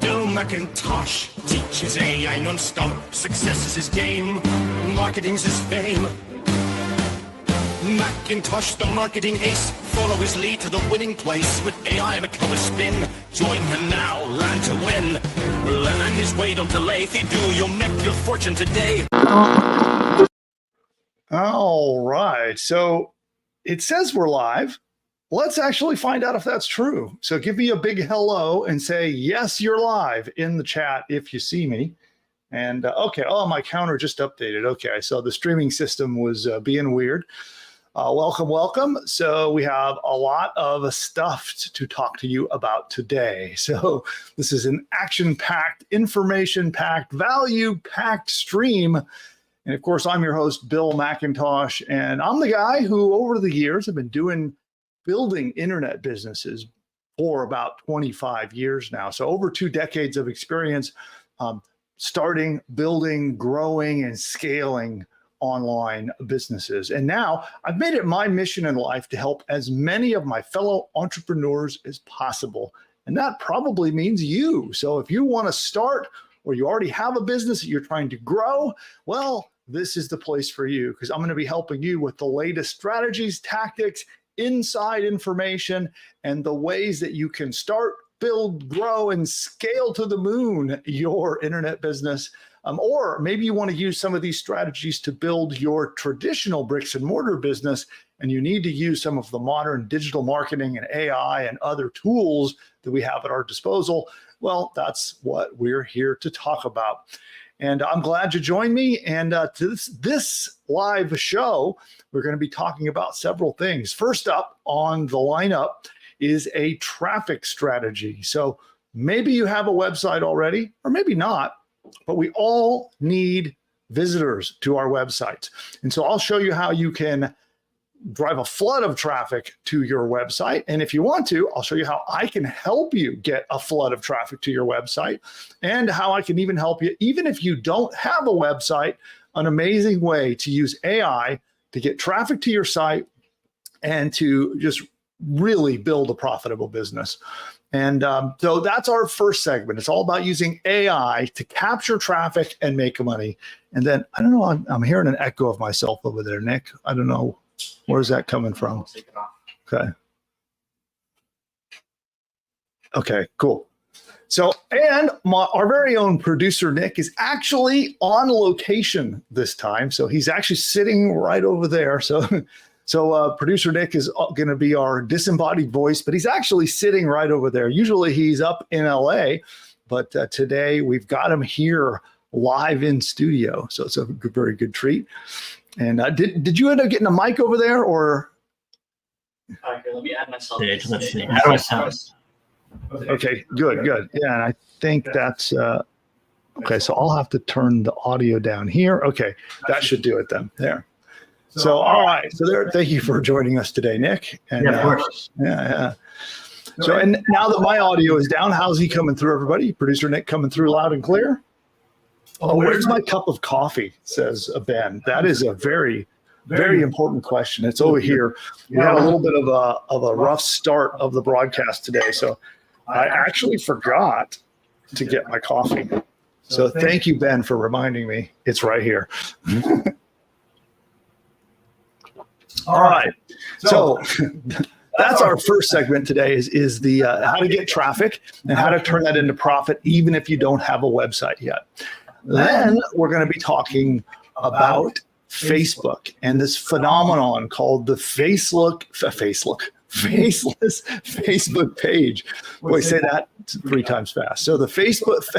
Bill McIntosh teaches AI non-stop. Success is his game, marketing's his fame. McIntosh, the marketing ace, follow his lead to the winning place. With AI become a spin, join him now, learn to win. Learn his way, don't delay. If you do, you'll make your fortune today. All right, so it says we're live. Let's actually find out if that's true. So give me a big hello and say, yes, you're live in the chat if you see me. And okay, oh, my counter just updated. Okay, so the streaming system was being weird. Welcome, welcome. So we have a lot of stuff to talk to you about today. So this is an action-packed, information-packed, value-packed stream. And of course, I'm your host, Bill McIntosh, and I'm the guy who over the years have been building internet businesses for about 25 years now. So over 2 decades of experience starting, building, growing, and scaling online businesses. And now I've made it my mission in life to help as many of my fellow entrepreneurs as possible. And that probably means you. So if you want to start or you already have a business that you're trying to grow, well, this is the place for you, because I'm going to be helping you with the latest strategies, tactics, inside information, and the ways that you can start, build, grow, and scale to the moon your internet business. Or maybe you want to use some of these strategies to build your traditional bricks and mortar business, and you need to use some of the modern digital marketing and AI and other tools that we have at our disposal. Well, that's what we're here to talk about. And I'm glad you joined me. And to this live show, we're going to be talking about several things. First up on the lineup is a traffic strategy. So maybe you have a website already, or maybe not. But we all need visitors to our websites. And so I'll show you how you can drive a flood of traffic to your website. And if you want to, I'll show you how I can help you get a flood of traffic to your website, and how I can even help you, even if you don't have a website, an amazing way to use AI to get traffic to your site and to just really build a profitable business. And so that's our first segment. It's all about using AI to capture traffic and make money. And then, I don't know, I'm hearing an echo of myself over there, Nick. I don't know. Where's that coming from? Okay. Okay, cool. So, and our very own producer, Nick, is actually on location this time. So he's actually sitting right over there. So producer Nick is going to be our disembodied voice, but he's actually sitting right over there. Usually he's up in LA, but today we've got him here live in studio. So it's a very good treat. And did you end up getting a mic over there, or? Here, let me add myself. Let's see. How do I sound? Okay, good. Yeah, and I think that's, okay, so I'll have to turn the audio down here. Okay, that should do it then. There. So, all right. So there, thank you for joining us today, Nick. And, yeah, of course. Yeah. So, and now that my audio is down, how's he coming through, everybody? Producer Nick coming through loud and clear? Oh, where's my cup of coffee, says Ben. That is a very, very important question. It's over here. We had a little bit of a rough start of the broadcast today. So I actually forgot to get my coffee. So thank you, Ben, for reminding me. It's right here. All right. So that's our first segment today is the how to get traffic and how to turn that into profit, even if you don't have a website yet. Then we're going to be talking about Facebook and this phenomenon called the faceless Facebook page. Boy, say that 3 times fast. So the faceless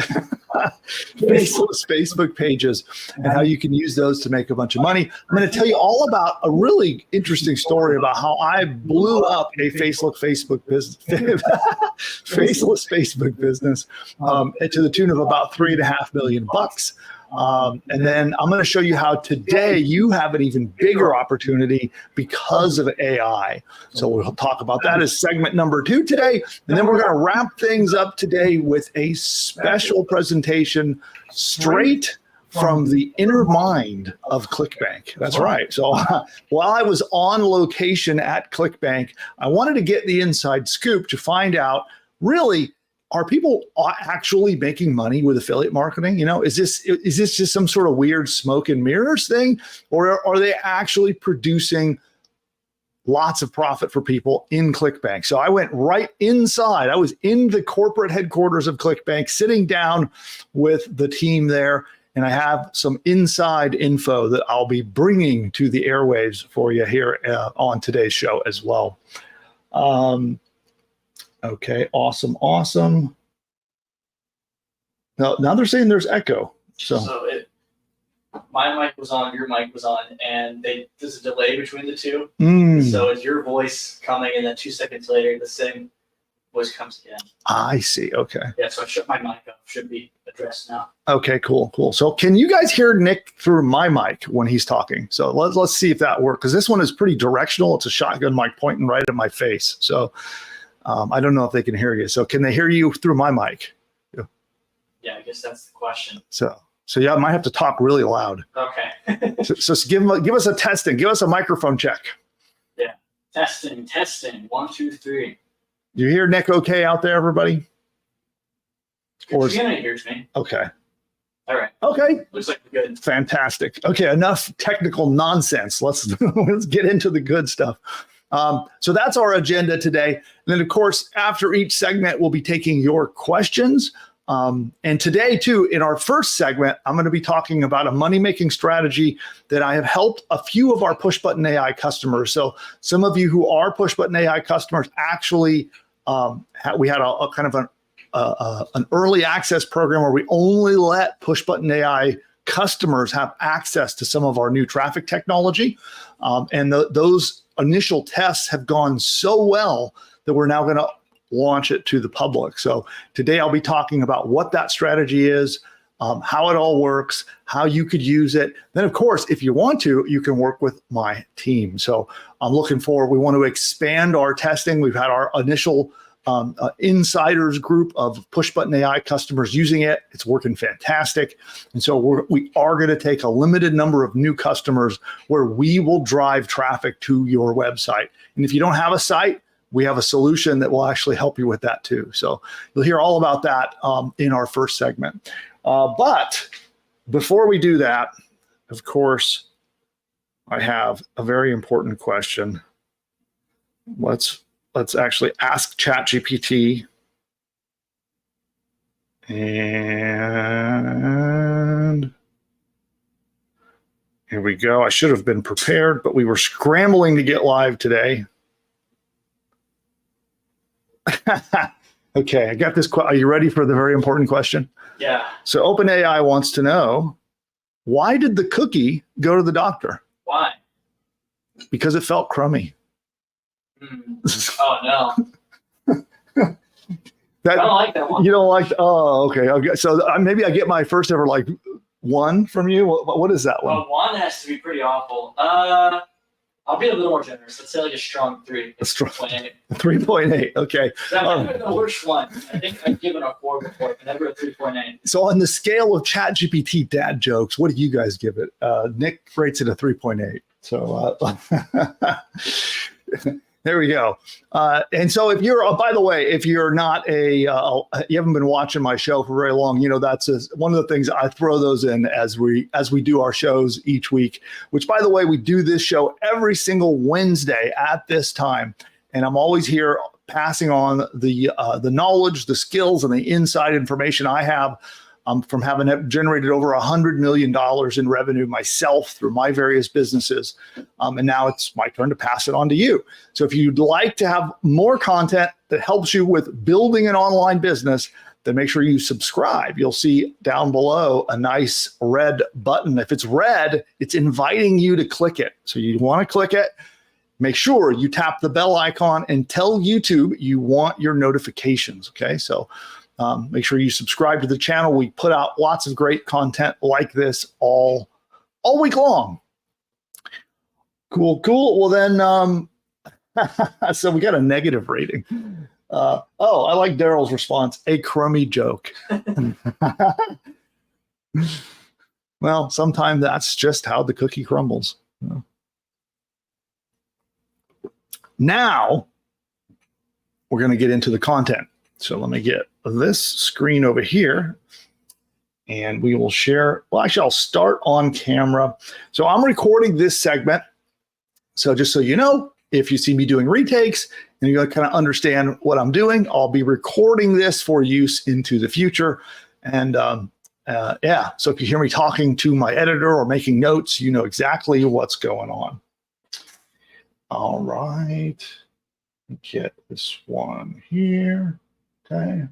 Facebook pages and how you can use those to make a bunch of money. I'm going to tell you all about a really interesting story about how I blew up a faceless Facebook business to the tune of about $3.5 million. And then I'm going to show you how today you have an even bigger opportunity because of AI. So we'll talk about that as segment number 2 today. And then we're going to wrap things up today with a special presentation straight from the inner mind of ClickBank. That's right. So while I was on location at ClickBank, I wanted to get the inside scoop to find out really are people actually making money with affiliate marketing? Is this just some sort of weird smoke and mirrors thing, or are they actually producing lots of profit for people in ClickBank? So I went right inside. I was in the corporate headquarters of ClickBank, sitting down with the team there, and I have some inside info that I'll be bringing to the airwaves for you here on today's show as well. Okay, awesome. Now they're saying there's echo. So my mic was on, your mic was on, and there's a delay between the two. So it's your voice coming, and then 2 seconds later, the same voice comes again. I see. Okay. Yeah, so I shut my mic off. Should be addressed now. Okay, cool. So can you guys hear Nick through my mic when he's talking? So let's see if that works, because this one is pretty directional. It's a shotgun mic pointing right at my face. So I don't know if they can hear you. So can they hear you through my mic? Yeah, I guess that's the question. So yeah, I might have to talk really loud. Okay. so give us a testing. Give us a microphone check. Yeah. Testing. 1, 2, 3. You hear Nick okay out there, everybody? Christina hears me. Okay. All right. Okay. Looks like we're good. Fantastic. Okay, enough technical nonsense. Let's get into the good stuff. So that's our agenda today. And then, of course, after each segment, we'll be taking your questions. And today, too, in our first segment, I'm going to be talking about a money-making strategy that I have helped a few of our PushButton AI customers. So some of you who are PushButton AI customers actually, we had a kind of an early access program where we only let PushButton AI customers have access to some of our new traffic technology. And those initial tests have gone so well that we're now going to launch it to the public. So today I'll be talking about what that strategy is, how it all works, how you could use it. Then, of course, if you want to, you can work with my team. So I'm looking forward. We want to expand our testing. We've had our initial insiders group of PushButton AI customers using it. It's working fantastic. And so we are going to take a limited number of new customers where we will drive traffic to your website. And if you don't have a site, we have a solution that will actually help you with that too. So you'll hear all about that in our first segment. But before we do that, of course, I have a very important question. Let's actually ask ChatGPT. And here we go. I should have been prepared, but we were scrambling to get live today. Okay, I got this. Are you ready for the very important question? Yeah. So OpenAI wants to know, why did the cookie go to the doctor? Why? Because it felt crummy. Oh, no. I don't like that one. You don't like, okay. So maybe I get my first ever 1 from you. What is that one? Well, 1 has to be pretty awful. I'll be a little more generous. Let's say a strong 3. A strong 3.8. 3.8. Okay. That might have been the worst one. I think I've given a 4 before, but never a 3.8. So on the scale of ChatGPT dad jokes, what do you guys give it? Nick rates it a 3.8. So there we go. And so if you're, by the way, if you're not you haven't been watching my show for very long, that's one of the things I throw those in as we do our shows each week, which, by the way, we do this show every single Wednesday at this time. And I'm always here passing on the knowledge, the skills, and the inside information I have from having generated over $100 million in revenue myself through my various businesses. And now it's my turn to pass it on to you. So if you'd like to have more content that helps you with building an online business, then make sure you subscribe. You'll see down below a nice red button. If it's red, it's inviting you to click it. So you want to click it. Make sure you tap the bell icon and tell YouTube you want your notifications. Okay, so make sure you subscribe to the channel. We put out lots of great content like this all week long. Cool. Well then, so we got a negative rating. I like Daryl's response. A crummy joke. Well, sometimes that's just how the cookie crumbles. Now we're going to get into the content. So let me get this screen over here and we will share. Well, actually, I'll start on camera. So I'm recording this segment. So just so you know, if you see me doing retakes and you kind of understand what I'm doing, I'll be recording this for use into the future. And yeah, so if you hear me talking to my editor or making notes, you know exactly what's going on. All right, get this one here, okay.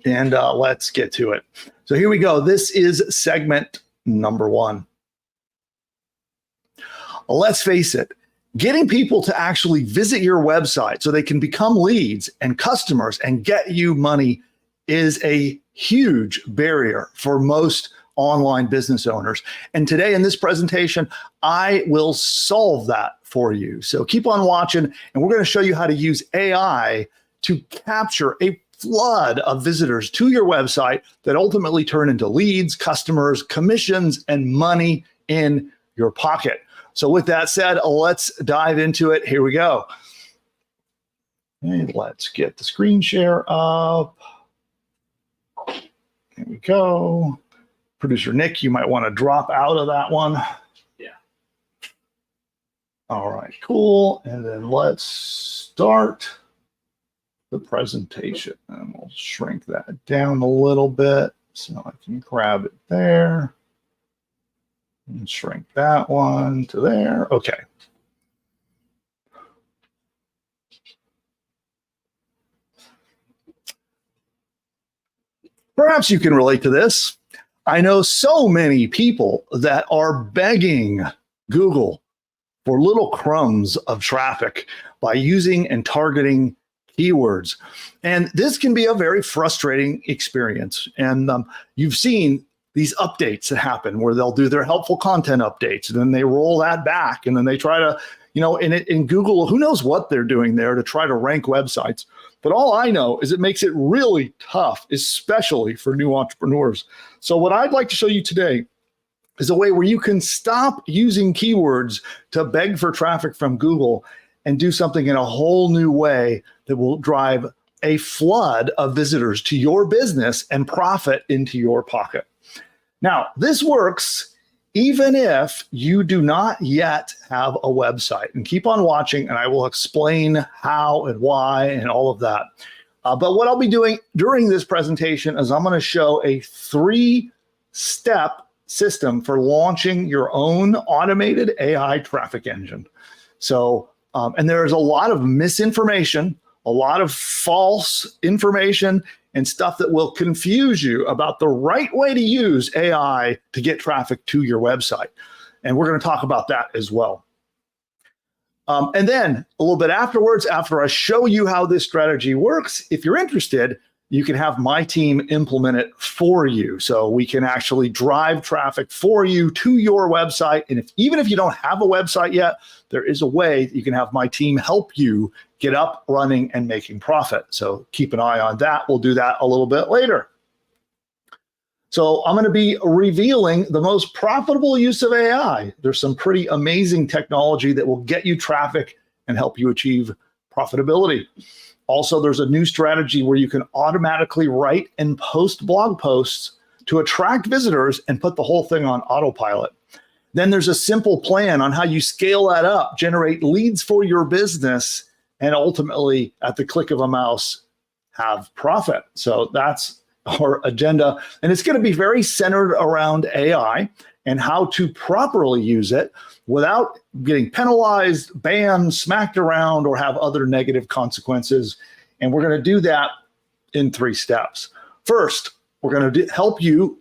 And let's get to it. So here we go. This is segment number 1. Let's face it, getting people to actually visit your website so they can become leads and customers and get you money is a huge barrier for most online business owners. And today in this presentation, I will solve that for you. So keep on watching, and we're going to show you how to use AI to capture a flood of visitors to your website that ultimately turn into leads, customers, commissions, and money in your pocket. So with that said, let's dive into it. Here we go. And let's get the screen share up. Here we go. Producer Nick, you might want to drop out of that one. Yeah. All right, cool. And then let's start the presentation. And we'll shrink that down a little bit so I can grab it there. And shrink that one to there. Okay. Perhaps you can relate to this. I know so many people that are begging Google for little crumbs of traffic by using and targeting keywords. And this can be a very frustrating experience. And you've seen these updates that happen where they'll do their helpful content updates and then they roll that back and then they try to, you know, in Google, who knows what they're doing there to try to rank websites. But all I know is it makes it really tough, especially for new entrepreneurs. So what I'd like to show you today is a way where you can stop using keywords to beg for traffic from Google and do something in a whole new way that will drive a flood of visitors to your business and profit into your pocket. Now, this works even if you do not yet have a website. And keep on watching, and I will explain how and why and all of that. But what I'll be doing during this presentation is I'm going to show a 3-step system for launching your own automated AI traffic engine. So, and there is a lot of misinformation, a lot of false information, and stuff that will confuse you about the right way to use AI to get traffic to your website. And we're going to talk about that as well. And then a little bit afterwards, after I show you how this strategy works, if you're interested, you can have my team implement it for you. So we can actually drive traffic for you to your website. And even if you don't have a website yet, there is a way that you can have my team help you get up, running, and making profit. So keep an eye on that. We'll do that a little bit later. So I'm going to be revealing the most profitable use of AI. There's some pretty amazing technology that will get you traffic and help you achieve profitability. Also, there's a new strategy where you can automatically write and post blog posts to attract visitors and put the whole thing on autopilot. Then there's a simple plan on how you scale that up, generate leads for your business, and ultimately, at the click of a mouse, have profit. So that's our agenda. And it's going to be very centered around AI and how to properly use it without getting penalized, banned, smacked around, or have other negative consequences. And we're going to do that in 3 steps. First, we're going to help you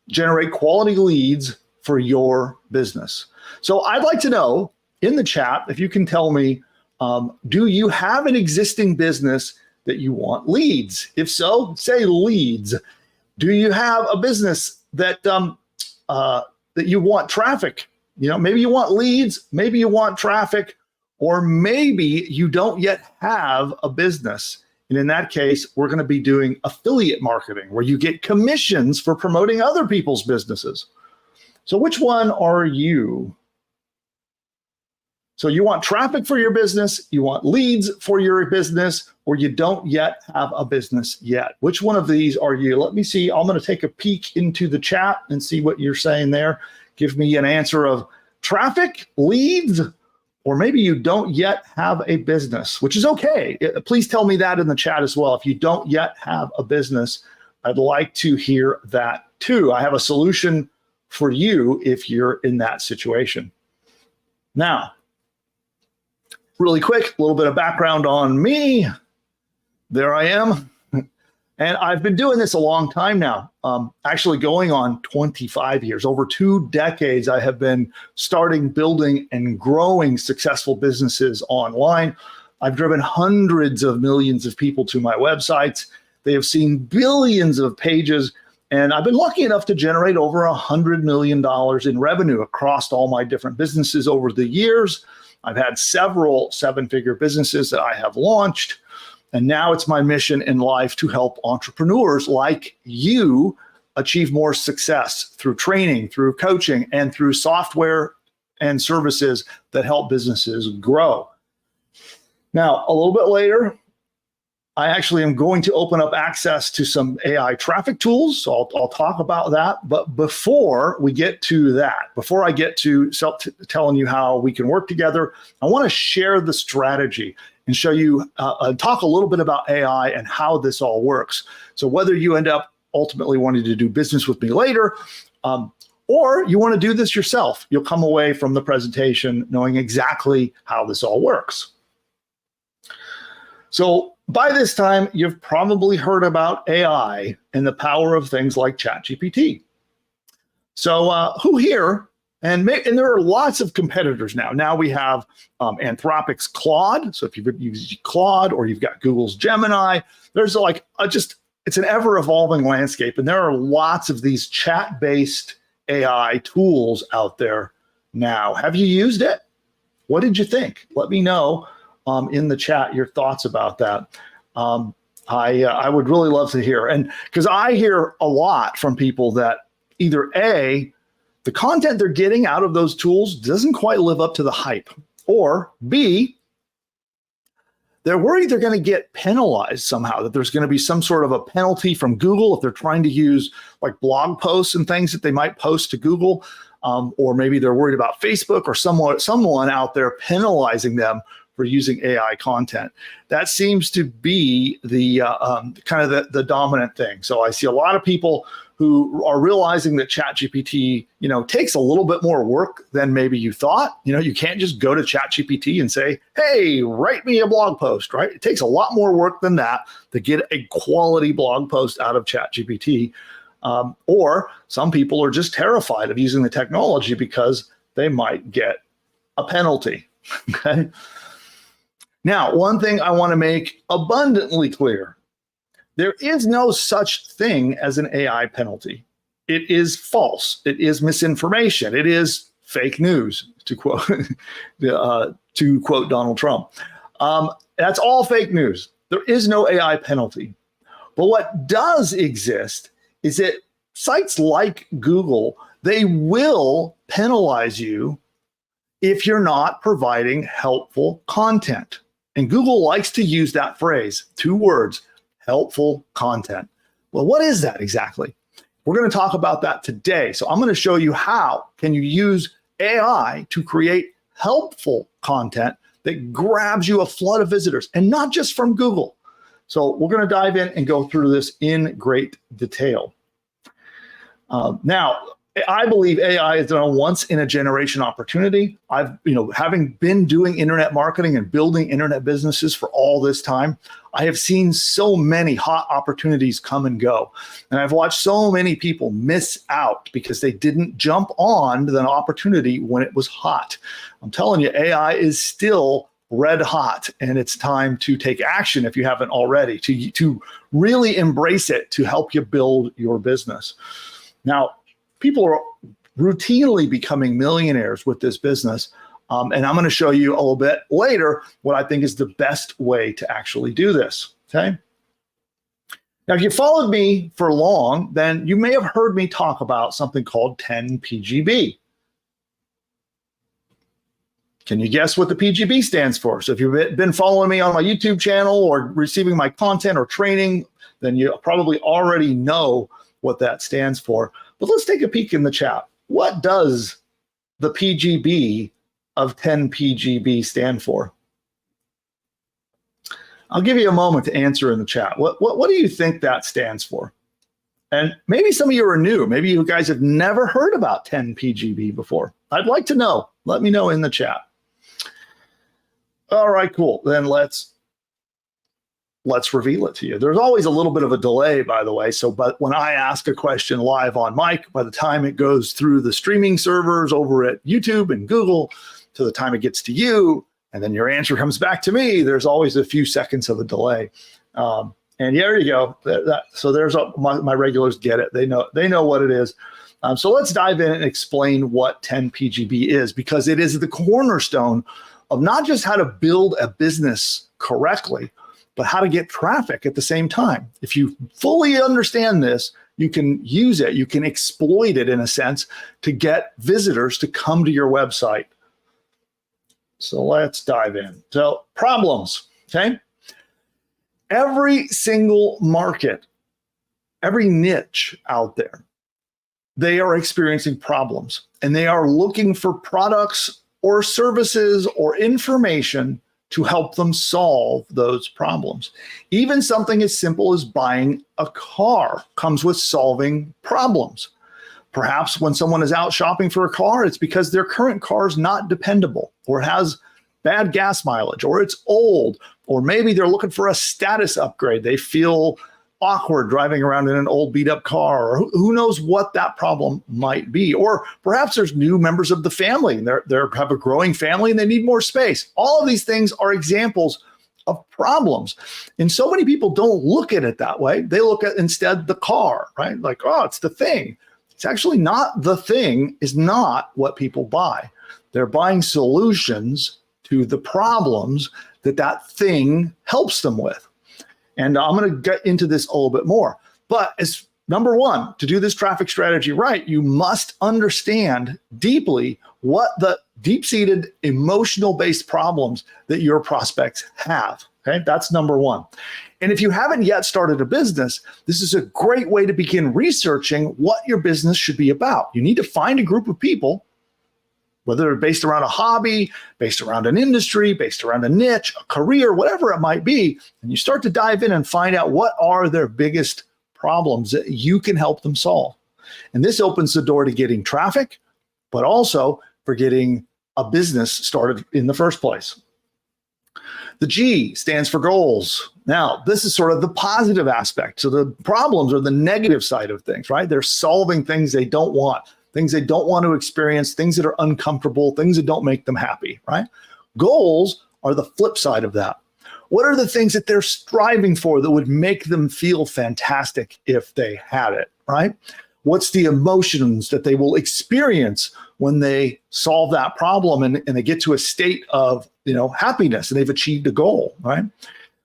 generate quality leads for your business. So I'd like to know in the chat if you can tell me, do you have an existing business that you want leads? If so, say leads. Do you have a business that that you want traffic? You know, maybe you want leads, maybe you want traffic, or maybe you don't yet have a business. And in that case, we're going to be doing affiliate marketing where you get commissions for promoting other people's businesses. So which one are you? So you want traffic for your business, you want leads for your business, or you don't yet have a business yet. Which one of these are you? Let me see. I'm going to take a peek into the chat and see what you're saying there. Give me an answer of traffic, leads, or maybe you don't yet have a business, which is okay. Please tell me that in the chat as well. If you don't yet have a business, I'd like to hear that too. I have a solution for you if you're in that situation. Now, really quick, a little bit of background on me. There I am. And I've been doing this a long time now, actually going on 25 years. Over 2 decades, I have been starting, building, and growing successful businesses online. I've driven hundreds of millions of people to my websites. They have seen billions of pages, and I've been lucky enough to generate over $100 million in revenue across all my different businesses over the years. I've had several 7-figure businesses that I have launched. And now it's my mission in life to help entrepreneurs like you achieve more success through training, through coaching, and through software and services that help businesses grow. Now, a little bit later, I actually am going to open up access to some AI traffic tools. So I'll talk about that. But before we get to that, before I get to telling you how we can work together, I want to share the strategy and show you, talk a little bit about AI and how this all works. So whether you end up ultimately wanting to do business with me later, or you want to do this yourself, you'll come away from the presentation knowing exactly how this all works. So by this time, you've probably heard about AI and the power of things like ChatGPT. So who here? And there are lots of competitors now. Now we have Anthropic's Claude. So if you've used Claude or you've got Google's Gemini, there's like it's an ever-evolving landscape. And there are lots of these chat-based AI tools out there now. Have you used it? What did you think? Let me know in the chat your thoughts about that. I would really love to hear. And because I hear a lot from people that either A, the content they're getting out of those tools doesn't quite live up to the hype, or B, they're worried they're going to get penalized somehow, that there's going to be some sort of a penalty from Google if they're trying to use like blog posts and things that they might post to Google, or maybe they're worried about Facebook or someone out there penalizing them for using AI content. That seems to be the kind of the dominant thing. So I see a lot of people who are realizing that ChatGPT, takes a little bit more work than maybe you thought. You can't just go to ChatGPT and say, hey, write me a blog post, right? It takes a lot more work than that to get a quality blog post out of ChatGPT. Or some people are just terrified of using the technology because they might get a penalty, okay? Now, one thing I want to make abundantly clear, there is no such thing as an AI penalty. It is false. It is misinformation. It is fake news, to quote Donald Trump. That's all fake news. There is no AI penalty. But what does exist is that sites like Google, they will penalize you if you're not providing helpful content. And Google likes to use that phrase, 2 words, helpful content. Well, what is that exactly? We're going to talk about that today. So I'm going to show you how can you use AI to create helpful content that grabs you a flood of visitors, and not just from Google. So we're going to dive in and go through this in great detail. Now, I believe AI is a once-in-a-generation opportunity. Having been doing internet marketing and building internet businesses for all this time, I have seen so many hot opportunities come and go. And I've watched so many people miss out because they didn't jump on the opportunity when it was hot. I'm telling you, AI is still red hot, and it's time to take action if you haven't already, to really embrace it to help you build your business. Now, people are routinely becoming millionaires with this business. And I'm going to show you a little bit later what I think is the best way to actually do this, okay? Now, if you followed me for long, then you may have heard me talk about something called 10 PGB. Can you guess what the PGB stands for? So if you've been following me on my YouTube channel or receiving my content or training, then you probably already know what that stands for. But let's take a peek in the chat. What does the PGB of 10 PGB stand for? I'll give you a moment to answer in the chat. What do you think that stands for? And maybe some of you are new. Maybe you guys have never heard about 10 PGB before. I'd like to know. Let me know in the chat. All right, cool. Then let's reveal it to you. There's always a little bit of a delay, by the way. But when I ask a question live on mic, by the time it goes through the streaming servers over at YouTube and Google, to the time it gets to you, and then your answer comes back to me, there's always a few seconds of a delay. And there you go. So there's my regulars get it. They know what it is. So let's dive in and explain what 10 PGB is, because it is the cornerstone of not just how to build a business correctly, but how to get traffic at the same time. If you fully understand this, you can use it, you can exploit it in a sense to get visitors to come to your website. So let's dive in. So problems, okay? Every single market, every niche out there, they are experiencing problems, and they are looking for products or services or information to help them solve those problems. Even something as simple as buying a car comes with solving problems. Perhaps when someone is out shopping for a car, it's because their current car is not dependable or has bad gas mileage, or it's old, or maybe they're looking for a status upgrade. They feel awkward driving around in an old beat up car, or who knows what that problem might be. Or perhaps there's new members of the family and they have a growing family and they need more space. All of these things are examples of problems. And so many people don't look at it that way. They look at instead the car, right? Like, oh, it's the thing. It's actually not. The thing is not what people buy. They're buying solutions to the problems that thing helps them with. And I'm going to get into this a little bit more. But as number one, to do this traffic strategy right, you must understand deeply what the deep-seated emotional-based problems that your prospects have. Okay, that's number one. And if you haven't yet started a business, this is a great way to begin researching what your business should be about. You need to find a group of people, whether they're based around a hobby, based around an industry, based around a niche, a career, whatever it might be, and you start to dive in and find out what are their biggest problems that you can help them solve. And this opens the door to getting traffic, but also for getting a business started in the first place. The G stands for goals. Now, this is sort of the positive aspect. So the problems are the negative side of things, right? They're solving things they don't want, things they don't want to experience, things that are uncomfortable, things that don't make them happy, right? Goals are the flip side of that. What are the things that they're striving for that would make them feel fantastic if they had it, right? What's the emotions that they will experience when they solve that problem and they get to a state of, happiness and they've achieved a goal, right?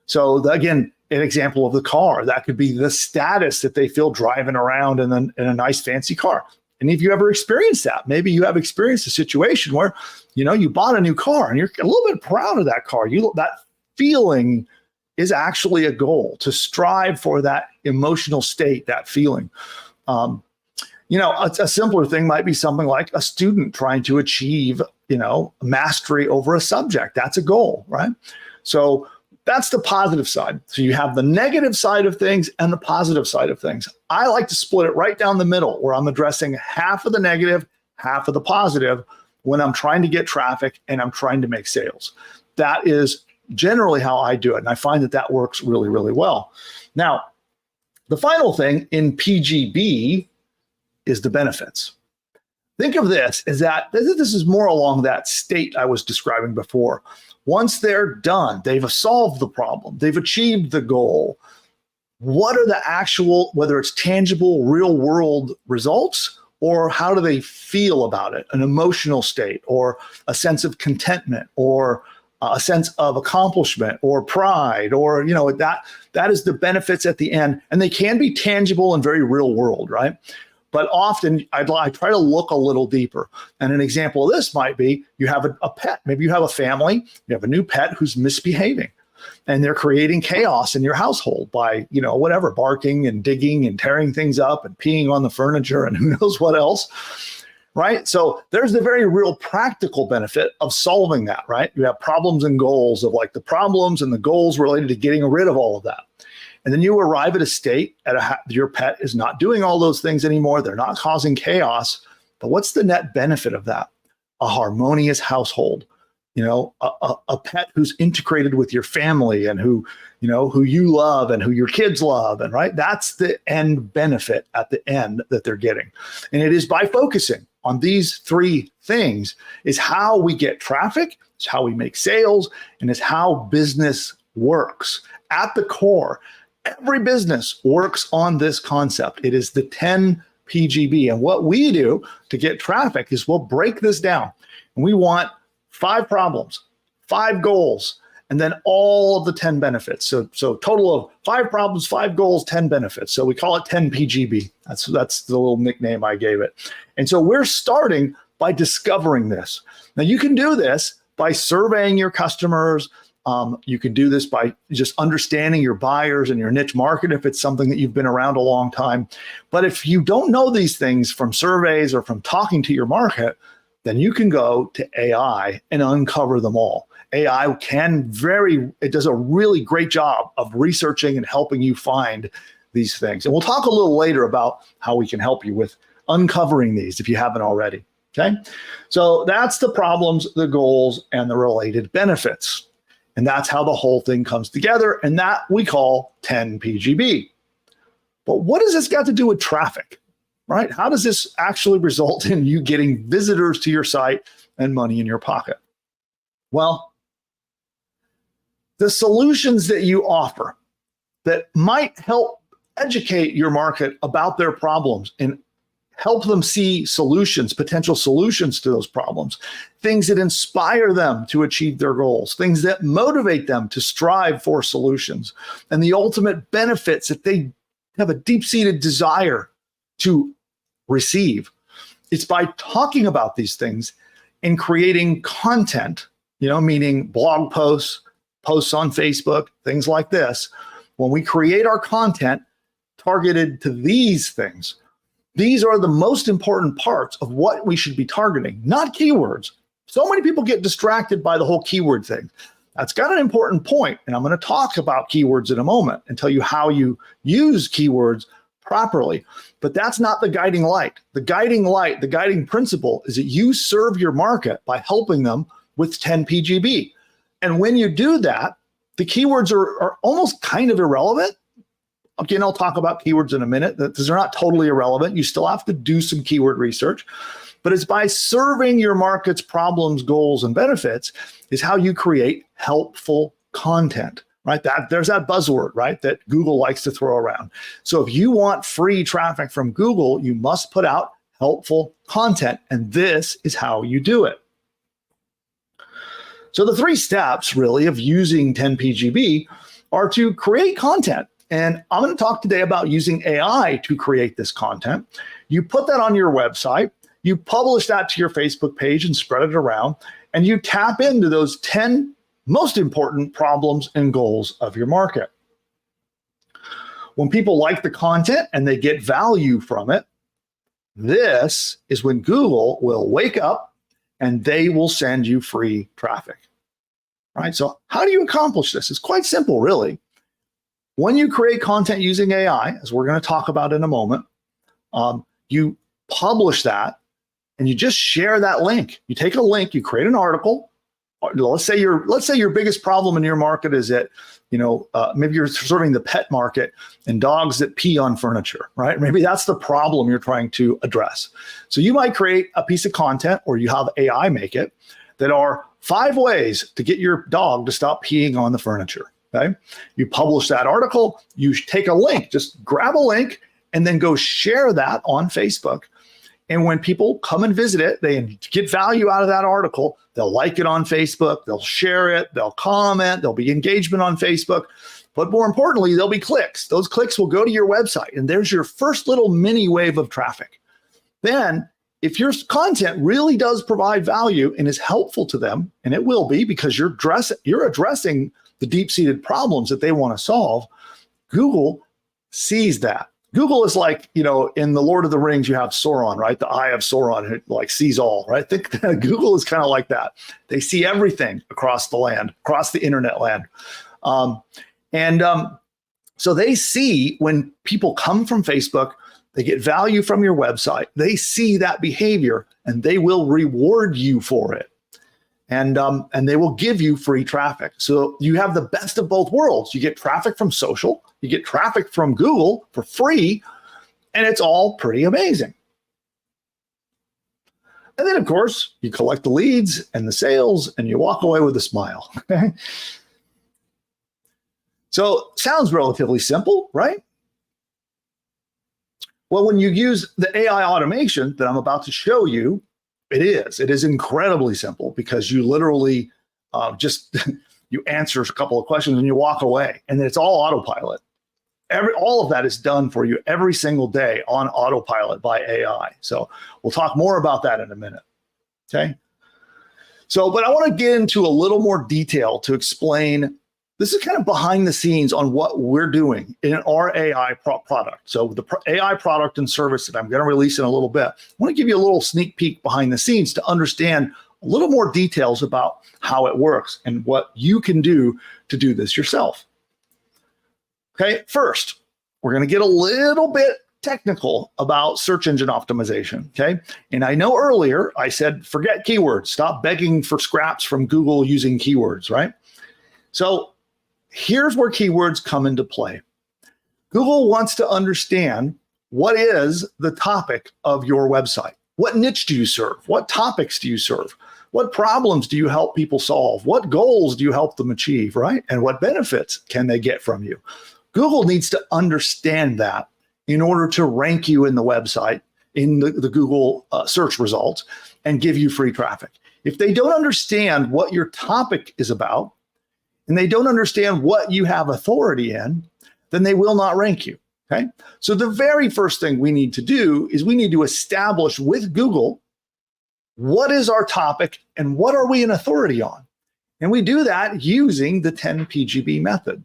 So again, an example of the car, that could be the status that they feel driving around in a nice fancy car. Any of you ever experienced that? Maybe you have experienced a situation where, you bought a new car and you're a little bit proud of that car. That feeling is actually a goal, to strive for that emotional state, that feeling. A simpler thing might be something like a student trying to achieve, mastery over a subject. That's a goal, right? So that's the positive side. So you have the negative side of things and the positive side of things. I like to split it right down the middle, where I'm addressing half of the negative, half of the positive when I'm trying to get traffic and I'm trying to make sales. That is generally how I do it. And I find that works really, really well. Now, the final thing in PGB is the benefits. Think of this as that this is more along that state I was describing before. Once they're done, they've solved the problem, they've achieved the goal. What are the actual, whether it's tangible, real world results, or how do they feel about it? An emotional state, or a sense of contentment, or a sense of accomplishment, or pride, or that is the benefits at the end. And they can be tangible and very real world, right? But often I try to look a little deeper. And an example of this might be you have a pet. Maybe you have a family, you have a new pet who's misbehaving, and they're creating chaos in your household by, whatever, barking and digging and tearing things up and peeing on the furniture and who knows what else, right? So there's the very real practical benefit of solving that, right? You have problems and goals of like the problems and the goals related to getting rid of all of that. And then you arrive at a state your pet is not doing all those things anymore. They're not causing chaos. But what's the net benefit of that? A harmonious household, a pet who's integrated with your family and who you love and who your kids love. And right, that's the end benefit at the end that they're getting. And it is by focusing on these three things is how we get traffic, it's how we make sales, and it's how business works. At the core, every business works on this concept. It is the 10 PGB. And what we do to get traffic is we'll break this down. And we want 5 problems, 5 goals, and then all of the 10 benefits. So total of 5 problems, 5 goals, 10 benefits. So we call it 10 PGB. That's the little nickname I gave it. And so we're starting by discovering this. Now you can do this by surveying your customers. You can do this by just understanding your buyers and your niche market if it's something that you've been around a long time. But if you don't know these things from surveys or from talking to your market, then you can go to AI and uncover them all. AI it does a really great job of researching and helping you find these things. And we'll talk a little later about how we can help you with uncovering these if you haven't already. Okay. So that's the problems, the goals, and the related benefits. And that's how the whole thing comes together. And that we call 10 PGB. But what does this got to do with traffic, right? How does this actually result in you getting visitors to your site and money in your pocket? Well, the solutions that you offer that might help educate your market about their problems and help them see solutions, potential solutions to those problems, things that inspire them to achieve their goals, things that motivate them to strive for solutions, and the ultimate benefits that they have a deep-seated desire to receive. It's by talking about these things and creating content, meaning blog posts, posts on Facebook, things like this. When we create our content targeted to these things, these are the most important parts of what we should be targeting, not keywords. So many people get distracted by the whole keyword thing. That's got an important point, and I'm going to talk about keywords in a moment and tell you how you use keywords properly. But that's not the guiding light. The guiding principle is that you serve your market by helping them with 10 PGB. And when you do that, the keywords are almost kind of irrelevant. Again, I'll talk about keywords in a minute. These are not totally irrelevant. You still have to do some keyword research. But it's by serving your market's problems, goals, and benefits is how you create helpful content, right? There's that buzzword, right, that Google likes to throw around. So if you want free traffic from Google, you must put out helpful content. And this is how you do it. So the 3 steps, really, of using 10 PGB are to create content. And I'm going to talk today about using AI to create this content. You put that on your website, you publish that to your Facebook page and spread it around, and you tap into those 10 most important problems and goals of your market. When people like the content and they get value from it, this is when Google will wake up and they will send you free traffic. All right, so how do you accomplish this? It's quite simple, really. When you create content using AI, as we're going to talk about in a moment, you publish that and you just share that link. You take a link, you create an article. Let's say your biggest problem in your market is that, maybe you're serving the pet market and dogs that pee on furniture, right? Maybe that's the problem you're trying to address. So you might create a piece of content, or you have AI make it, that are 5 ways to get your dog to stop peeing on the furniture. Okay, you publish that article, you take a link, just grab a link and then go share that on Facebook. And when people come and visit it, they get value out of that article. They'll like it on Facebook, they'll share it, they'll comment, there'll be engagement on Facebook. But more importantly, there'll be clicks. Those clicks will go to your website. And there's your first little mini wave of traffic. Then if your content really does provide value and is helpful to them, and it will be because you're addressing the deep-seated problems that they want to solve, Google sees that. Google is like, in the Lord of the Rings, you have Sauron, right? The eye of Sauron, who like sees all, right? Think Google is kind of like that. They see everything across the land, across the internet land. So they see when people come from Facebook, they get value from your website, they see that behavior, and they will reward you for it. And they will give you free traffic. So you have the best of both worlds. You get traffic from social, you get traffic from Google for free, and it's all pretty amazing. And then, of course, you collect the leads and the sales, and you walk away with a smile. So sounds relatively simple, right? Well, when you use the AI automation that I'm about to show you, it is incredibly simple because you literally you answer a couple of questions and you walk away, and then it's all autopilot. All of that is done for you every single day on autopilot by AI. So we'll talk more about that in a minute. Okay. So, but I want to get into a little more detail to explain. This is kind of behind the scenes on what we're doing in our AI product. So the AI product and service that I'm going to release in a little bit, I want to give you a little sneak peek behind the scenes to understand a little more details about how it works and what you can do to do this yourself. Okay, first, we're going to get a little bit technical about search engine optimization, okay? And I know earlier I said, forget keywords, stop begging for scraps from Google using keywords, right? So here's where keywords come into play. Google wants to understand what is the topic of your website. What niche do you serve? What topics do you serve? What problems do you help people solve? What goals do you help them achieve, right? And what benefits can they get from you? Google needs to understand that in order to rank you in the website, in the Google search results, and give you free traffic. If they don't understand what your topic is about, and they don't understand what you have authority in, then they will not rank you, okay? So the very first thing we need to do is we need to establish with Google, what is our topic and what are we in authority on? And we do that using the 10 PGB method.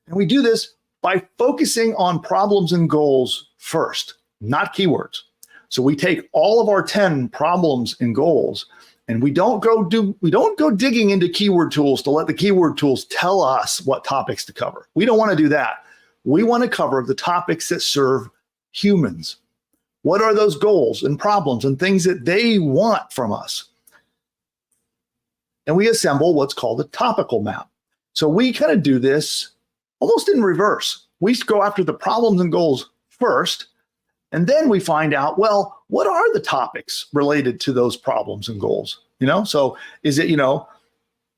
And we do this by focusing on problems and goals first, not keywords. So we take all of our 10 problems and goals, and we don't go digging into keyword tools to let the keyword tools tell us what topics to cover. We don't want to do that. We want to cover the topics that serve humans. What are those goals and problems and things that they want from us? And we assemble what's called a topical map. So we kind of do this almost in reverse. We go after the problems and goals first, and then we find out, well, what are the topics related to those problems and goals? So is it,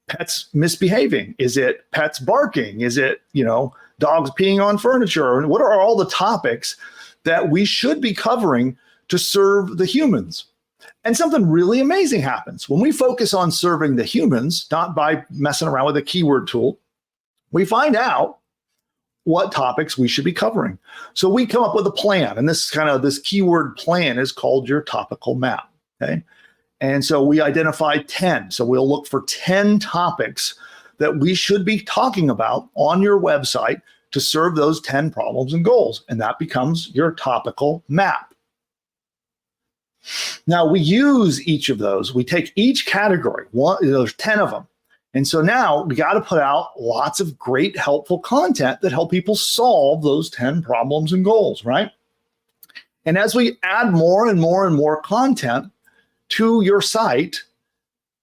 pets misbehaving? Is it pets barking? Is it, dogs peeing on furniture? And what are all the topics that we should be covering to serve the humans? And something really amazing happens. When we focus on serving the humans, not by messing around with a keyword tool, we find out what topics we should be covering. So we come up with a plan, and this keyword plan is called your topical map, okay? And so we identify 10. So we'll look for 10 topics that we should be talking about on your website to serve those 10 problems and goals. And that becomes your topical map. Now we use each of those. We take each category, there's 10 of them. And so now we got to put out lots of great, helpful content that help people solve those 10 problems and goals, right? And as we add more and more and more content to your site,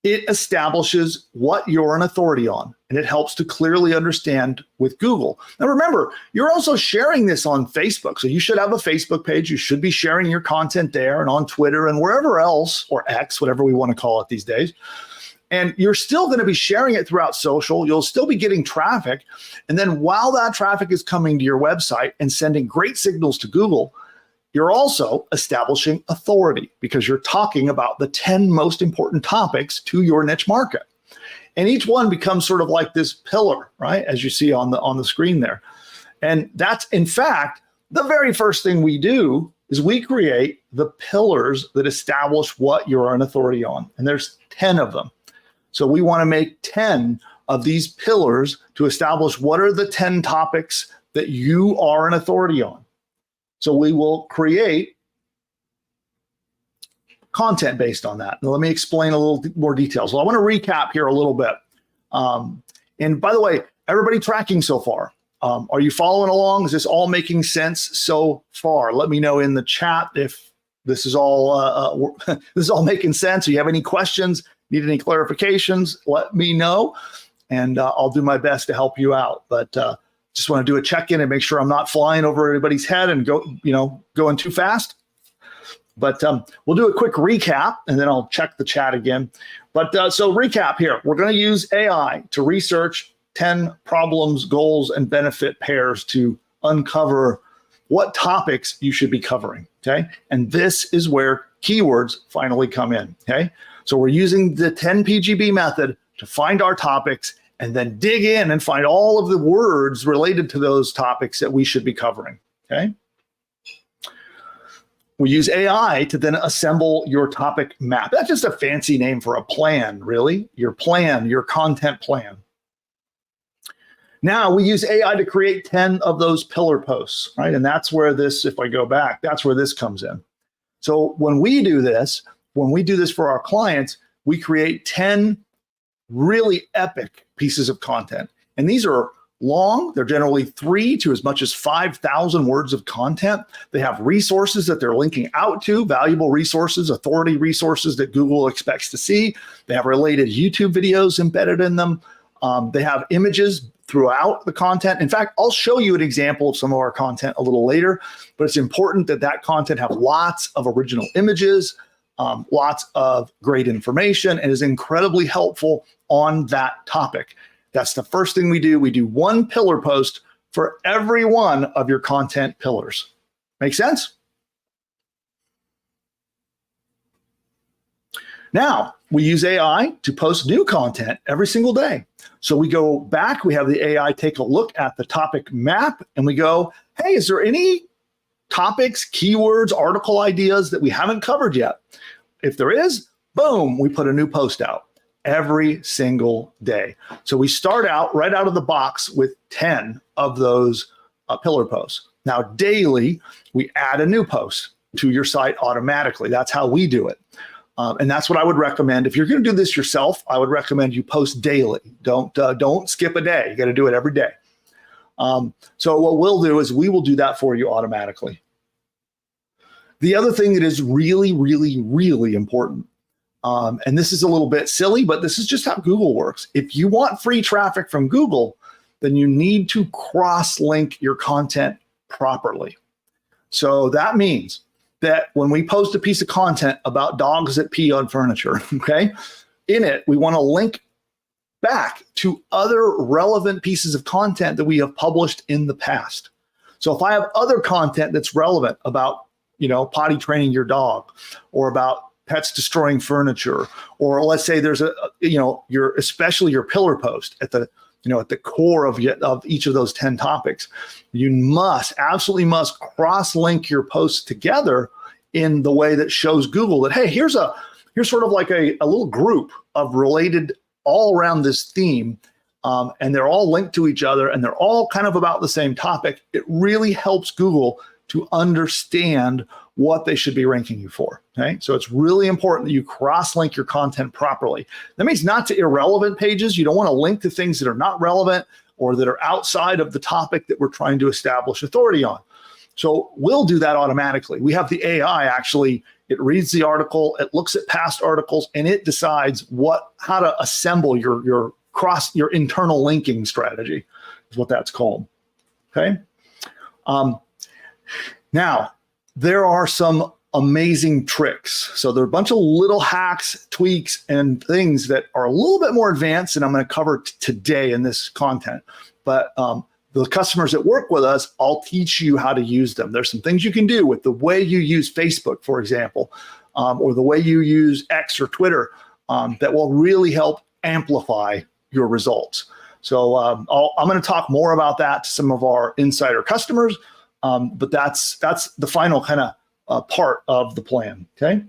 it establishes what you're an authority on, and it helps to clearly understand with Google. Now remember, you're also sharing this on Facebook, so you should have a Facebook page. You should be sharing your content there and on Twitter and wherever else, or X, whatever we want to call it these days. And you're still going to be sharing it throughout social. You'll still be getting traffic. And then while that traffic is coming to your website and sending great signals to Google, you're also establishing authority because you're talking about the 10 most important topics to your niche market. And each one becomes sort of like this pillar, right? As you see on the screen there. And that's, in fact, the very first thing we do is we create the pillars that establish what you're an authority on. And there's 10 of them. So we want to make 10 of these pillars to establish what are the 10 topics that you are an authority on. So we will create content based on that. Now, let me explain a little more details. So I want to recap here a little bit. And by the way, everybody tracking so far, are you following along? Is this all making sense so far? Let me know in the chat if this is all this is all making sense. If you have any questions, need any clarifications, let me know, and I'll do my best to help you out. But just want to do a check-in and make sure I'm not flying over everybody's head and going too fast. But we'll do a quick recap, and then I'll check the chat again. But so recap here, we're going to use AI to research 10 problems, goals, and benefit pairs to uncover what topics you should be covering, okay? And this is where keywords finally come in, okay? So we're using the 10 PGB method to find our topics and then dig in and find all of the words related to those topics that we should be covering, okay? We use AI to then assemble your topic map. That's just a fancy name for a plan, really. Your plan, your content plan. Now we use AI to create 10 of those pillar posts, right? And that's where this, if I go back, that's where this comes in. So when we do this for our clients, we create 10 really epic pieces of content. And these are long. They're generally 3 to as much as 5,000 words of content. They have resources that they're linking out to, valuable resources, authority resources that Google expects to see. They have related YouTube videos embedded in them. They have images throughout the content. In fact, I'll show you an example of some of our content a little later, but it's important that that content have lots of original images, lots of great information, and is incredibly helpful on that topic. That's the first thing we do. We do one pillar post for every one of your content pillars. Make sense? Now, we use AI to post new content every single day. So we go back, we have the AI take a look at the topic map, and we go, hey, is there any topics, keywords, article ideas that we haven't covered yet? If there is, boom, we put a new post out every single day. So we start out right out of the box with 10 of those pillar posts. Now, daily, we add a new post to your site automatically. That's how we do it. And that's what I would recommend. If you're going to do this yourself, I would recommend you post daily. Don't skip a day. You got to do it every day. So what we'll do is we will do that for you automatically. The other thing that is really, really, really important, and this is a little bit silly, but this is just how Google works. If you want free traffic from Google, then you need to cross-link your content properly. So that means that when we post a piece of content about dogs that pee on furniture, okay, in it, we want to link back to other relevant pieces of content that we have published in the past. So if I have other content that's relevant about, potty training your dog, or about pets destroying furniture, or let's say there's especially your pillar post at the core of each of those 10 topics, you absolutely must cross-link your posts together in the way that shows Google that, hey, here's sort of like a little group of related all around this theme, and they're all linked to each other, and they're all kind of about the same topic. It really helps Google to understand what they should be ranking you for, okay? So it's really important that you cross-link your content properly. That means not to irrelevant pages. You don't want to link to things that are not relevant or that are outside of the topic that we're trying to establish authority on. So we'll do that automatically. We have the AI actually, it reads the article, it looks at past articles, and it decides how to assemble your internal linking strategy, is what that's called, okay? Now, there are some amazing tricks. So there are a bunch of little hacks, tweaks, and things that are a little bit more advanced, and I'm going to cover today in this content. But the customers that work with us, I'll teach you how to use them. There's some things you can do with the way you use Facebook, for example, or the way you use X or Twitter that will really help amplify your results. So I'm going to talk more about that to some of our insider customers. But that's the final kind of part of the plan, okay?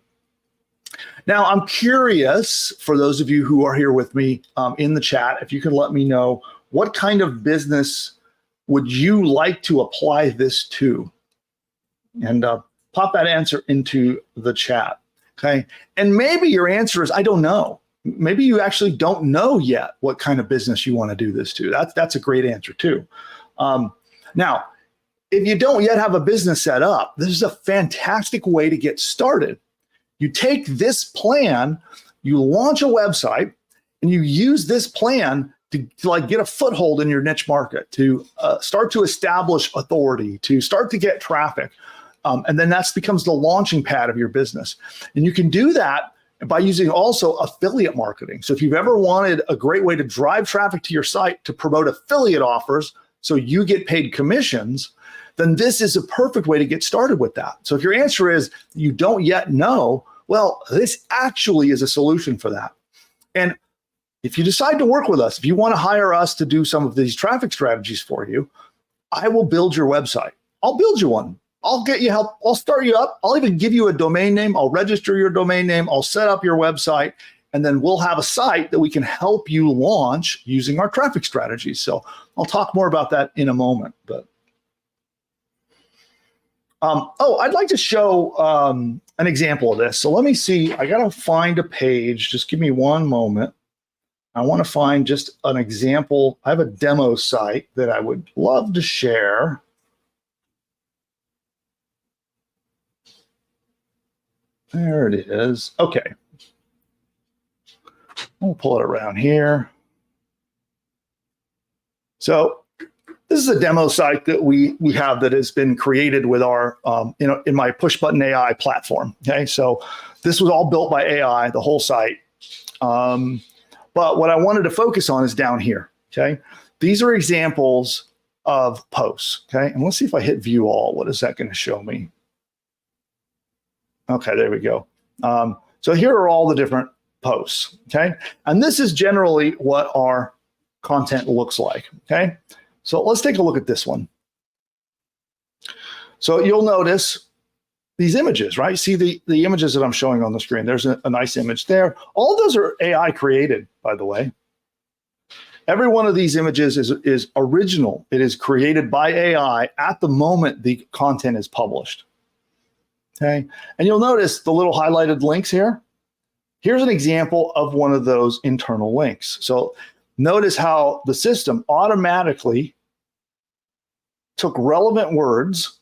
Now, I'm curious, for those of you who are here with me in the chat, if you can let me know, what kind of business would you like to apply this to? And pop that answer into the chat, okay? And maybe your answer is, I don't know. Maybe you actually don't know yet what kind of business you want to do this to. That's a great answer too. Now, if you don't yet have a business set up, this is a fantastic way to get started. You take this plan, you launch a website, and you use this plan to like get a foothold in your niche market, to start to establish authority, to start to get traffic. And then that becomes the launching pad of your business. And you can do that by using also affiliate marketing. So if you've ever wanted a great way to drive traffic to your site to promote affiliate offers so you get paid commissions, then this is a perfect way to get started with that. So if your answer is you don't yet know, well, this actually is a solution for that. And if you decide to work with us, if you want to hire us to do some of these traffic strategies for you, I will build your website. I'll build you one. I'll get you help. I'll start you up. I'll even give you a domain name. I'll register your domain name. I'll set up your website, and then we'll have a site that we can help you launch using our traffic strategies. So I'll talk more about that in a moment. But I'd like to show an example of this. So let me see. I got to find a page. Just give me one moment. I want to find just an example. I have a demo site that I would love to share. There it is. Okay. We'll pull it around here. So this is a demo site that we have that has been created with our, in my PushButton AI platform. Okay. So this was all built by AI, the whole site. But what I wanted to focus on is down here. Okay. These are examples of posts. Okay. And let's see if I hit view all. What is that going to show me? Okay, there we go. So here are all the different posts, okay? And this is generally what our content looks like, okay? So let's take a look at this one. So you'll notice these images, right? See the images that I'm showing on the screen. There's a nice image there. All of those are AI created, by the way. Every one of these images is original. It is created by AI at the moment the content is published. Okay, and you'll notice the little highlighted links here. Here's an example of one of those internal links. So notice how the system automatically took relevant words,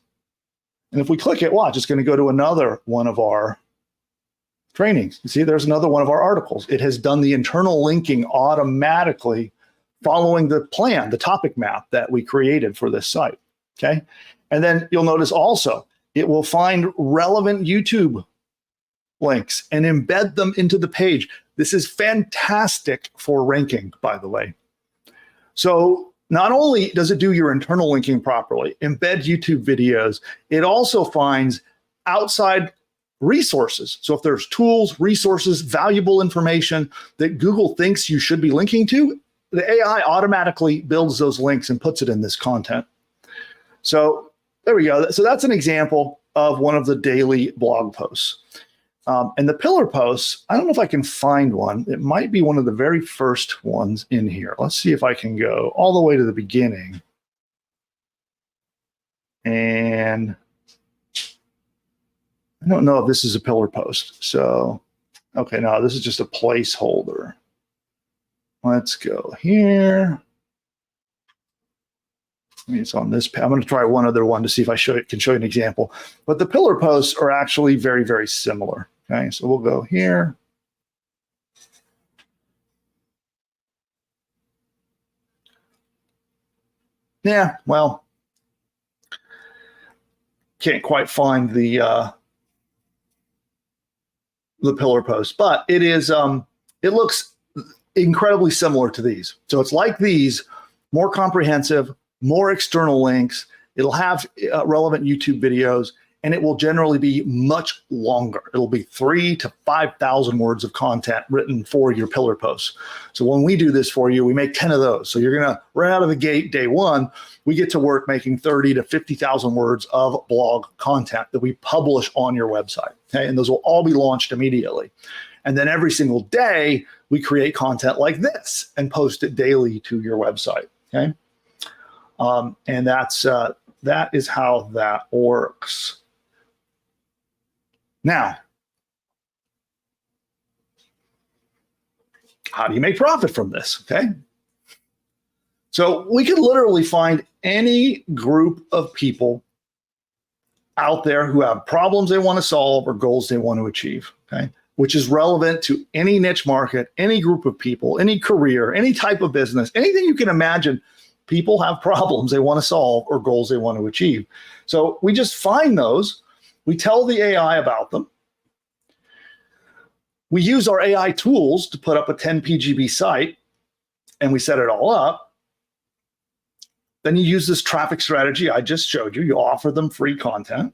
and if we click it, watch, it's going to go to another one of our trainings. You see, there's another one of our articles. It has done the internal linking automatically following the plan, the topic map that we created for this site. Okay, and then you'll notice also, it will find relevant YouTube links and embed them into the page. This is fantastic for ranking, by the way. So not only does it do your internal linking properly, embed YouTube videos, it also finds outside resources. So if there's tools, resources, valuable information that Google thinks you should be linking to, the AI automatically builds those links and puts it in this content. So there we go. So that's an example of one of the daily blog posts. And the pillar posts, I don't know if I can find one. It might be one of the very first ones in here. Let's see if I can go all the way to the beginning. And I don't know if this is a pillar post. So, okay, no, this is just a placeholder. Let's go here. It's on this. I'm going to try one other one to see if I can show you an example. But the pillar posts are actually very, very similar. Okay, so we'll go here. Yeah, well, can't quite find the pillar post, but it is. It looks incredibly similar to these. So it's like these, more comprehensive, more external links. It'll have relevant YouTube videos. and it will generally be much longer. It'll be 3,000 to 5,000 words of content written for your pillar posts. So when we do this for you, we make 10 of those. So you're going to, right out of the gate, day one, we get to work making 30 to 50,000 words of blog content that we publish on your website. Okay, and those will all be launched immediately. And then every single day, we create content like this and post it daily to your website. Okay, and that is how that works. Now, how do you make profit from this? Okay, so we could literally find any group of people out there who have problems they want to solve or goals they want to achieve. Okay, which is relevant to any niche market, any group of people, any career, any type of business, anything you can imagine. People have problems they want to solve or goals they want to achieve. So we just find those. We tell the AI about them. We use our AI tools to put up a 10 PGB site, and we set it all up. Then you use this traffic strategy I just showed you. You offer them free content,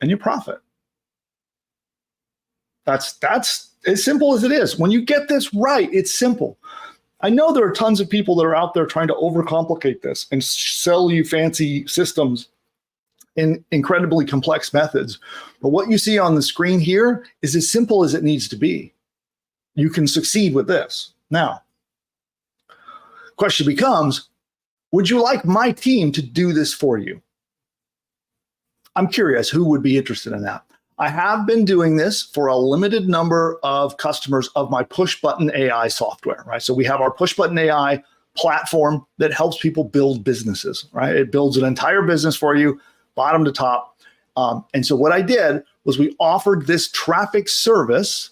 and you profit. That's as simple as it is. When you get this right, it's simple. I know there are tons of people that are out there trying to overcomplicate this and sell you fancy systems in incredibly complex methods. But what you see on the screen here is as simple as it needs to be. You can succeed with this. Now, question becomes, would you like my team to do this for you? I'm curious who would be interested in that. I have been doing this for a limited number of customers of my PushButton AI software, right? So we have our PushButton AI platform that helps people build businesses, right? It builds an entire business for you, bottom to top. And so what I did was we offered this traffic service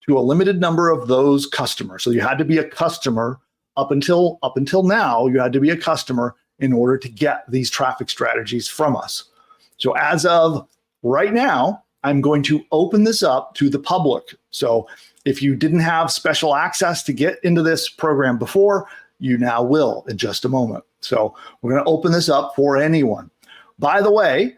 to a limited number of those customers. So you had to be a customer up until now, you had to be a customer in order to get these traffic strategies from us. So as of right now, I'm going to open this up to the public. So if you didn't have special access to get into this program before, you now will in just a moment. So we're going to open this up for anyone. By the way,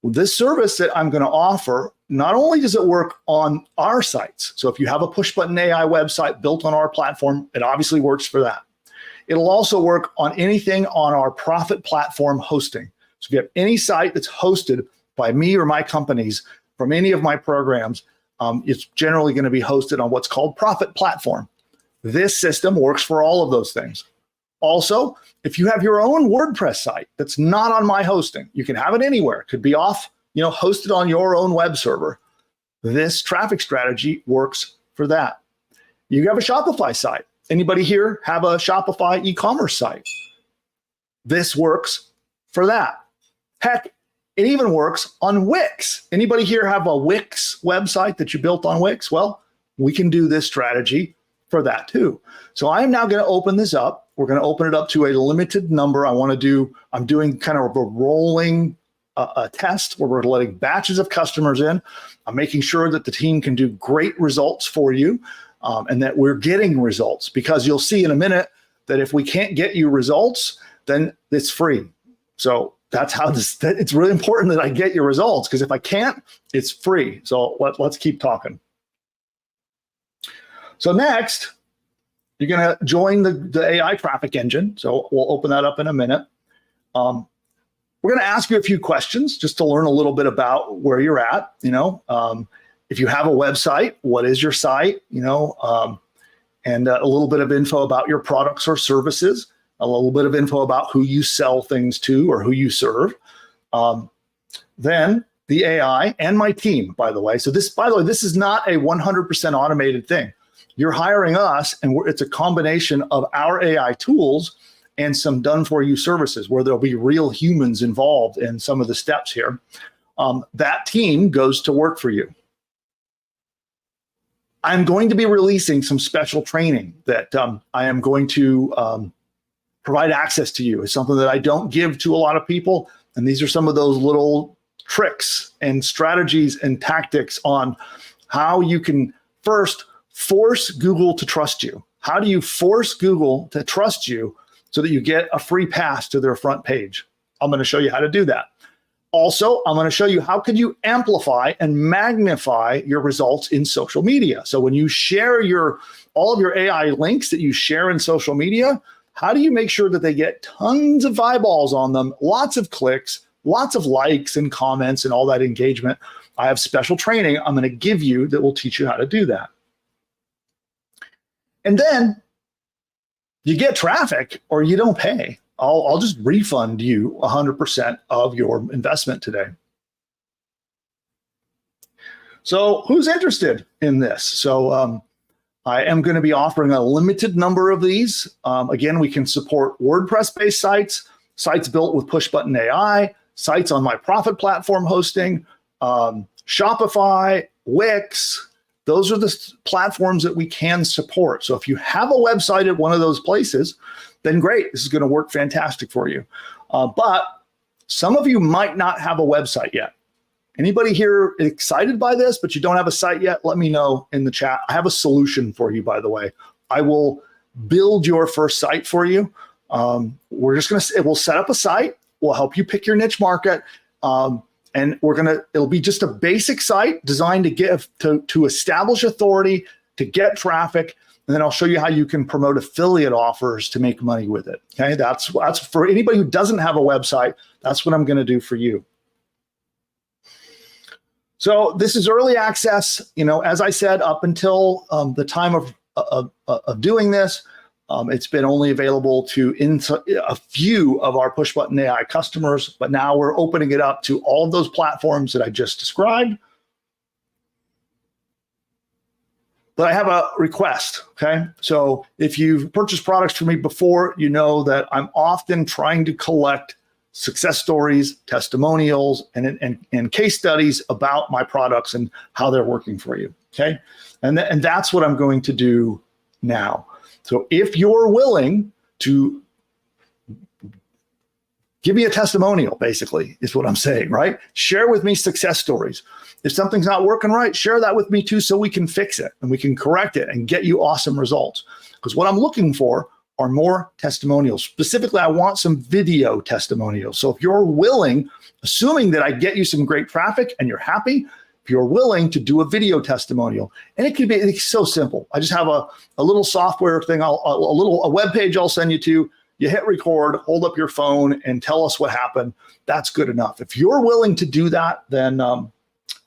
this service that I'm going to offer, not only does it work on our sites, so if you have a PushButton AI website built on our platform, it obviously works for that. It'll also work on anything on our profit platform hosting. So if you have any site that's hosted by me or my companies from any of my programs, it's generally going to be hosted on what's called Profit Platform. This system works for all of those things. Also, if you have your own WordPress site that's not on my hosting, you can have it anywhere. It could be off, hosted on your own web server. This traffic strategy works for that. You have a Shopify site. Anybody here have a Shopify e-commerce site? This works for that. Heck, it even works on Wix. Anybody here have a Wix website that you built on Wix? Well, we can do this strategy for that too. So I am now going to open this up. We're going to open it up to a limited number. I'm doing kind of a rolling test where we're letting batches of customers in. I'm making sure that the team can do great results for you and that we're getting results, because you'll see in a minute that if we can't get you results, then it's free. So that's how it's really important that I get your results, because if I can't, it's free. So let's keep talking. So next, you're going to join the AI traffic engine. So we'll open that up in a minute. We're going to ask you a few questions just to learn a little bit about where you're at. If you have a website, what is your site? And a little bit of info about your products or services. A little bit of info about who you sell things to or who you serve. Then the AI and my team, by the way. So this is not a 100% automated thing. You're hiring us, and it's a combination of our AI tools and some done-for-you services where there'll be real humans involved in some of the steps here. That team goes to work for you. I'm going to be releasing some special training that I am going to provide access to you. It's something that I don't give to a lot of people. And these are some of those little tricks and strategies and tactics on how you can first force Google to trust you. How do you force Google to trust you so that you get a free pass to their front page? I'm going to show you how to do that. Also, I'm going to show you how can you amplify and magnify your results in social media. So when you share all of your AI links that you share in social media, how do you make sure that they get tons of eyeballs on them, lots of clicks, lots of likes and comments and all that engagement? I have special training I'm going to give you that will teach you how to do that. And then you get traffic or you don't pay. I'll just refund you 100% of your investment today. So who's interested in this? So I am going to be offering a limited number of these. Again, we can support WordPress-based sites, sites built with PushButton AI, sites on my profit platform hosting, Shopify, Wix. Those are the platforms that we can support. So if you have a website at one of those places, then great, this is going to work fantastic for you. But some of you might not have a website yet. Anybody here excited by this, but you don't have a site yet? Let me know in the chat. I have a solution for you, by the way. I will build your first site for you. We'll set up a site. We'll help you pick your niche market. And it'll be just a basic site designed to establish authority, to get traffic. And then I'll show you how you can promote affiliate offers to make money with it. Okay, that's for anybody who doesn't have a website. That's what I'm going to do for you. So this is early access. As I said, up until the time of doing this, it's been only available to a few of our PushButton AI customers. But now we're opening it up to all of those platforms that I just described. But I have a request, okay? So if you've purchased products from me before, you know that I'm often trying to collect success stories, testimonials, and case studies about my products and how they're working for you, okay? And that's what I'm going to do now. So if you're willing to give me a testimonial, basically, is what I'm saying, right? Share with me success stories. If something's not working right, share that with me too so we can fix it and we can correct it and get you awesome results. Because what I'm looking for are more testimonials. Specifically, I want some video testimonials. So if you're willing, assuming that I get you some great traffic and you're happy, if you're willing to do a video testimonial, and it's so simple. I just have a little software thing, a web page I'll send you to. You hit record, hold up your phone, and tell us what happened. That's good enough. If you're willing to do that, then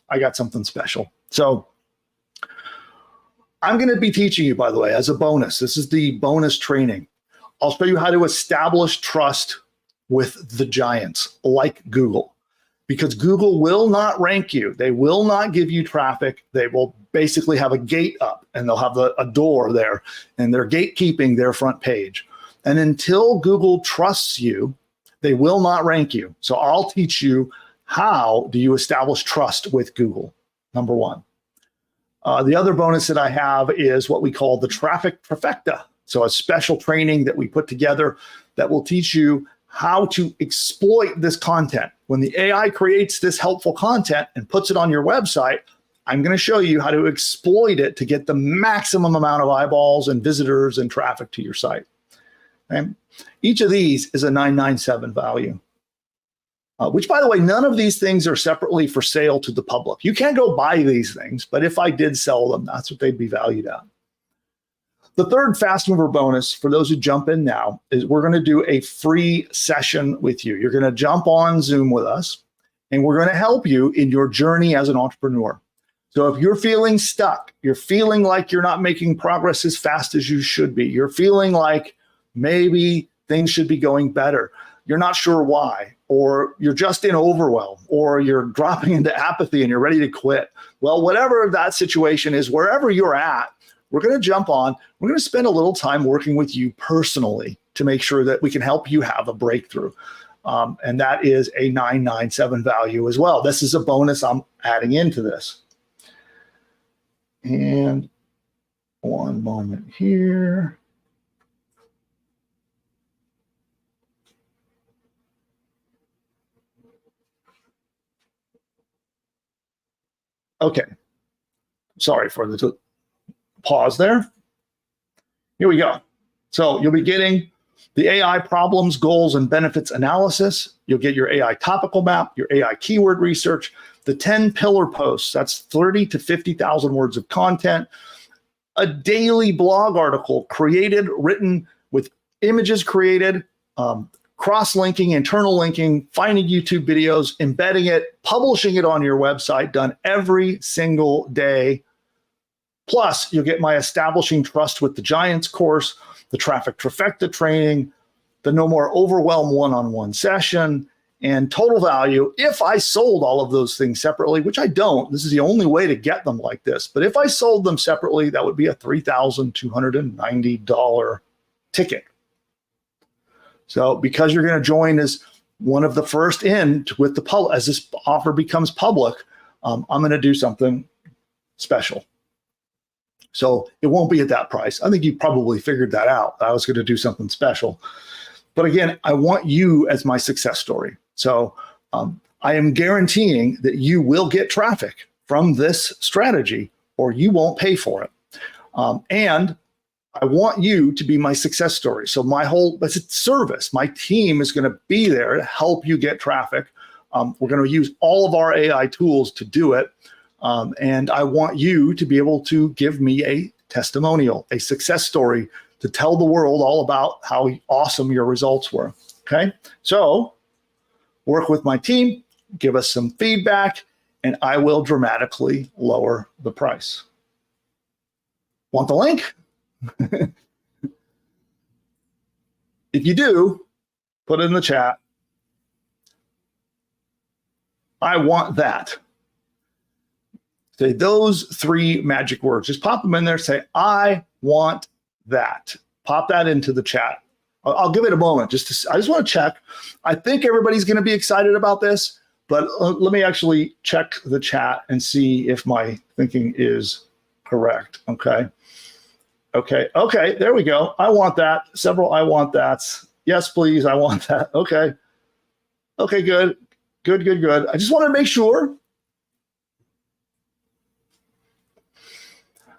I got something special. So I'm going to be teaching you, by the way, as a bonus. This is the bonus training. I'll show you how to establish trust with the giants like Google, because Google will not rank you. They will not give you traffic. They will basically have a gate up and they'll have a door there and they're gatekeeping their front page. And until Google trusts you, they will not rank you. So I'll teach you how do you establish trust with Google, number one. The other bonus that I have is what we call the traffic trifecta. So a special training that we put together that will teach you how to exploit this content. When the AI creates this helpful content and puts it on your website, I'm going to show you how to exploit it to get the maximum amount of eyeballs and visitors and traffic to your site. Okay? Each of these is a 997 value, which, by the way, none of these things are separately for sale to the public. You can't go buy these things, but if I did sell them, that's what they'd be valued at. The third fast mover bonus for those who jump in now is we're going to do a free session with you. You're going to jump on Zoom with us, and we're going to help you in your journey as an entrepreneur. So if you're feeling stuck, you're feeling like you're not making progress as fast as you should be, you're feeling like maybe things should be going better, you're not sure why, or you're just in overwhelm, or you're dropping into apathy and you're ready to quit. Well, whatever that situation is, wherever you're at, we're going to jump on. We're going to spend a little time working with you personally to make sure that we can help you have a breakthrough. And that is a 997 value as well. This is a bonus I'm adding into this. And one moment here. Okay. Sorry for the pause there. Here we go. So you'll be getting the AI problems, goals, and benefits analysis. You'll get your AI topical map, your AI keyword research, the 10 pillar posts. That's 30 to 50,000 words of content, a daily blog article created, written with images created, cross-linking, internal linking, finding YouTube videos, embedding it, publishing it on your website, done every single day. Plus, you'll get my Establishing Trust with the Giants course, the Traffic Trifecta training, the No More Overwhelm one-on-one session, and total value. If I sold all of those things separately, which I don't, this is the only way to get them like this, but if I sold them separately, that would be a $3,290 ticket. So because you're going to join as one of the first in with the public, as this offer becomes public, I'm going to do something special. So it won't be at that price. I think you probably figured that out. I was going to do something special. But again, I want you as my success story. So I am guaranteeing that you will get traffic from this strategy or you won't pay for it. And I want you to be my success story. So my whole service, my team is going to be there to help you get traffic. We're going to use all of our AI tools to do it. And I want you to be able to give me a testimonial, a success story to tell the world all about how awesome your results were. Okay. So work with my team, give us some feedback, and I will dramatically lower the price. Want the link? If you do, put it in the chat. I want that. Say those 3 magic words. Just pop them in there. Say, I want that. Pop that into the chat. I'll give it a moment. I just want to check. I think everybody's going to be excited about this, but let me actually check the chat and see if my thinking is correct. Okay. There we go. I want that. Several I want that's. Yes, please. I want that. Okay, good. I just want to make sure.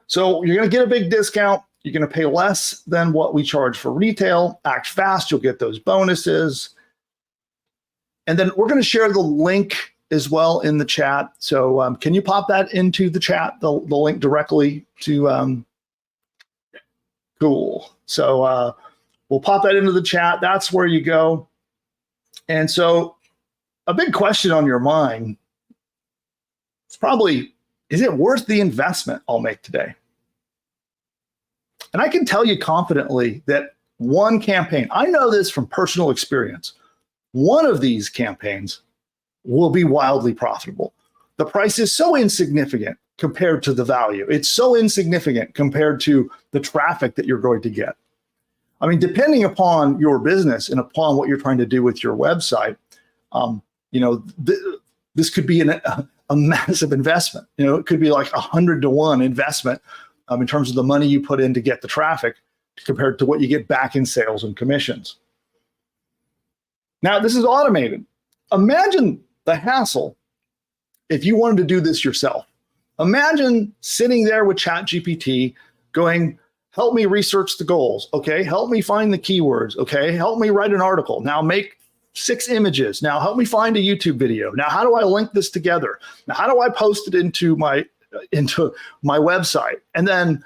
So you're going to get a big discount. You're going to pay less than what we charge for retail. Act fast. You'll get those bonuses. And then we're going to share the link as well in the chat. So can you pop that into the chat, the link directly to cool. So we'll pop that into the chat. That's where you go. And so a big question on your mind is probably, is it worth the investment I'll make today? And I can tell you confidently that one campaign, I know this from personal experience, one of these campaigns will be wildly profitable. The price is so insignificant compared to the value. It's so insignificant compared to the traffic that you're going to get. I mean, depending upon your business and upon what you're trying to do with your website, this could be a massive investment. It could be like 100-to-1 investment in terms of the money you put in to get the traffic compared to what you get back in sales and commissions. Now, this is automated. Imagine the hassle if you wanted to do this yourself. Imagine sitting there with ChatGPT going, help me research the goals. Okay, help me find the keywords. Okay, help me write an article. Now make 6 images. Now help me find a YouTube video. Now how do I link this together? Now how do I post it into my website? And then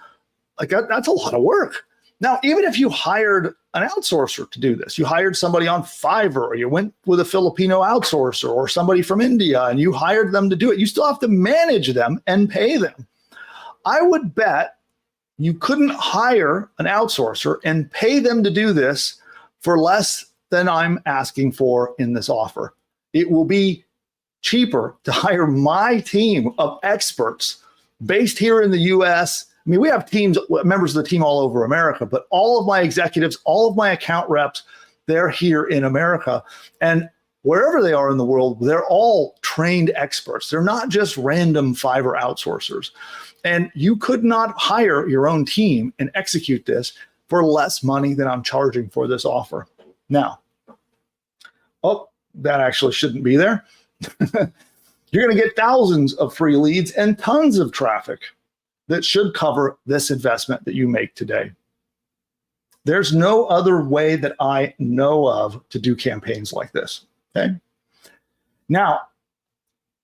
that's a lot of work. Now, even if you hired an outsourcer to do this, you hired somebody on Fiverr, or you went with a Filipino outsourcer or somebody from India and you hired them to do it, you still have to manage them and pay them. I would bet you couldn't hire an outsourcer and pay them to do this for less than I'm asking for in this offer. It will be cheaper to hire my team of experts based here in the US. I mean, we have members of the team all over America, but all of my executives, all of my account reps, they're here in America. And wherever they are in the world, they're all trained experts. They're not just random Fiverr outsourcers. And you could not hire your own team and execute this for less money than I'm charging for this offer. Now, that actually shouldn't be there. You're going to get thousands of free leads and tons of traffic that should cover this investment that you make today. There's no other way that I know of to do campaigns like this, okay? Now,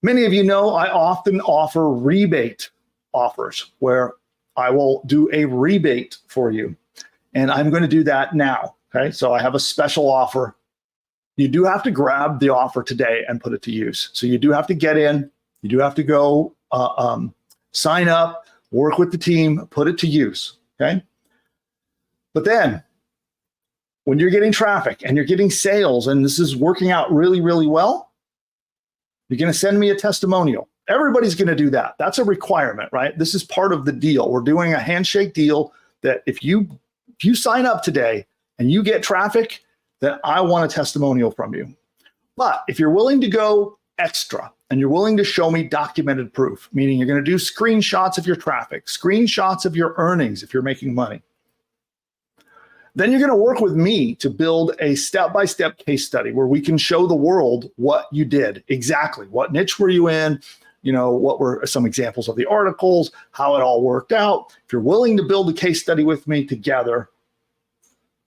many of you know I often offer rebate offers where I will do a rebate for you. And I'm going to do that now, okay? So I have a special offer. You do have to grab the offer today and put it to use. So you do have to get in. You do have to go sign up, work with the team, put it to use, okay? But then when you're getting traffic and you're getting sales and this is working out really, really well, you're going to send me a testimonial. Everybody's going to do that. That's a requirement, right? This is part of the deal. We're doing a handshake deal that if you sign up today and you get traffic, then I want a testimonial from you. But if you're willing to go extra and you're willing to show me documented proof, meaning you're going to do screenshots of your traffic, screenshots of your earnings if you're making money, then you're going to work with me to build a step-by-step case study where we can show the world what you did exactly. What niche were you in? You know, what were some examples of the articles, how it all worked out. If you're willing to build a case study with me together,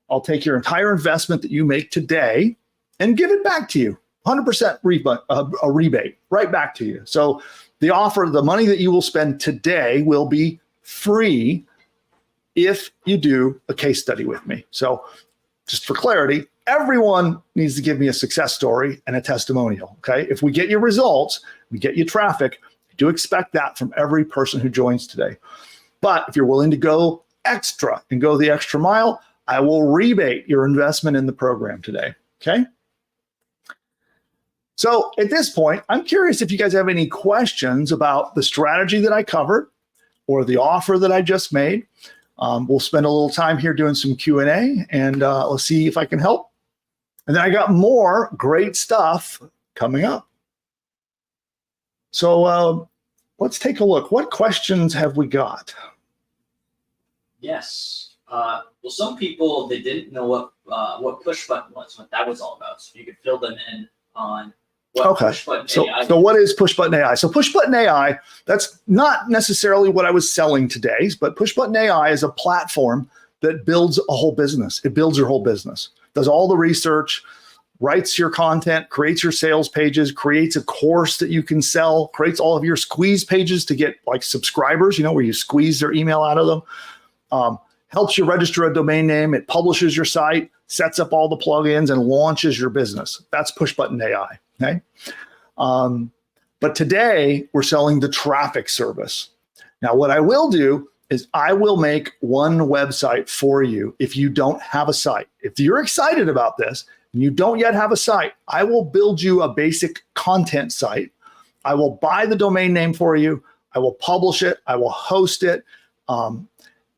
I'll take your entire investment that you make today and give it back to you. 100% a rebate right back to you. So the offer, the money that you will spend today will be free if you do a case study with me. So just for clarity, everyone needs to give me a success story and a testimonial, okay? If we get your results, we get you traffic, I do expect that from every person who joins today. But if you're willing to go extra and go the extra mile, I will rebate your investment in the program today, okay? So at this point, I'm curious if you guys have any questions about the strategy that I covered or the offer that I just made. We'll spend a little time here doing some Q&A and let's see if I can help. And then I got more great stuff coming up. So let's take a look. What questions have we got? Yes. Well, some people, they didn't know what PushButton was, what that was all about. So you could fill them in on what PushButton AI is. So what is PushButton AI? So PushButton AI, that's not necessarily what I was selling today, but PushButton AI is a platform that builds a whole business. It builds your whole business, does all the research, writes your content, creates your sales pages, creates a course that you can sell, creates all of your squeeze pages to get like subscribers, you know, where you squeeze their email out of them. Helps you register a domain name. It publishes your site, sets up all the plugins, and launches your business. That's PushButton AI, okay? But today, we're selling the traffic service. Now, what I will do is I will make one website for you if you don't have a site. If you're excited about this and you don't yet have a site, I will build you a basic content site. I will buy the domain name for you. I will publish it. I will host it.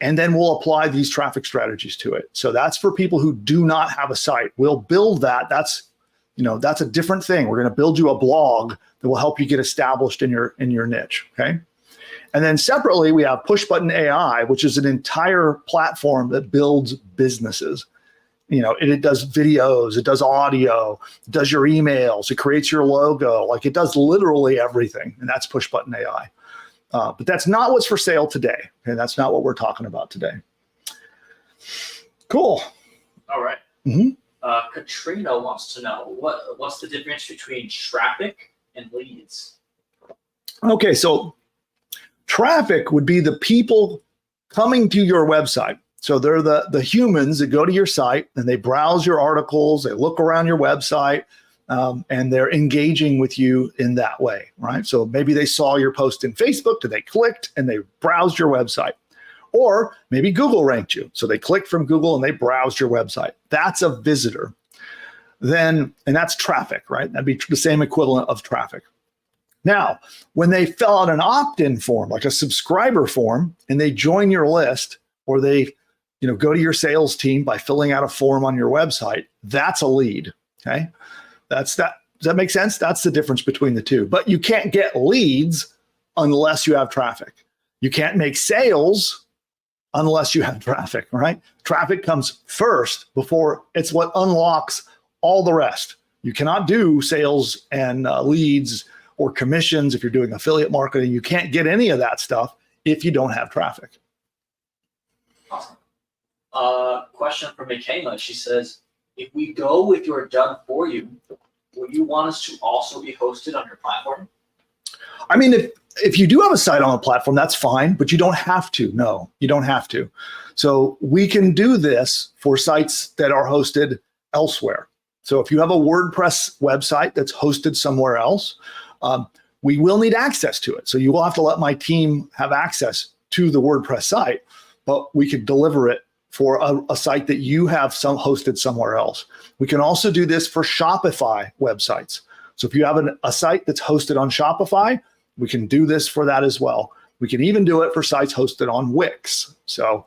And then we'll apply these traffic strategies to it. So that's for people who do not have a site. We'll build that. That's a different thing. We're going to build you a blog that will help you get established in your niche, okay? And then separately, we have PushButton AI, which is an entire platform that builds businesses. You know, it does videos, it does audio, it does your emails, it creates your logo, like it does literally everything. And that's PushButton AI. But that's not what's for sale today. Okay, that's not what we're talking about today. Cool. All right. Mm-hmm. Katrina wants to know what's the difference between traffic and leads? Okay, so traffic would be the people coming to your website. So they're the humans that go to your site and they browse your articles, they look around your website, and they're engaging with you in that way, right? So maybe they saw your post in Facebook, they clicked and they browsed your website. Or maybe Google ranked you. So they clicked from Google and they browsed your website. That's a visitor. And that's traffic, right? That'd be the same equivalent of traffic. Now, when they fill out an opt-in form, like a subscriber form, and they join your list, or they go to your sales team by filling out a form on your website, that's a lead, okay? Does that make sense? That's the difference between the two. But you can't get leads unless you have traffic. You can't make sales unless you have traffic, right? Traffic comes first before it's what unlocks all the rest. You cannot do sales and leads or commissions if you're doing affiliate marketing. You can't get any of that stuff if you don't have traffic. Awesome. Question from Michaela. She says, if we go with your done for you, will you want us to also be hosted on your platform? I mean, if you do have a site on a platform, that's fine, but you don't have to. No, you don't have to. So we can do this for sites that are hosted elsewhere. So if you have a WordPress website that's hosted somewhere else, we will need access to it. So you will have to let my team have access to the WordPress site, but we could deliver it for a site that you have hosted somewhere else. We can also do this for Shopify websites. So if you have a site that's hosted on Shopify, we can do this for that as well. We can even do it for sites hosted on Wix. So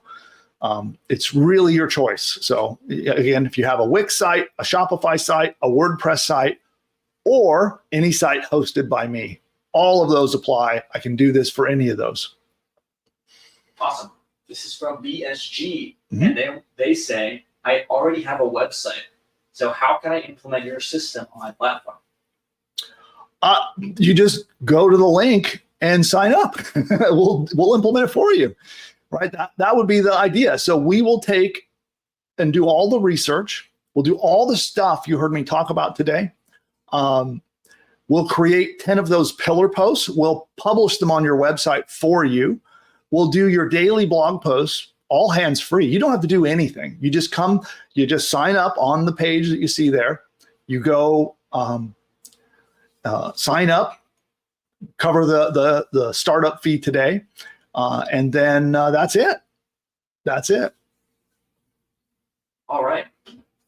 it's really your choice. So again, if you have a Wix site, a Shopify site, a WordPress site, or any site hosted by me, all of those apply. I can do this for any of those. Awesome. This is from BSG, and they say, I already have a website. So how can I implement your system on my platform? You just go to the link and sign up. We'll implement it for you, right? That would be the idea. So we will take and do all the research. We'll do all the stuff you heard me talk about today. We'll create 10 of those pillar posts. We'll publish them on your website for you. We'll do your daily blog posts, all hands-free. You don't have to do anything. You just come, you just sign up on the page that you see there. You go sign up, cover the startup fee today, and then that's it. That's it. All right.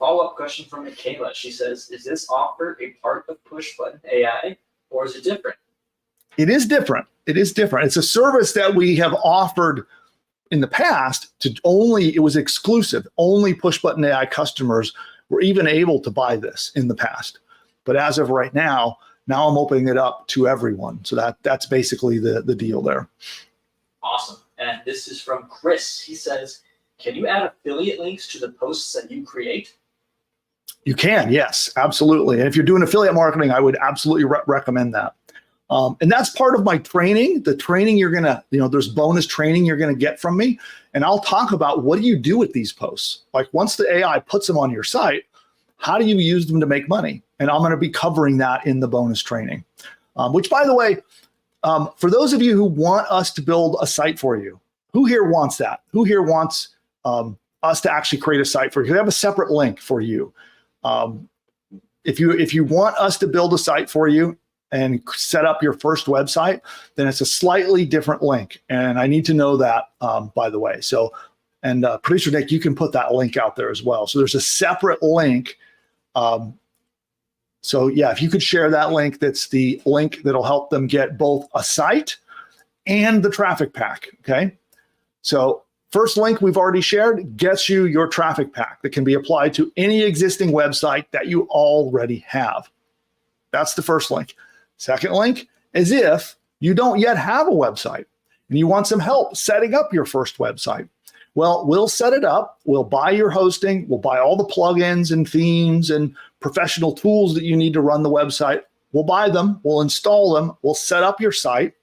Follow-up question from Michaela. She says, is this offer a part of PushButton AI, or is it different? It is different. It is different. It's a service that we have offered in the past it was exclusive. Only PushButton AI customers were even able to buy this in the past. But as of right now I'm opening it up to everyone. So that's basically the deal there. Awesome. And this is from Chris. He says, can you add affiliate links to the posts that you create? You can, yes, absolutely. And if you're doing affiliate marketing, I would absolutely recommend that. And that's part of my training. The training you're gonna, there's bonus training you're gonna get from me. And I'll talk about what do you do with these posts? Like once the AI puts them on your site, how do you use them to make money? And I'm gonna be covering that in the bonus training. Which by the way, for those of you who want us to build a site for you, who here wants that? Who here wants us to actually create a site for you? We have a separate link for you. If you want us to build a site for you and set up your first website, then it's a slightly different link. And I need to know that, by the way. So, and Producer Nick, you can put that link out there as well. So there's a separate link. So yeah, if you could share that link, that's the link that'll help them get both a site and the traffic pack, okay? So first link we've already shared gets you your traffic pack that can be applied to any existing website that you already have. That's the first link. Second link is if you don't yet have a website and you want some help setting up your first website. Well, we'll set it up. We'll buy your hosting. We'll buy all the plugins and themes and professional tools that you need to run the website. We'll buy them. We'll install them. We'll set up your site.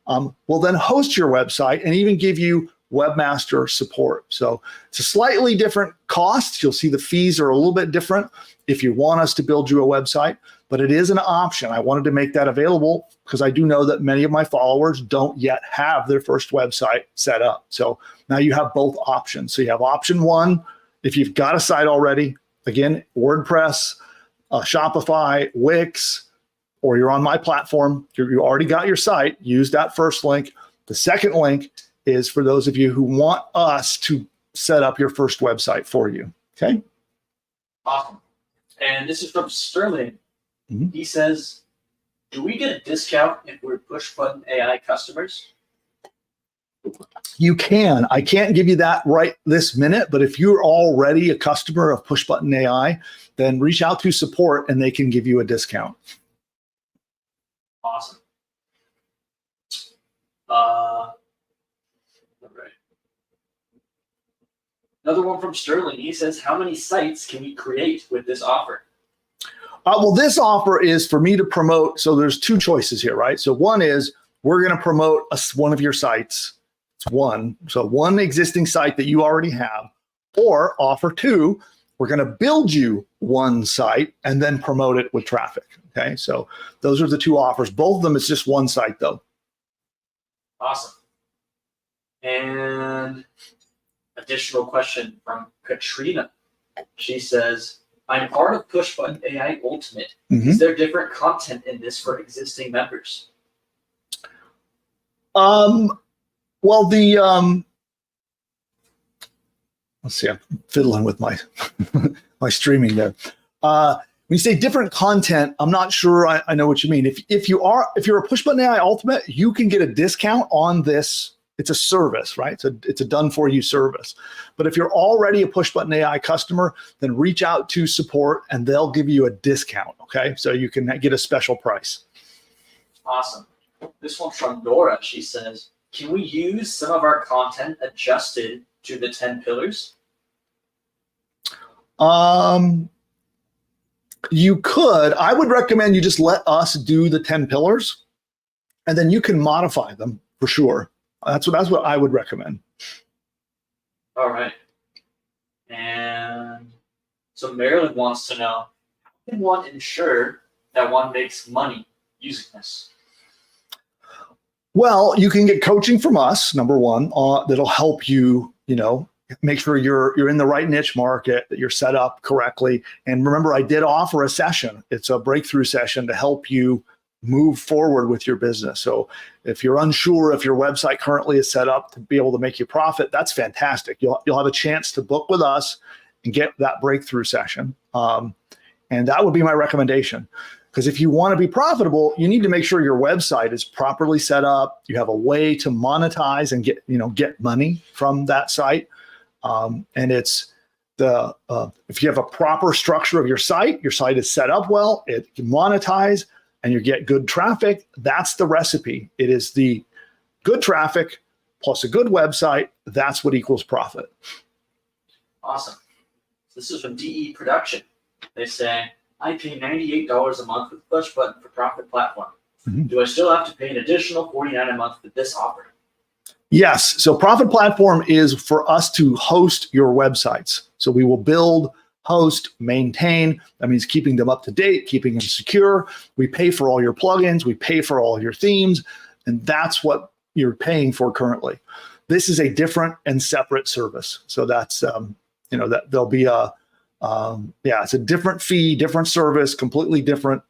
We'll then host your website and even give you webmaster support. So it's a slightly different cost. You'll see the fees are a little bit different if you want us to build you a website, but it is an option. I wanted to make that available because I do know that many of my followers don't yet have their first website set up. So now you have both options. So you have option one, if you've got a site already, again, WordPress, Shopify, Wix, or you're on my platform, you already got your site, use that first link. The second link is for those of you who want us to set up your first website for you, okay? Awesome. And this is from Sterling. He says, do we get a discount if we're PushButton AI customers? You can. I can't give you that right this minute, but if you're already a customer of PushButton AI, then reach out to support and they can give you a discount. Awesome. All right. Another one from Sterling. He says, how many sites can we create with this offer? Well, this offer is for me to promote. So there's two choices here, right? So one is we're going to promote one of your sites. It's one. So one existing site that you already have, Or offer two, we're going to build you one site and then promote it with traffic. Okay, so those are the two offers. Both of them is just one site though. Awesome. And additional question from Katrina. She says, I'm part of PushButton AI Ultimate. Is there different content in this for existing members? Well, let's see, I'm fiddling with my my streaming there. When you say different content, I'm not sure I know what you mean. If you're a PushButton AI Ultimate, you can get a discount on this. It's a service, right? It's a done for you service. But if you're already a PushButton AI customer, then reach out to support and they'll give you a discount. Okay, so you can get a special price. Awesome. This one's from Nora. She says, can we use some of our content adjusted to the 10 pillars? You could. I would recommend you just let us do the 10 pillars and then you can modify them for sure. That's what I would recommend. All right. And so Marilyn wants to know, how can one ensure that one makes money using this? Well, you can get coaching from us, number one, that'll help you, make sure you're in the right niche market, that you're set up correctly. And remember, I did offer a session. It's a breakthrough session to help you move forward with your business. So if you're unsure if your website currently is set up to be able to make you profit, that's fantastic. You'll have a chance to book with us and get that breakthrough session. And that would be my recommendation. Because if you want to be profitable, you need to make sure your website is properly set up. You have a way to monetize and get money from that site. And it's if you have a proper structure of your site is set up well, it can monetize, and you get good traffic. That's the recipe. It is the good traffic plus a good website. That's what equals profit. Awesome. This is from DE Production. They say, I pay $98 a month with PushButton for Profit Platform. Do I still have to pay an additional $49 a month with this offer? Yes. So Profit Platform is for us to host your websites. So we will build, host, maintain. That means keeping them up to date, keeping them secure. We pay for all your plugins. We pay for all your themes. And that's what you're paying for currently. This is a different and separate service. So that's, that there'll be it's a different fee, different service, completely different.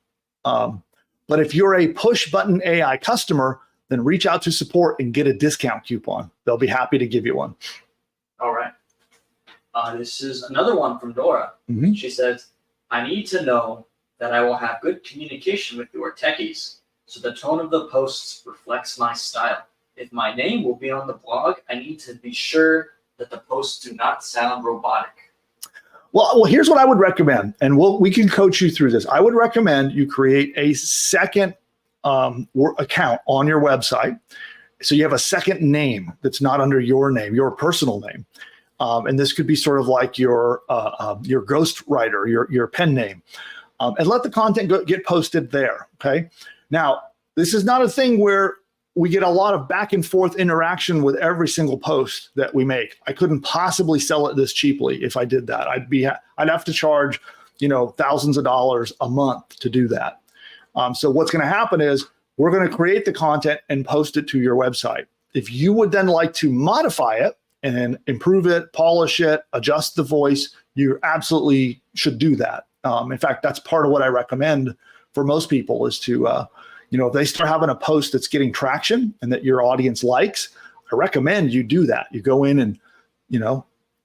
But if you're a PushButton AI customer, then reach out to support and get a discount coupon. They'll be happy to give you one. All right. This is another one from Dora. She says, I need to know that I will have good communication with your techies, so the tone of the posts reflects my style. If my name will be on the blog, I need to be sure that the posts do not sound robotic. Well, here's what I would recommend, and we can coach you through this. I would recommend you create a second account on your website. So you have a second name that's not under your name, your personal name. And this could be sort of like your ghostwriter, your pen name. And let the content get posted there, okay? Now, this is not a thing where we get a lot of back and forth interaction with every single post that we make. I couldn't possibly sell it this cheaply if I did that. I'd have to charge, thousands of dollars a month to do that. So what's going to happen is we're going to create the content and post it to your website. If you would then like to modify it and improve it, polish it, adjust the voice, you absolutely should do that. In fact, that's part of what I recommend for most people is to, if they start having a post that's getting traction and that your audience likes, I recommend you do that. You go in and,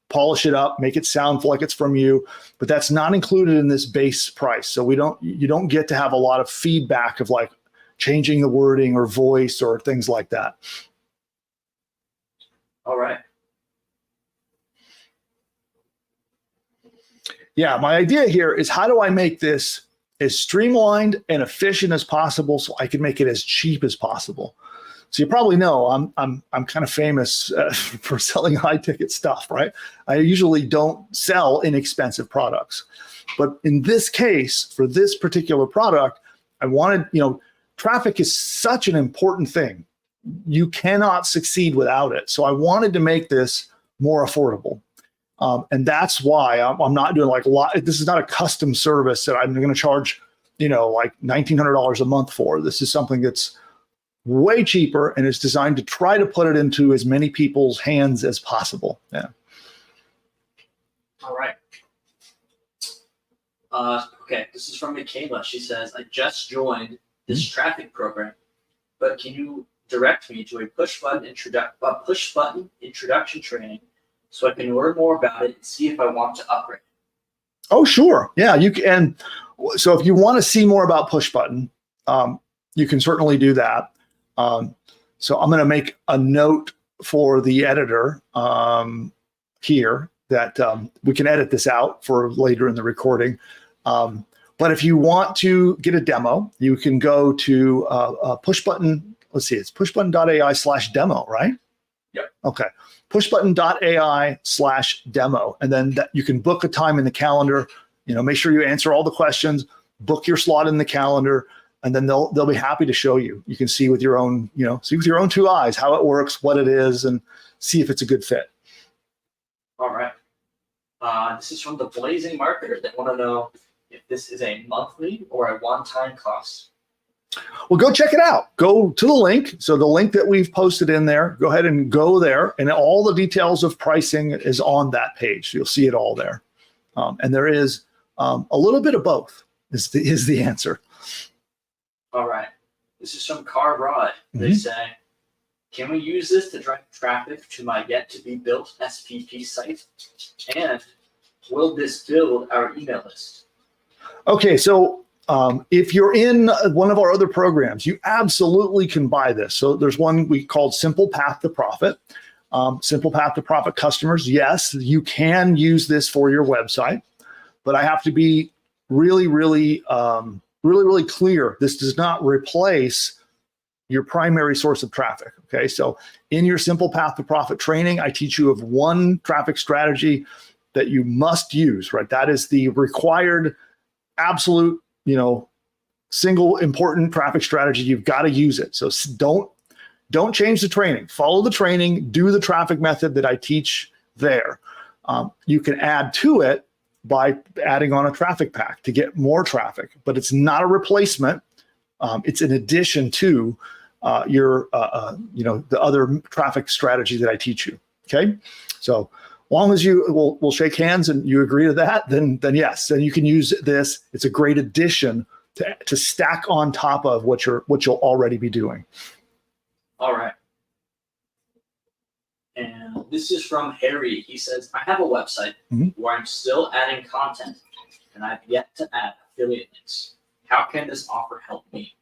polish it up, make it sound like it's from you, but that's not included in this base price. So you don't get to have a lot of feedback of like changing the wording or voice or things like that. All right. Yeah, my idea here is how do I make this as streamlined and efficient as possible so I can make it as cheap as possible. So you probably know I'm kind of famous for selling high ticket stuff, right? I usually don't sell inexpensive products, but in this case, for this particular product, I wanted, traffic is such an important thing. You cannot succeed without it. So I wanted to make this more affordable. And that's why I'm not doing like a lot. This is not a custom service that I'm going to charge, like $1,900 a month for. This is something that's way cheaper, and it's designed to try to put it into as many people's hands as possible. Yeah. All right. Okay, this is from Michaela. She says, I just joined this traffic program, but can you direct me to a push button introduction training so I can learn more about it and see if I want to upgrade? Oh, sure. Yeah, you can. So if you want to see more about PushButton, you can certainly do that. So I'm going to make a note for the editor here that we can edit this out for later in the recording. But if you want to get a demo, you can go to PushButton. Let's see, it's pushbutton.ai/demo, right? Yep. Okay. pushbutton.ai/demo. And then you can book a time in the calendar, make sure you answer all the questions, book your slot in the calendar, and then they'll be happy to show you. You can see with your own, see with your own two eyes how it works, what it is, and see if it's a good fit. All right. This is from the Blazing Marketer. They want to know if this is a monthly or a one-time cost. Well, go check it out. Go to the link. So the link that we've posted in there, go ahead and go there, and all the details of pricing is on that page. You'll see it all there. And there is a little bit of both is the answer. All right. This is from Car Rod. They say, can we use this to drive traffic to my yet-to-be-built SPP site? And will this build our email list? Okay, so if you're in one of our other programs, you absolutely can buy this. So there's one we called Simple Path to Profit. Simple Path to Profit customers, yes, you can use this for your website, but I have to be really clear. This does not replace your primary source of traffic. Okay, so in your Simple Path to Profit training, I teach you of one traffic strategy that you must use, right? That is the required, absolute, single important traffic strategy. You've got to use it. So don't change the training. Follow the training. Do the traffic method that I teach there. You can add to it by adding on a traffic pack to get more traffic, but it's not a replacement. It's in addition to your the other traffic strategy that I teach you. Okay, so long as we'll shake hands and you agree to that, then yes, then you can use this. It's a great addition to stack on top of what you'll already be doing. All right. And this is from Harry. He says, I have a website where I'm still adding content and I've yet to add affiliate links. How can this offer help me?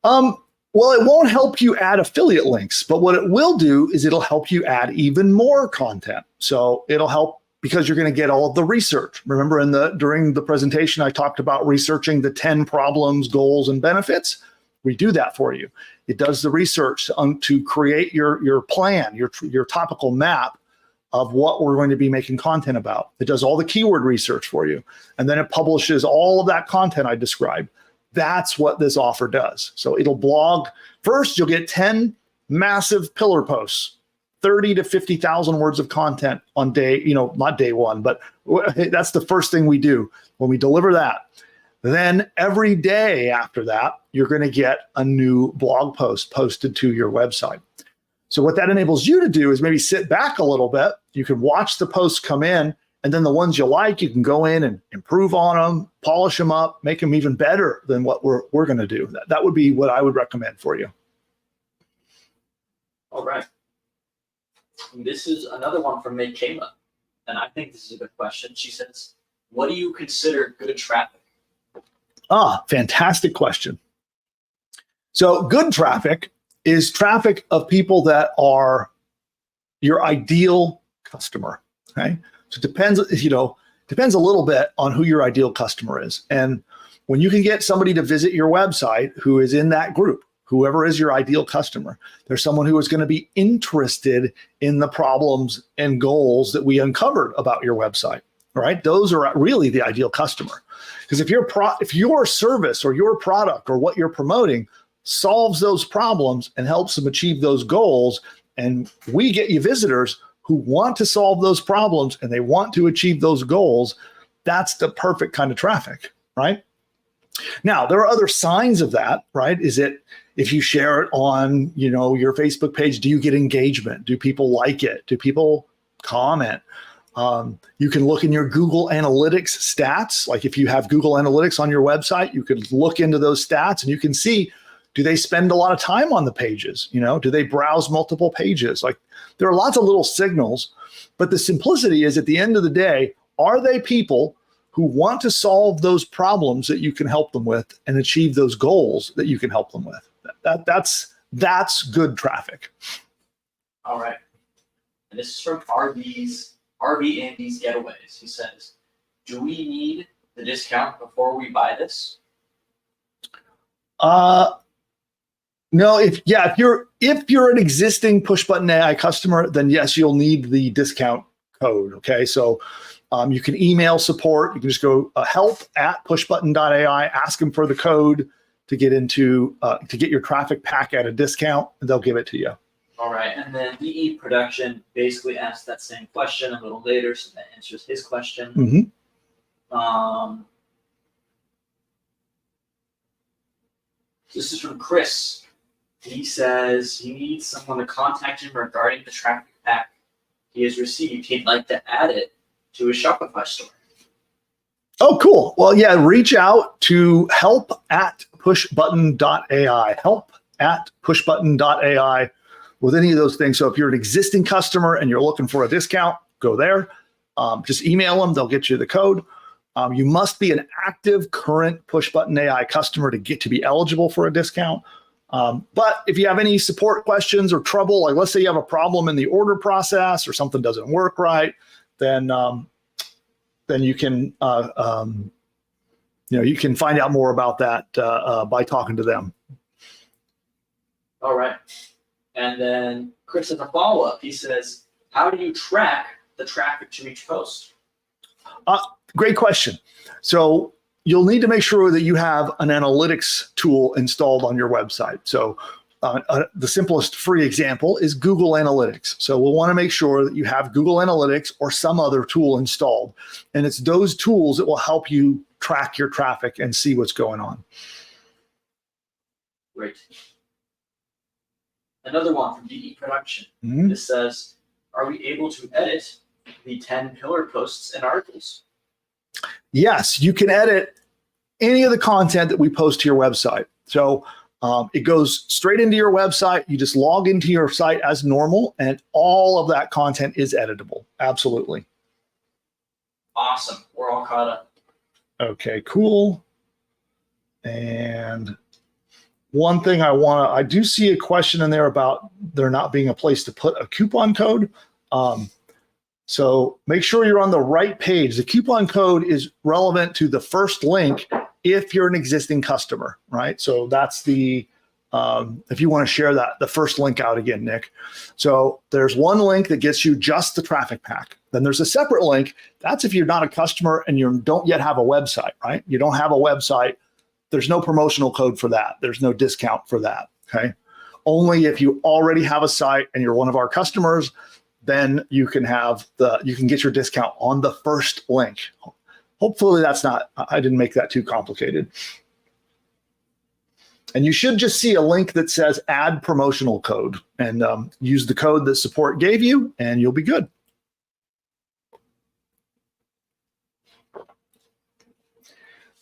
Well, it won't help you add affiliate links, but what it will do is it'll help you add even more content. So it'll help because you're going to get all of the research. Remember during the presentation, I talked about researching the 10 problems, goals, and benefits. We do that for you. It does the research to create your plan, your topical map of what we're going to be making content about. It does all the keyword research for you. And then it publishes all of that content I described. That's what this offer does. So it'll blog. First, you'll get 10 massive pillar posts, 30 to 50,000 words of content on day, not day one, but that's the first thing we do when we deliver that. Then every day after that, you're going to get a new blog post posted to your website. So what that enables you to do is maybe sit back a little bit. You can watch the posts come in, and then the ones you like, you can go in and improve on them, polish them up, make them even better than what we're going to do. That would be what I would recommend for you. All right. This is another one from Michaela, and I think this is a good question. She says, what do you consider good traffic? Fantastic question. So good traffic is traffic of people that are your ideal customer, okay? So it depends a little bit on who your ideal customer is. And when you can get somebody to visit your website who is in that group, whoever is your ideal customer, there's someone who is going to be interested in the problems and goals that we uncovered about your website, right? Those are really the ideal customer. Because if your service or your product or what you're promoting solves those problems and helps them achieve those goals, and we get you visitors, who want to solve those problems and they want to achieve those goals, that's the perfect kind of traffic, right? Now, there are other signs of that, right? Is it if you share it on, your Facebook page, do you get engagement? Do people like it? Do people comment? You can look in your Google Analytics stats. Like if you have Google Analytics on your website, you can look into those stats and you can see, do they spend a lot of time on the pages? Do they browse multiple pages? Like there are lots of little signals, but the simplicity is at the end of the day, are they people who want to solve those problems that you can help them with and achieve those goals that you can help them with? That's good traffic. All right. And this is from RV Andy's Getaways. He says, do we need the discount before we buy this? No, if you're an existing PushButton AI customer, then yes, you'll need the discount code. Okay, so you can email support. You can just go help@pushbutton.ai, ask them for the code to get your traffic pack at a discount, and they'll give it to you. All right, and then EE Production basically asked that same question a little later, so that answers his question. Mm-hmm. This is from Chris. He says he needs someone to contact him regarding the traffic pack he has received. He'd like to add it to his Shopify store. Oh, cool. Well, yeah, reach out to help@pushbutton.ai, help@pushbutton.ai with any of those things. So if you're an existing customer and you're looking for a discount, go there. Just email them. They'll get you the code. You must be an active current PushButton AI customer to be eligible for a discount. But if you have any support questions or trouble, like let's say you have a problem in the order process or something doesn't work right, then you can you can find out more about that by talking to them. All right. And then Chris has a follow-up. He says, how do you track the traffic to each post? Great question. So you'll need to make sure that you have an analytics tool installed on your website. So the simplest free example is Google Analytics. So we'll want to make sure that you have Google Analytics or some other tool installed. And it's those tools that will help you track your traffic and see what's going on. Great. Another one from DE Production. Mm-hmm. This says, are we able to edit the 10 pillar posts and articles? Yes, you can edit any of the content that we post to your website. So it goes straight into your website. You just log into your site as normal, and all of that content is editable. Absolutely. Awesome. We're all caught up. Okay, cool. And one thing I do see a question in there about there not being a place to put a coupon code. So make sure you're on the right page. The coupon code is relevant to the first link if you're an existing customer, right? So that's the, if you want to share the first link out again, Nick. So there's one link that gets you just the traffic pack. Then there's a separate link. That's if you're not a customer and you don't yet have a website, right? You don't have a website. There's no promotional code for that. There's no discount for that, okay? Only if you already have a site and you're one of our customers, then you can get your discount on the first link. Hopefully I didn't make that too complicated. And you should just see a link that says add promotional code and use the code that support gave you and you'll be good.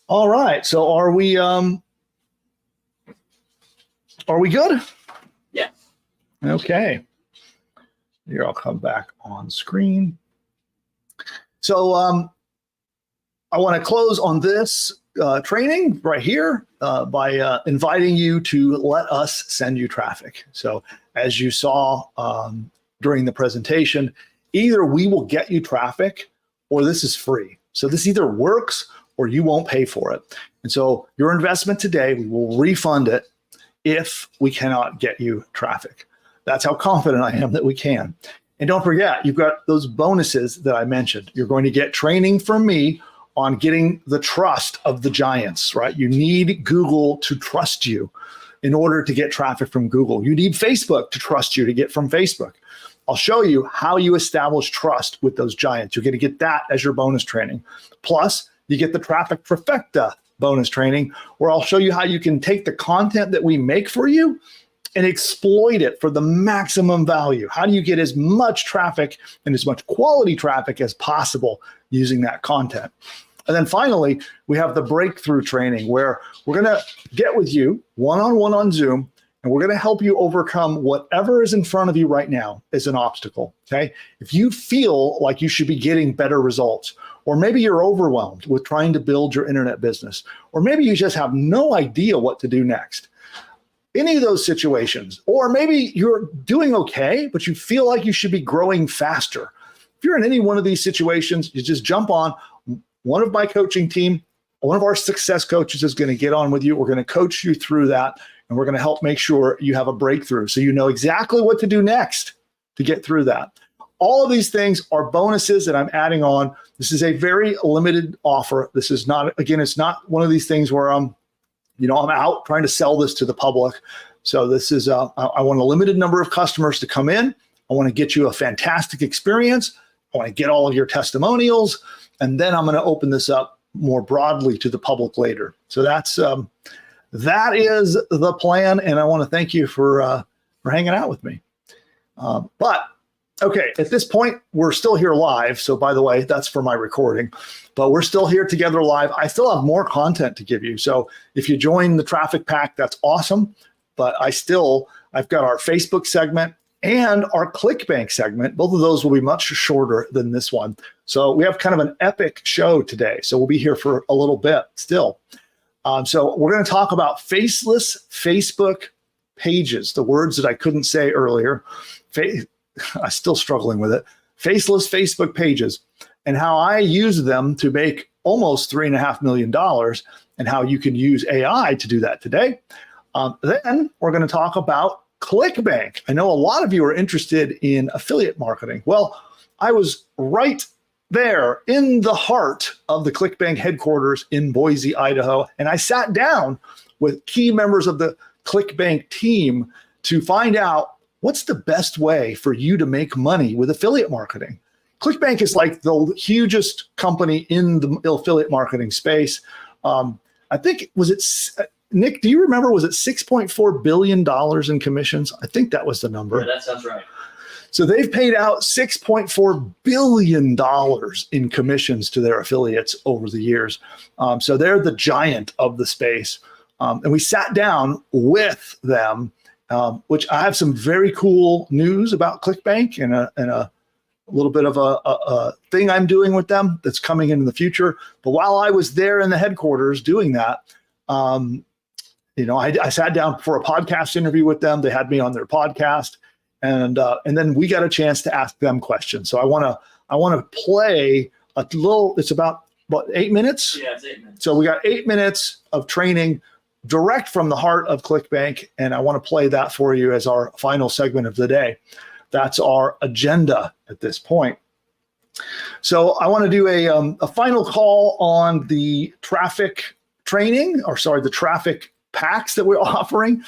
All right, so are we good? Yeah. Okay. Here, I'll come back on screen. So I want to close on this training right here by inviting you to let us send you traffic. So as you saw during the presentation, either we will get you traffic or this is free. So this either works or you won't pay for it. And so your investment today, we will refund it if we cannot get you traffic. That's how confident I am that we can. And don't forget, you've got those bonuses that I mentioned. You're going to get training from me on getting the trust of the giants, right? You need Google to trust you in order to get traffic from Google. You need Facebook to trust you to get from Facebook. I'll show you how you establish trust with those giants. You're going to get that as your bonus training. Plus, you get the Traffic Trifecta bonus training, where I'll show you how you can take the content that we make for you and exploit it for the maximum value. How do you get as much traffic and as much quality traffic as possible using that content? And then finally, we have the breakthrough training, where we're going to get with you one-on-one on Zoom, and we're going to help you overcome whatever is in front of you right now as an obstacle, okay? If you feel like you should be getting better results, or maybe you're overwhelmed with trying to build your internet business, or maybe you just have no idea what to do next, any of those situations, or maybe you're doing okay, but you feel like you should be growing faster. If you're in any one of these situations, you just jump on. One of my coaching team, one of our success coaches is going to get on with you. We're going to coach you through that, and we're going to help make sure you have a breakthrough so you know exactly what to do next to get through that. All of these things are bonuses that I'm adding on. This is a very limited offer. This is not, again, it's not one of these things where I'm out trying to sell this to the public. So this is, I want a limited number of customers to come in. I want to get you a fantastic experience. I want to get all of your testimonials. And then I'm going to open this up more broadly to the public later. So that is the plan. And I want to thank you for hanging out with me. But okay, at this point, we're still here live. So by the way, that's for my recording, but we're still here together live. I still have more content to give you. So if you join the traffic pack, that's awesome. But I've got our Facebook segment and our ClickBank segment. Both of those will be much shorter than this one. So we have kind of an epic show today. So we'll be here for a little bit still. So we're going to talk about faceless Facebook pages, the words that I couldn't say earlier. I'm still struggling with it. Faceless Facebook pages, and how I use them to make almost $3.5 million, and how you can use AI to do that today. Then we're going to talk about ClickBank. I know a lot of you are interested in affiliate marketing. Well, I was right there in the heart of the ClickBank headquarters in Boise, Idaho, and I sat down with key members of the ClickBank team to find out what's the best way for you to make money with affiliate marketing. ClickBank is like the hugest company in the affiliate marketing space. I think, Nick, do you remember, was it $6.4 billion in commissions? I think that was the number. Yeah, that sounds right. So they've paid out $6.4 billion in commissions to their affiliates over the years. So they're the giant of the space. And we sat down with them, which I have some very cool news about ClickBank and a little bit of a thing I'm doing with them that's coming in the future. But while I was there in the headquarters doing that, I sat down for a podcast interview with them. They had me on their podcast, and then we got a chance to ask them questions. So I want to play a little. It's about 8 minutes. Yeah, it's 8 minutes. So we got 8 minutes of training direct from the heart of ClickBank, and I want to play that for you as our final segment of the day. That's our agenda at this point. So I want to do a final call on the traffic training, the traffic packs that we're offering.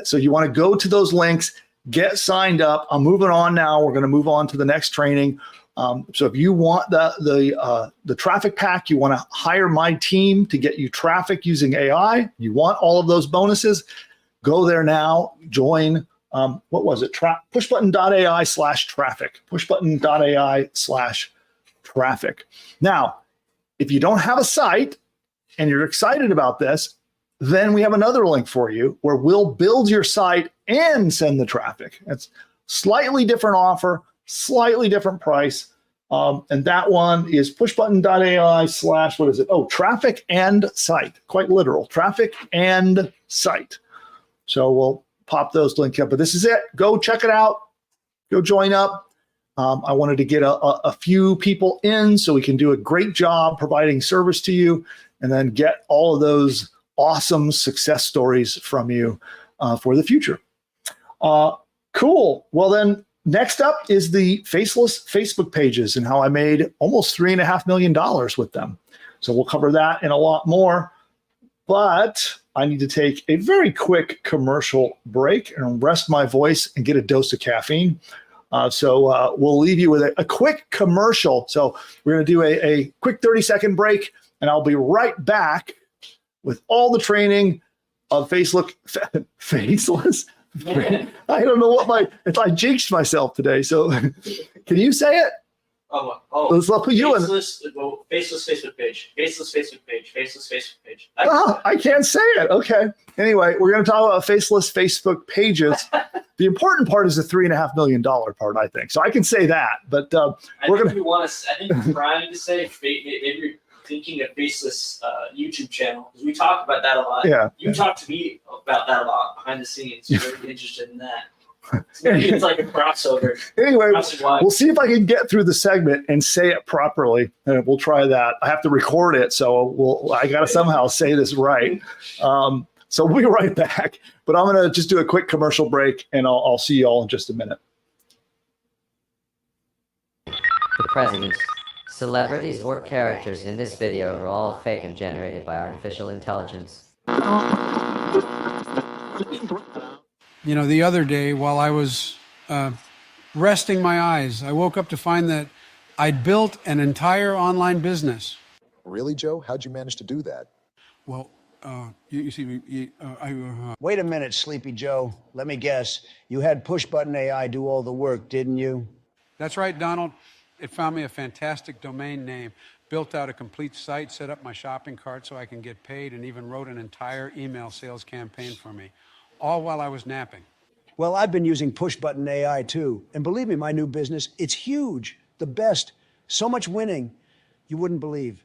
So you want to go to those links, get signed up. I'm moving on now. We're going to move on to the next training. So if you want the traffic pack, you want to hire my team to get you traffic using AI, you want all of those bonuses, go there now, join, pushbutton.ai/traffic, pushbutton.ai/traffic. Now, if you don't have a site and you're excited about this, then we have another link for you where we'll build your site and send the traffic. It's slightly different offer, slightly different price. And that one is pushbutton.ai/ traffic and site. Quite literal, traffic and site. So we'll pop those links up, but this is it. Go check it out. Go join up. I wanted to get a few people in so we can do a great job providing service to you, and then get all of those awesome success stories from you for the future. Cool. Well, then next up is the faceless Facebook pages and how I made almost $3.5 million with them. So we'll cover that and a lot more, but I need to take a very quick commercial break and rest my voice and get a dose of caffeine. So we'll leave you with a quick commercial. So we're going to do a quick 30-second break, and I'll be right back with all the training of faceless. I don't know if I jinxed myself today. So can you say it? Let's put you faceless Facebook page. Faceless Facebook page. Faceless Facebook page. I can't say it. Okay. Anyway, we're going to talk about faceless Facebook pages. The important part is the $3.5 million part, I think. So I can say that, but we're going to. I think we're trying to say maybe you're thinking of faceless YouTube channel, because we talk about that a lot. Yeah. You talk to me about that a lot behind the scenes. You're very interested in that. So maybe it's like a crossover. Anyway, we'll see if I can get through the segment and say it properly. And we'll try that. I have to record it, so I got to somehow say this right. So we'll be right back. But I'm going to just do a quick commercial break, and I'll see you all in just a minute. The presidents, celebrities, or characters in this video are all fake and generated by artificial intelligence. You know, the other day while I was resting my eyes, I woke up to find that I'd built an entire online business. Really, Joe? How'd you manage to do that? Well, you see, Wait a minute, Sleepy Joe. Let me guess. You had PushButton AI do all the work, didn't you? That's right, Donald. It found me a fantastic domain name, built out a complete site, set up my shopping cart so I can get paid, and even wrote an entire email sales campaign for me, all while I was napping. Well, I've been using PushButton AI too. And believe me, my new business, it's huge. The best. So much winning, you wouldn't believe.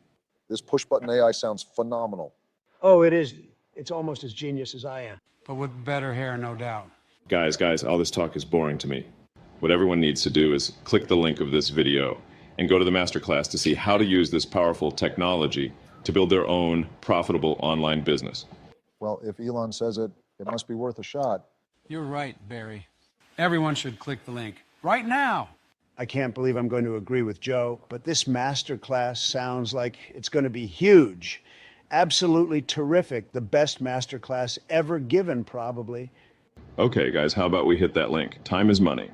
This PushButton AI sounds phenomenal. Oh, it is. It's almost as genius as I am. But with better hair, no doubt. Guys, all this talk is boring to me. What everyone needs to do is click the link of this video and go to the masterclass to see how to use this powerful technology to build their own profitable online business. Well, if Elon says it, it must be worth a shot. You're right, Barry. Everyone should click the link right now. I can't believe I'm going to agree with Joe, but this masterclass sounds like it's going to be huge. Absolutely terrific. The best masterclass ever given, probably. Okay, guys, how about we hit that link? Time is money.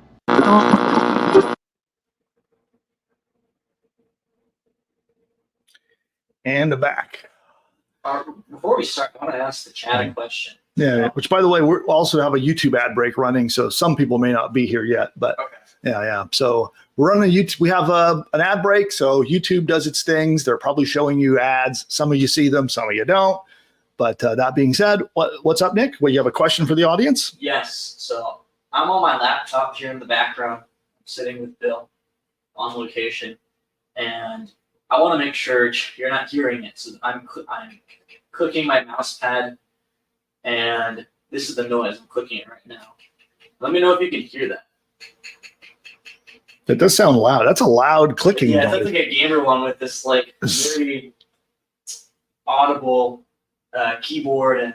And back. Before we start, I want to ask the chat a question. Yeah, which, by the way, we also have a YouTube ad break running, so some people may not be here yet. But okay. Yeah. So we're on a YouTube. We have an ad break, so YouTube does its things. They're probably showing you ads. Some of you see them, some of you don't. But that being said, what's up, Nick? Well, you have a question for the audience? Yes. So I'm on my laptop here in the background, sitting with Bill on location, and I want to make sure you're not hearing it. So I'm clicking my mouse pad, and this is the noise. I'm clicking it right now. Let me know if you can hear that. It does sound loud. That's a loud clicking Yeah, noise. it's like a gamer one with this like very audible keyboard and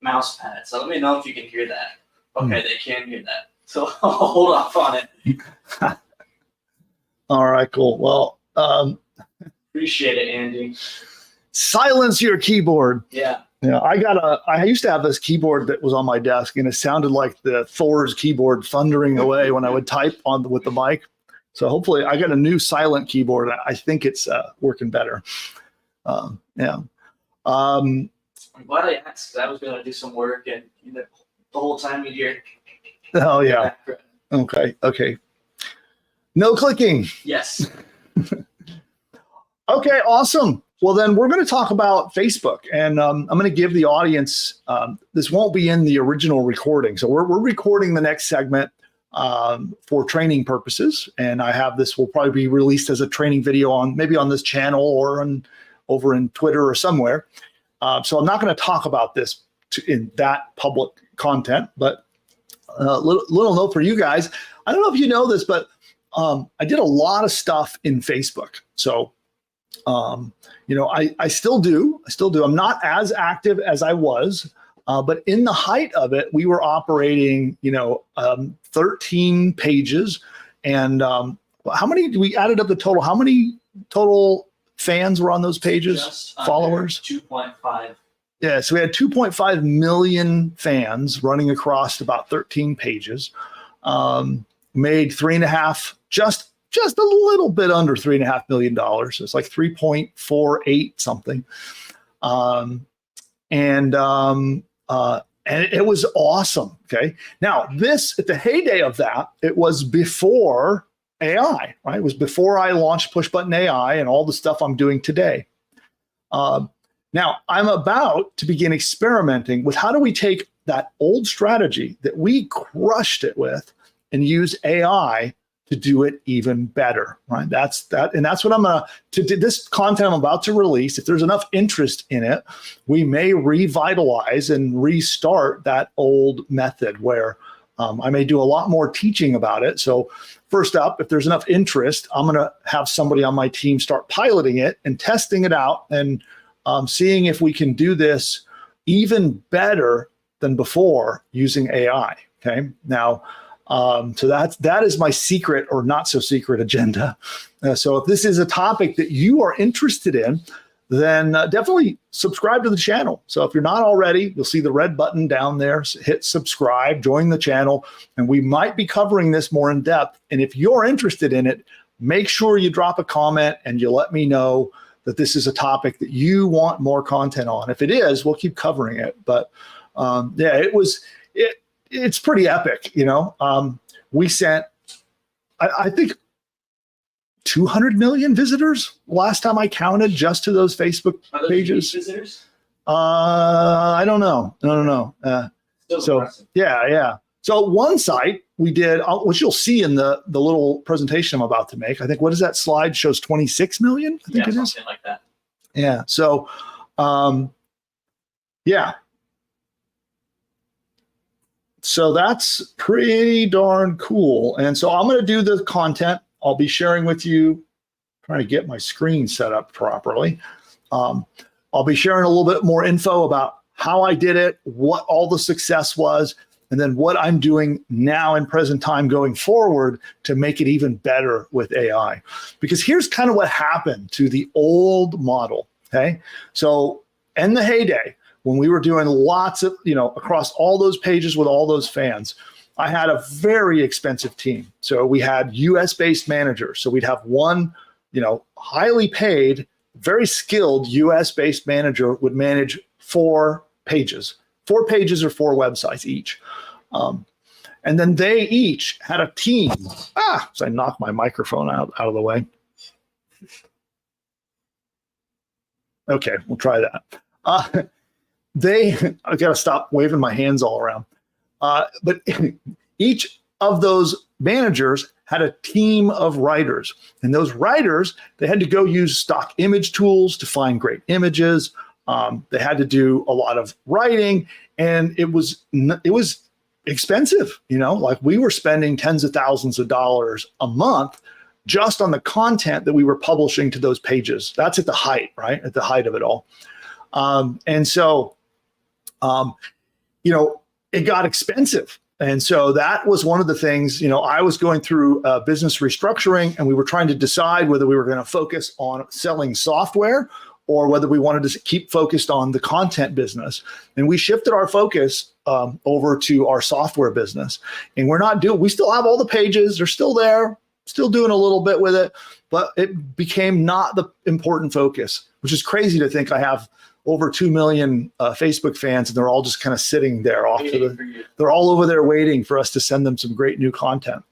mouse pad. So let me know if you can hear that. Okay, they can hear that. So I'll hold off on it. All right, cool. Well, appreciate it, Andy. Silence your keyboard. Yeah. Yeah, I used to have this keyboard that was on my desk, and it sounded like the Thor's keyboard thundering away when I would type with the mic. So hopefully, I got a new silent keyboard. I think it's working better. Yeah. I'm glad I asked, because I was going to do some work, and the whole time you'd hear. Oh yeah. Okay. No clicking. Yes. Okay. Awesome. Well, then we're going to talk about Facebook, and I'm going to give the audience, this won't be in the original recording. So we're recording the next segment for training purposes. And I have this will probably be released as a training video maybe on this channel or over in Twitter or somewhere. So I'm not going to talk about this in that public content, but little note for you guys. I don't know if you know this, but I did a lot of stuff in Facebook. So I still do. I'm not as active as I was, but in the height of it, we were operating, 13 pages. And how many, we added up the total, how many total fans were on those pages? Just followers? 2.5. Yeah, so we had 2.5 million fans running across about 13 pages. made just a little bit under $3.5 million. It's like 3.48 something. And it was awesome. Okay. Now this, at the heyday of that, it was before AI, right? It was before I launched PushButton AI and all the stuff I'm doing today. Now I'm about to begin experimenting with how do we take that old strategy that we crushed it with and use AI to do it even better, right? That's what I'm to this content I'm about to release. If there's enough interest in it, we may revitalize and restart that old method where I may do a lot more teaching about it. So first up, if there's enough interest, I'm going to have somebody on my team start piloting it and testing it out and seeing if we can do this even better than before using AI. Okay. Now, so that is my secret or not so secret agenda. So if this is a topic that you are interested in, then definitely subscribe to the channel. So if you're not already, you'll see the red button down there. So hit subscribe, join the channel, and we might be covering this more in depth. And if you're interested in it, make sure you drop a comment and you let me know that this is a topic that you want more content on. If it is, we'll keep covering it. But yeah, it's pretty epic, you know. We sent, I think, 200 million visitors last time I counted just to those Facebook pages. Visitors? I don't know. So impressive. yeah. So one site we did, which you'll see in the little presentation I'm about to make. I think, what is that slide? Shows 26 million. I think it is Something like that. Yeah. So, yeah. So that's pretty darn cool. And so I'm going to do the content. I'll be sharing with you, trying to get my screen set up properly. I'll be sharing a little bit more info about how I did it, what all the success was, and then what I'm doing now in present time going forward to make it even better with AI. Because here's kind of what happened to the old model, okay? So in the heyday, when we were doing lots of, across all those pages with all those fans, I had a very expensive team. So we had US-based managers. So we'd have one, highly paid, very skilled US-based manager would manage 4 pages or 4 websites each. And then they each had a team. So I knocked my microphone out of the way. Okay, we'll try that. I got to stop waving my hands all around. But each of those managers had a team of writers. And those writers, they had to go use stock image tools to find great images. They had to do a lot of writing, and it was expensive. Like we were spending tens of thousands of dollars a month just on the content that we were publishing to those pages. That's at the height, right? At the height of it all. And so, it got expensive. And so that was one of the things, I was going through business restructuring, and we were trying to decide whether we were going to focus on selling software or whether we wanted to keep focused on the content business. And we shifted our focus over to our software business. And we still have all the pages. They're still there, still doing a little bit with it, but it became not the important focus, which is crazy to think I have over 2 million Facebook fans, and they're all just kind of sitting there they're all over there waiting for us to send them some great new content.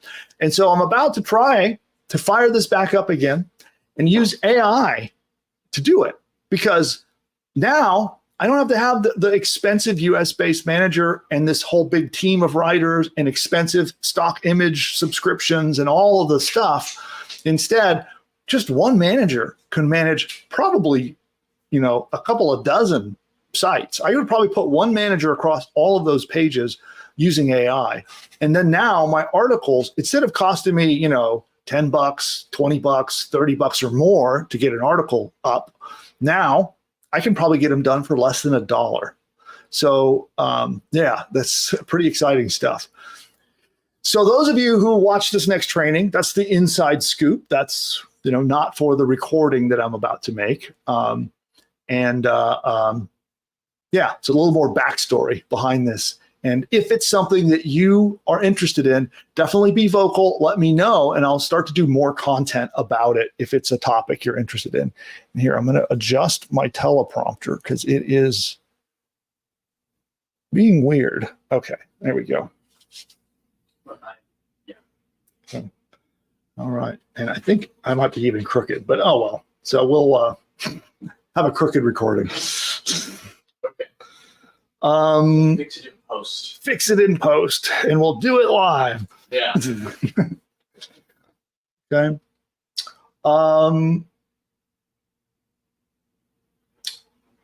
And so I'm about to try to fire this back up again and use AI to do it, because now I don't have to have the expensive US-based manager and this whole big team of writers and expensive stock image subscriptions and all of the stuff. Instead, just one manager can manage probably a couple of dozen sites. I would probably put one manager across all of those pages using AI. And then now my articles, instead of costing me, $10, $20, $30 or more to get an article up, now I can probably get them done for less than $1. So yeah, that's pretty exciting stuff. So those of you who watch this next training, that's the inside scoop. That's, not for the recording that I'm about to make. Yeah, it's a little more backstory behind this. And if it's something that you are interested in, definitely be vocal. Let me know, and I'll start to do more content about it if it's a topic you're interested in. And here, I'm going to adjust my teleprompter because it is being weird. Okay, there we go. Okay. All right. And I think I might be even crooked, but oh well. So we'll have a crooked recording. Okay. Fix it in post. Fix it in post, and we'll do it live. Yeah. Okay.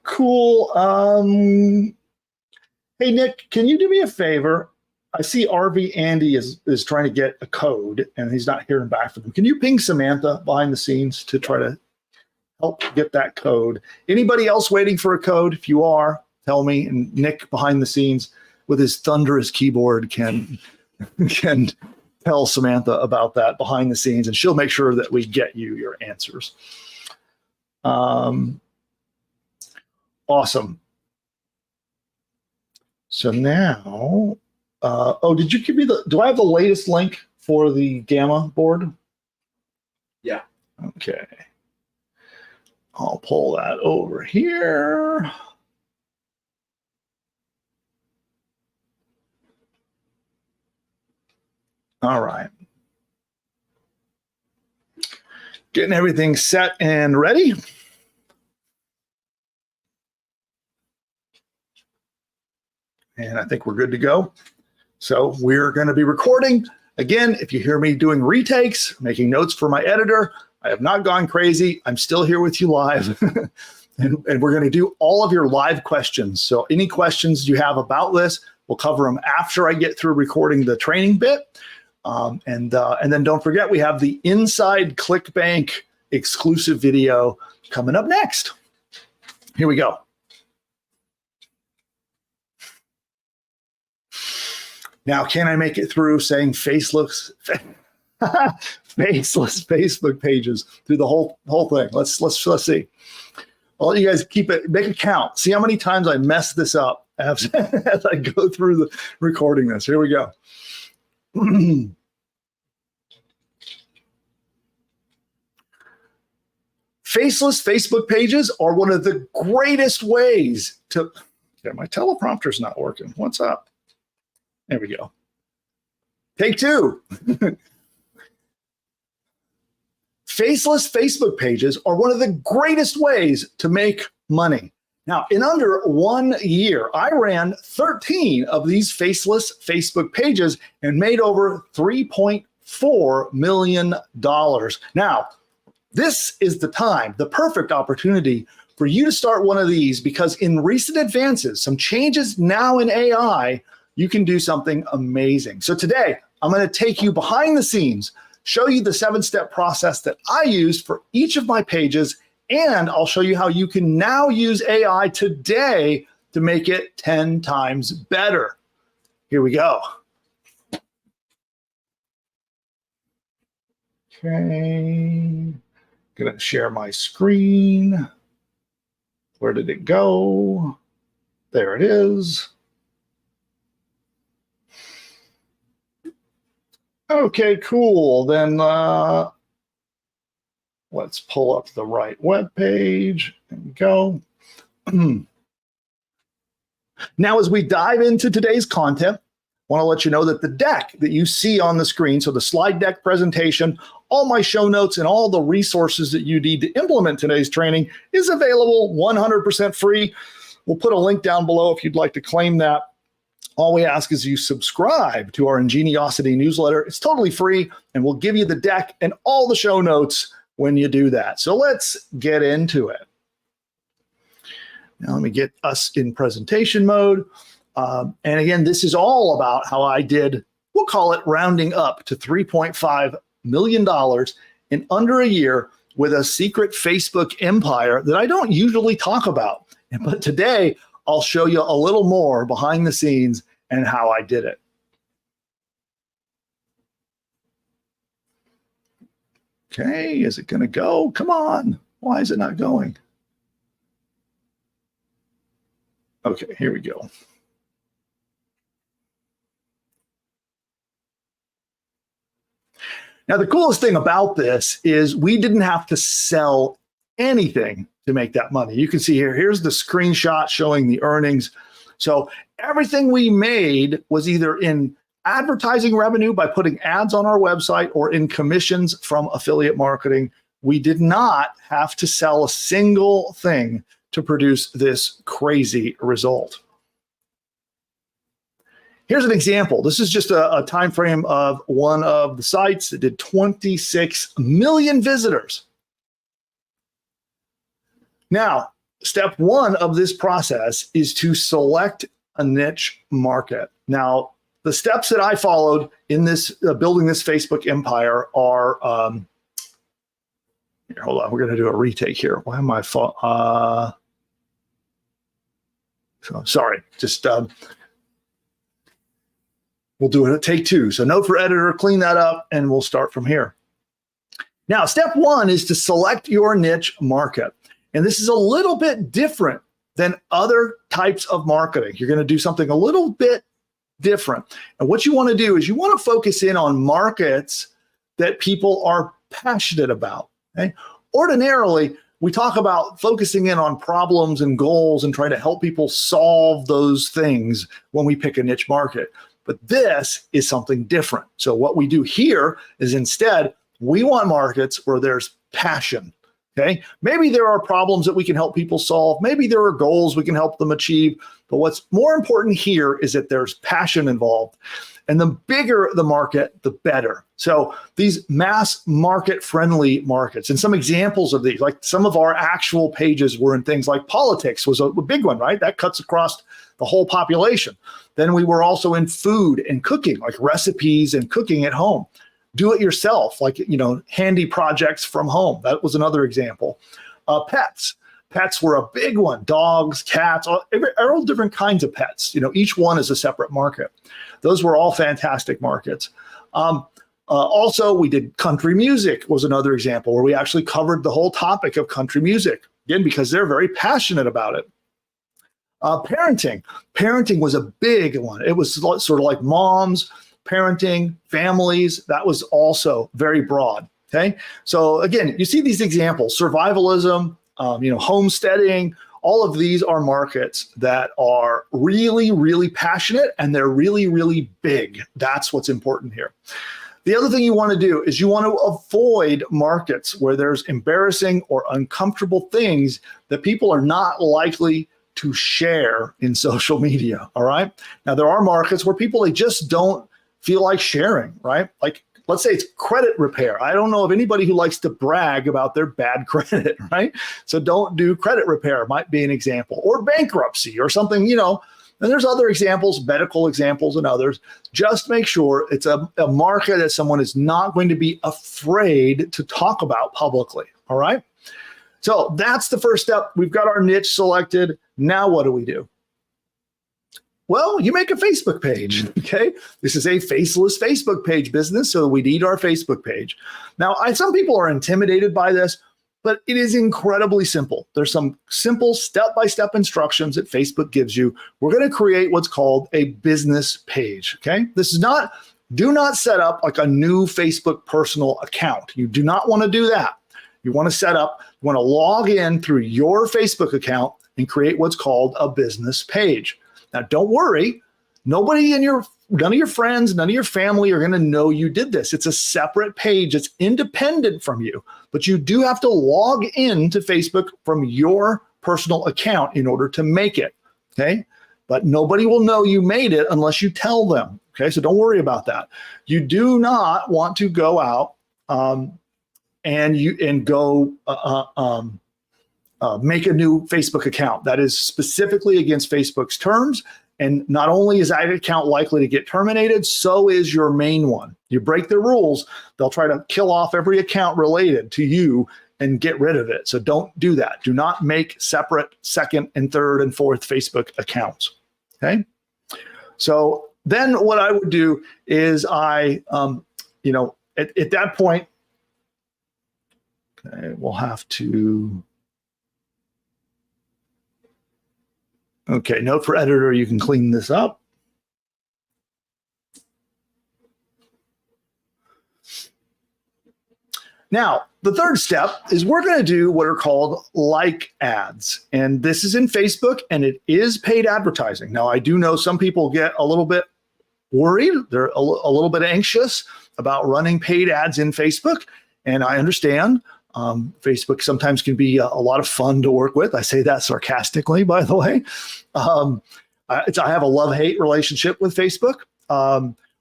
Cool. Hey Nick, can you do me a favor? I see RV Andy is trying to get a code, and he's not hearing back from him. Can you ping Samantha behind the scenes to try to help get that code? Anybody else waiting for a code? If you are, tell me. And Nick behind the scenes with his thunderous keyboard can tell Samantha about that behind the scenes, and she'll make sure that we get you your answers. Awesome. So now, did you give me do I have the latest link for the Gamma board? Yeah. Okay. I'll pull that over here. All right. Getting everything set and ready. And I think we're good to go. So we're going to be recording. Again, if you hear me doing retakes, making notes for my editor, I have not gone crazy. I'm still here with you live. and we're going to do all of your live questions. So any questions you have about this, we'll cover them after I get through recording the training bit. And then don't forget, we have the Inside ClickBank exclusive video coming up next. Here we go. Now, can I make it through saying faceless Facebook pages through the whole thing? Let's see. I'll let you guys keep it, make it count. See how many times I mess this up as I go through the recording this. Here we go. Faceless Facebook pages are one of the greatest ways to. Yeah, my teleprompter's not working. What's up? There we go. Take two. Faceless Facebook pages are one of the greatest ways to make money. Now, in under 1 year, I ran 13 of these faceless Facebook pages and made over $3.4 million. Now, this is the time, the perfect opportunity for you to start one of these, because in recent advances, some changes now in AI, you can do something amazing. So today, I'm going to take you behind the scenes, show you the 7-step process that I used for each of my pages, and I'll show you how you can now use AI today to make it 10 times better. Here we go. Okay, gonna share my screen. Where did it go? There it is. Okay, cool. Then let's pull up the right web page and go. Now, as we dive into today's content, I want to let you know that the deck that you see on the screen, so the slide deck presentation, all my show notes, and all the resources that you need to implement today's training is available 100% free. We'll put a link down below if you'd like to claim that. All we ask is you subscribe to our Ingeniosity newsletter. It's totally free, and we'll give you the deck and all the show notes when you do that. So let's get into it. Now let me get us in presentation mode. And again, this is all about how I did, we'll call it rounding up to $3.5 million in under a year with a secret Facebook empire that I don't usually talk about. But today, I'll show you a little more behind the scenes and how I did it. Okay, is it going to go? Come on. Why is it not going? Okay, here we go. Now, the coolest thing about this is we didn't have to sell anything to make that money. You can see here, here's the screenshot showing the earnings. So everything we made was either in advertising revenue by putting ads on our website or in commissions from affiliate marketing. We did not have to sell a single thing to produce this crazy result. Here's an example. This is just a time frame of one of the sites that did 26 million visitors. Now, step one of this process is to select a niche market. Now, the steps that I followed in this building this Facebook empire are, here, hold on, we're going to do a retake here. Why am I, sorry, just, we'll do it at take two. So note for editor, clean that up, and we'll start from here. Now, step one is to select your niche market. And this is a little bit different than other types of marketing. You're going to do something a little bit different. And what you want to do is you want to focus in on markets that people are passionate about. Okay? Ordinarily, we talk about focusing in on problems and goals and trying to help people solve those things when we pick a niche market. But this is something different. So what we do here is instead, we want markets where there's passion. Okay, maybe there are problems that we can help people solve. Maybe there are goals we can help them achieve. But what's more important here is that there's passion involved. And the bigger the market, the better. So these mass market friendly markets, and some examples of these, like some of our actual pages were in things like politics was a big one, right? That cuts across the whole population. Then we were also in food and cooking, like recipes and cooking at home. Do it yourself, like, handy projects from home. That was another example. Pets. Pets were a big one. Dogs, cats, all different kinds of pets. Each one is a separate market. Those were all fantastic markets. Also, we did country music was another example where we actually covered the whole topic of country music, again, because they're very passionate about it. Parenting. Parenting was a big one. It was sort of like moms, parenting, families. That was also very broad. Okay. So again, you see these examples, survivalism, homesteading, all of these are markets that are really, really passionate and they're really, really big. That's what's important here. The other thing you want to do is you want to avoid markets where there's embarrassing or uncomfortable things that people are not likely to share in social media. All right. Now, there are markets where people, they just don't feel like sharing, right? Like, let's say it's credit repair. I don't know of anybody who likes to brag about their bad credit, right? So don't do credit repair, might be an example, or bankruptcy or something, and there's other examples, medical examples and others. Just make sure it's a market that someone is not going to be afraid to talk about publicly, all right? So that's the first step. We've got our niche selected. Now what do? Well, you make a Facebook page, okay? This is a faceless Facebook page business, so we need our Facebook page. Now, some people are intimidated by this, but it is incredibly simple. There's some simple step-by-step instructions that Facebook gives you. We're going to create what's called a business page, okay? Do not set up like a new Facebook personal account. You do not want to do that. You want to log in through your Facebook account and create what's called a business page. Now, don't worry. None of your friends, none of your family are going to know you did this. It's a separate page. It's independent from you, but you do have to log into Facebook from your personal account in order to make it. Okay. But nobody will know you made it unless you tell them. Okay. So don't worry about that. You do not want to go out and go make a new Facebook account. That is specifically against Facebook's terms. And not only is that account likely to get terminated, so is your main one. You break the rules, they'll try to kill off every account related to you and get rid of it. So don't do that. Do not make separate second and third and fourth Facebook accounts. Okay. So then what I would do is at that point, okay, we'll have to. Okay, note for editor, you can clean this up. Now, the third step is we're going to do what are called like ads. And this is in Facebook, and it is paid advertising. Now, I do know some people get a little bit worried. They're a little bit anxious about running paid ads in Facebook. And I understand. Facebook sometimes can be a lot of fun to work with. I say that sarcastically, by the way. I have a love-hate relationship with Facebook.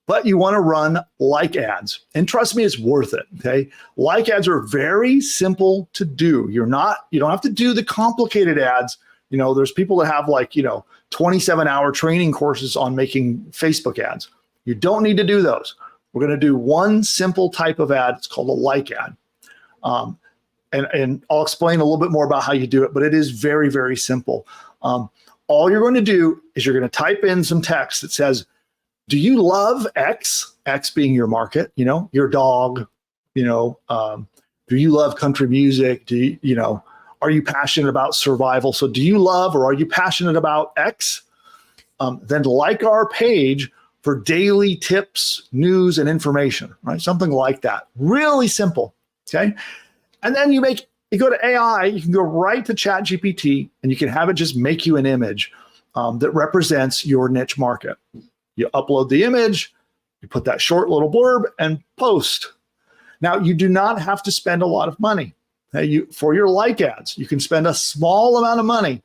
But you want to run like ads. And trust me, it's worth it. Okay. Like ads are very simple to do. You don't have to do the complicated ads. There's people that have 27-hour training courses on making Facebook ads. You don't need to do those. We're going to do one simple type of ad. It's called a like ad. And I'll explain a little bit more about how you do it, but it is very, very simple. All you're going to do is you're going to type in some text that says, do you love X? X being your market, your dog, do you love country music? Are you passionate about survival? So do you love or are you passionate about X? Then like our page for daily tips, news, and information, right? Something like that. Really simple, okay? And then you go to AI, you can go right to ChatGPT, and you can have it just make you an image that represents your niche market. You upload the image, you put that short little blurb, and post. Now, you do not have to spend a lot of money. For your like ads, you can spend a small amount of money,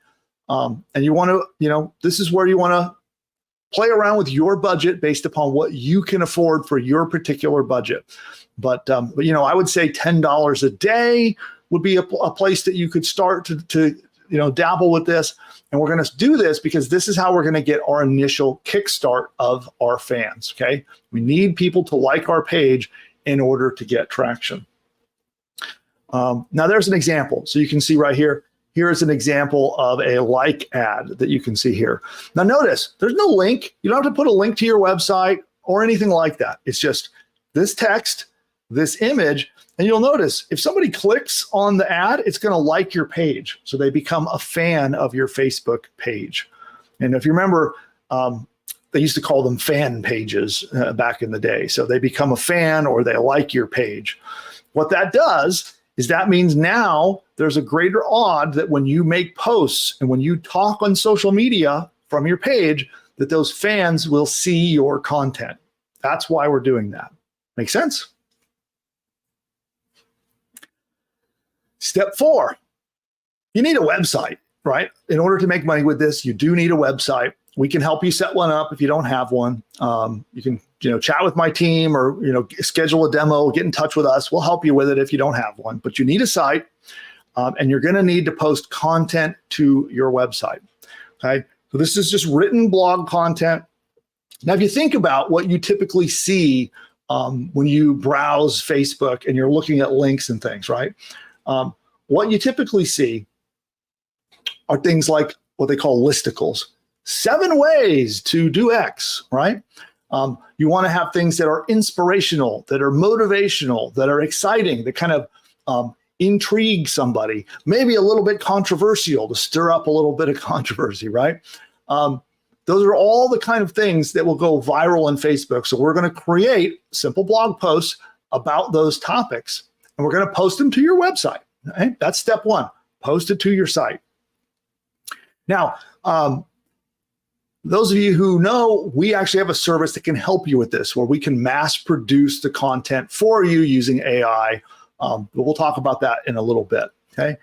and you want to, this is where you want to play around with your budget based upon what you can afford for your particular budget. But I would say $10 a day would be a place that you could start to dabble with this. And we're going to do this because this is how we're going to get our initial kickstart of our fans. Okay. We need people to like our page in order to get traction. Now there's an example. So you can see right here. Here is an example of a like ad that you can see here. Now notice there's no link. You don't have to put a link to your website or anything like that. It's just this text, this image, and you'll notice if somebody clicks on the ad, it's going to like your page. So they become a fan of your Facebook page. And if you remember, they used to call them fan pages back in the day. So they become a fan or they like your page. What that does is that means now there's a greater odd that when you make posts and when you talk on social media from your page, that those fans will see your content. That's why we're doing that. Make sense? Step 4, you need a website, right? In order to make money with this, you do need a website. We can help you set one up if you don't have one. You can, chat with my team or, schedule a demo, get in touch with us. We'll help you with it if you don't have one, but you need a site and you're going to need to post content to your website. Okay. So this is just written blog content. Now, if you think about what you typically see when you browse Facebook and you're looking at links and things, right? What you typically see are things like what they call listicles. 7 ways to do X, right? You want to have things that are inspirational, that are motivational, that are exciting, that kind of intrigue somebody, maybe a little bit controversial to stir up a little bit of controversy, right? Those are all the kind of things that will go viral on Facebook. So we're going to create simple blog posts about those topics, and we're going to post them to your website. Right? That's step 1, post it to your site. Now, those of you who know, we actually have a service that can help you with this, where we can mass produce the content for you using AI. But we'll talk about that in a little bit, okay?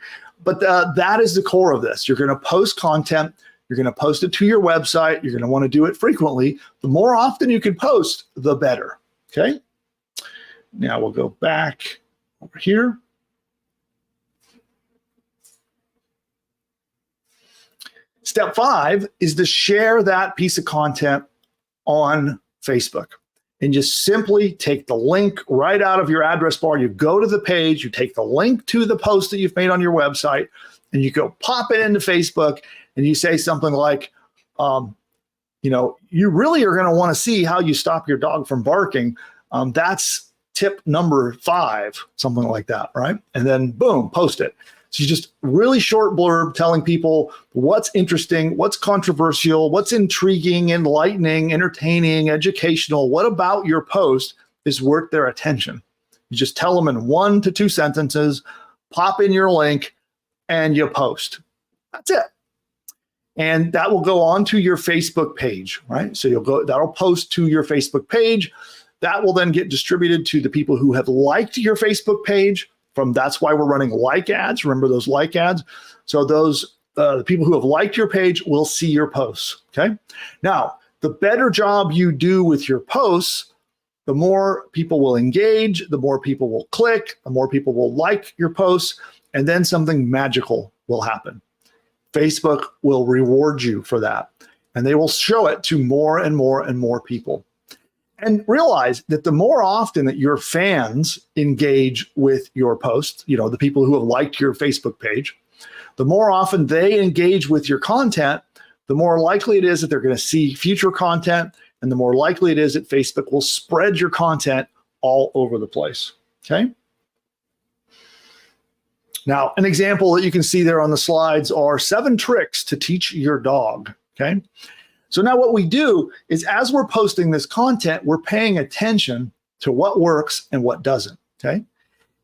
But that is the core of this. You're going to post content. You're going to post it to your website. You're going to want to do it frequently. The more often you can post, the better, okay? Now we'll go back over here. Step 5 is to share that piece of content on Facebook and just simply take the link right out of your address bar. You go to the page, you take the link to the post that you've made on your website, and you go pop it into Facebook, and you say something like, you really are going to want to see how you stop your dog from barking. That's tip number 5, something like that, right? And then boom, post it. So you just really short blurb telling people what's interesting, what's controversial, what's intriguing, enlightening, entertaining, educational. What about your post is worth their attention? You just tell them in 1 to 2 sentences, pop in your link, and you post. That's it. And that will go onto your Facebook page, right? So that'll post to your Facebook page. That will then get distributed to the people who have liked your Facebook page. That's why we're running like ads. Remember those like ads? So those the people who have liked your page will see your posts. Okay. Now, the better job you do with your posts, the more people will engage, the more people will click, the more people will like your posts, and then something magical will happen. Facebook will reward you for that, and they will show it to more and more and more people. And realize that the more often that your fans engage with your posts, the people who have liked your Facebook page, the more often they engage with your content, the more likely it is that they're going to see future content, and the more likely it is that Facebook will spread your content all over the place. Okay. Now, an example that you can see there on the slides are 7 tricks to teach your dog. Okay. So now what we do is, as we're posting this content, we're paying attention to what works and what doesn't. Okay.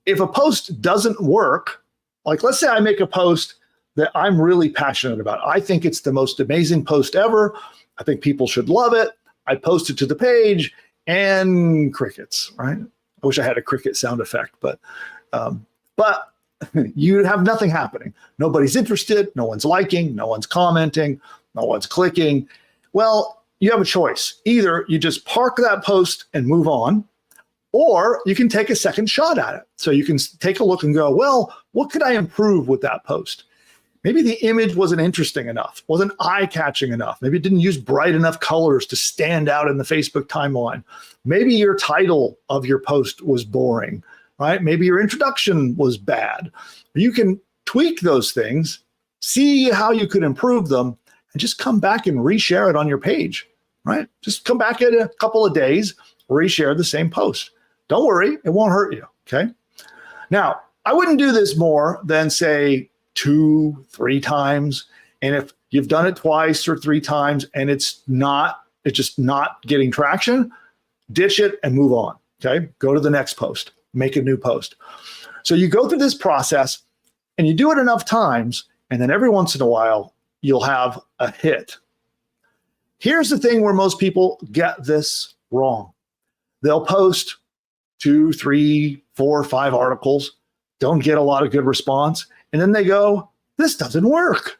If a post doesn't work, like let's say I make a post that I'm really passionate about. I think it's the most amazing post ever. I think people should love it. I post it to the page and crickets, right? I wish I had a cricket sound effect, but you have nothing happening. Nobody's interested. No one's liking. No one's commenting. No one's clicking. Well, you have a choice. Either you just park that post and move on, or you can take a second shot at it. So you can take a look and go, well, what could I improve with that post? Maybe the image wasn't interesting enough, wasn't eye-catching enough. Maybe it didn't use bright enough colors to stand out in the Facebook timeline. Maybe your title of your post was boring, right? Maybe your introduction was bad. You can tweak those things, see how you could improve them, and just come back and reshare it on your page, right? Just come back in a couple of days, reshare the same post. Don't worry, it won't hurt you, okay? Now, I wouldn't do this more than, say, 2-3 times. And if you've done it twice or 3 times and it's just not getting traction, ditch it and move on, okay? Go to the next post, make a new post. So you go through this process and you do it enough times, and then every once in a while, you'll have a hit. Here's the thing where most people get this wrong. They'll post 2, 3, 4, 5 articles, don't get a lot of good response, and then they go, this doesn't work.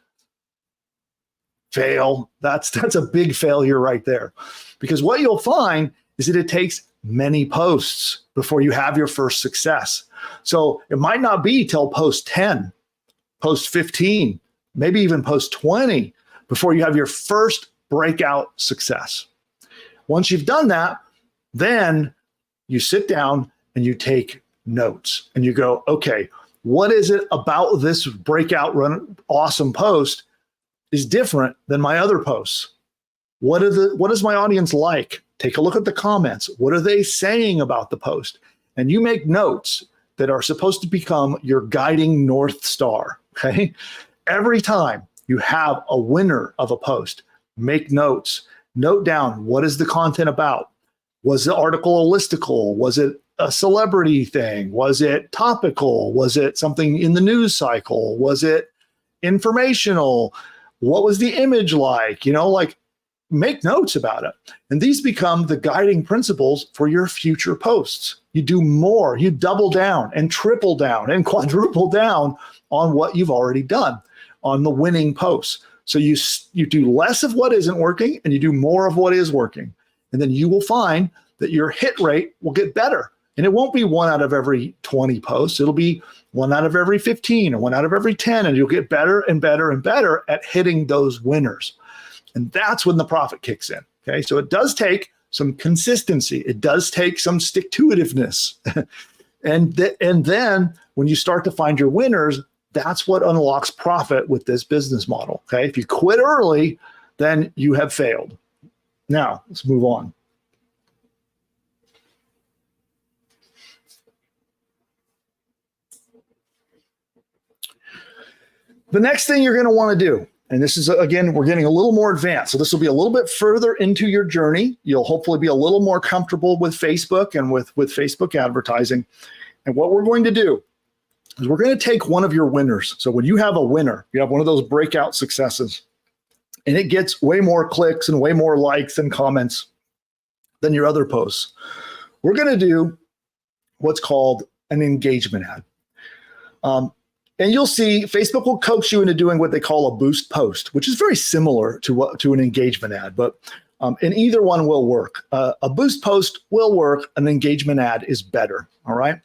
Fail. That's a big failure right there. Because what you'll find is that it takes many posts before you have your first success. So it might not be till post 10, post 15, maybe even post 20 before you have your first breakout success. Once you've done that, then you sit down and you take notes and you go, okay, what is it about this breakout awesome post is different than my other posts? What is my audience like? Take a look at the comments. What are they saying about the post? And you make notes that are supposed to become your guiding North Star, okay? Every time you have a winner of a post, make notes. Note down, what is the content about? Was the article a listicle? Was it a celebrity thing? Was it topical? Was it something in the news cycle? Was it informational? What was the image like? Make notes about it. And these become the guiding principles for your future posts. You do more, you double down and triple down and quadruple down on what you've already done on the winning posts. So you do less of what isn't working and you do more of what is working. And then you will find that your hit rate will get better. And it won't be 1 out of every 20 posts. It'll be 1 out of every 15 or 1 out of every 10. And you'll get better and better and better at hitting those winners. And that's when the profit kicks in. Okay. So it does take some consistency. It does take some stick-to-itiveness. and then when you start to find your winners, that's what unlocks profit with this business model. Okay. If you quit early, then you have failed. Now let's move on. The next thing you're going to want to do And this is, again, we're getting a little more advanced. So this will be a little bit further into your journey. You'll hopefully be a little more comfortable with Facebook and with Facebook advertising. And what we're going to do is we're going to take one of your winners. So when you have a winner, you have one of those breakout successes, and it gets way more clicks and way more likes and comments than your other posts. We're going to do what's called an engagement ad. And you'll see Facebook will coax you into doing what they call a boost post, which is very similar to an engagement ad, but and either one will work. A boost post will work. An engagement ad is better. All right.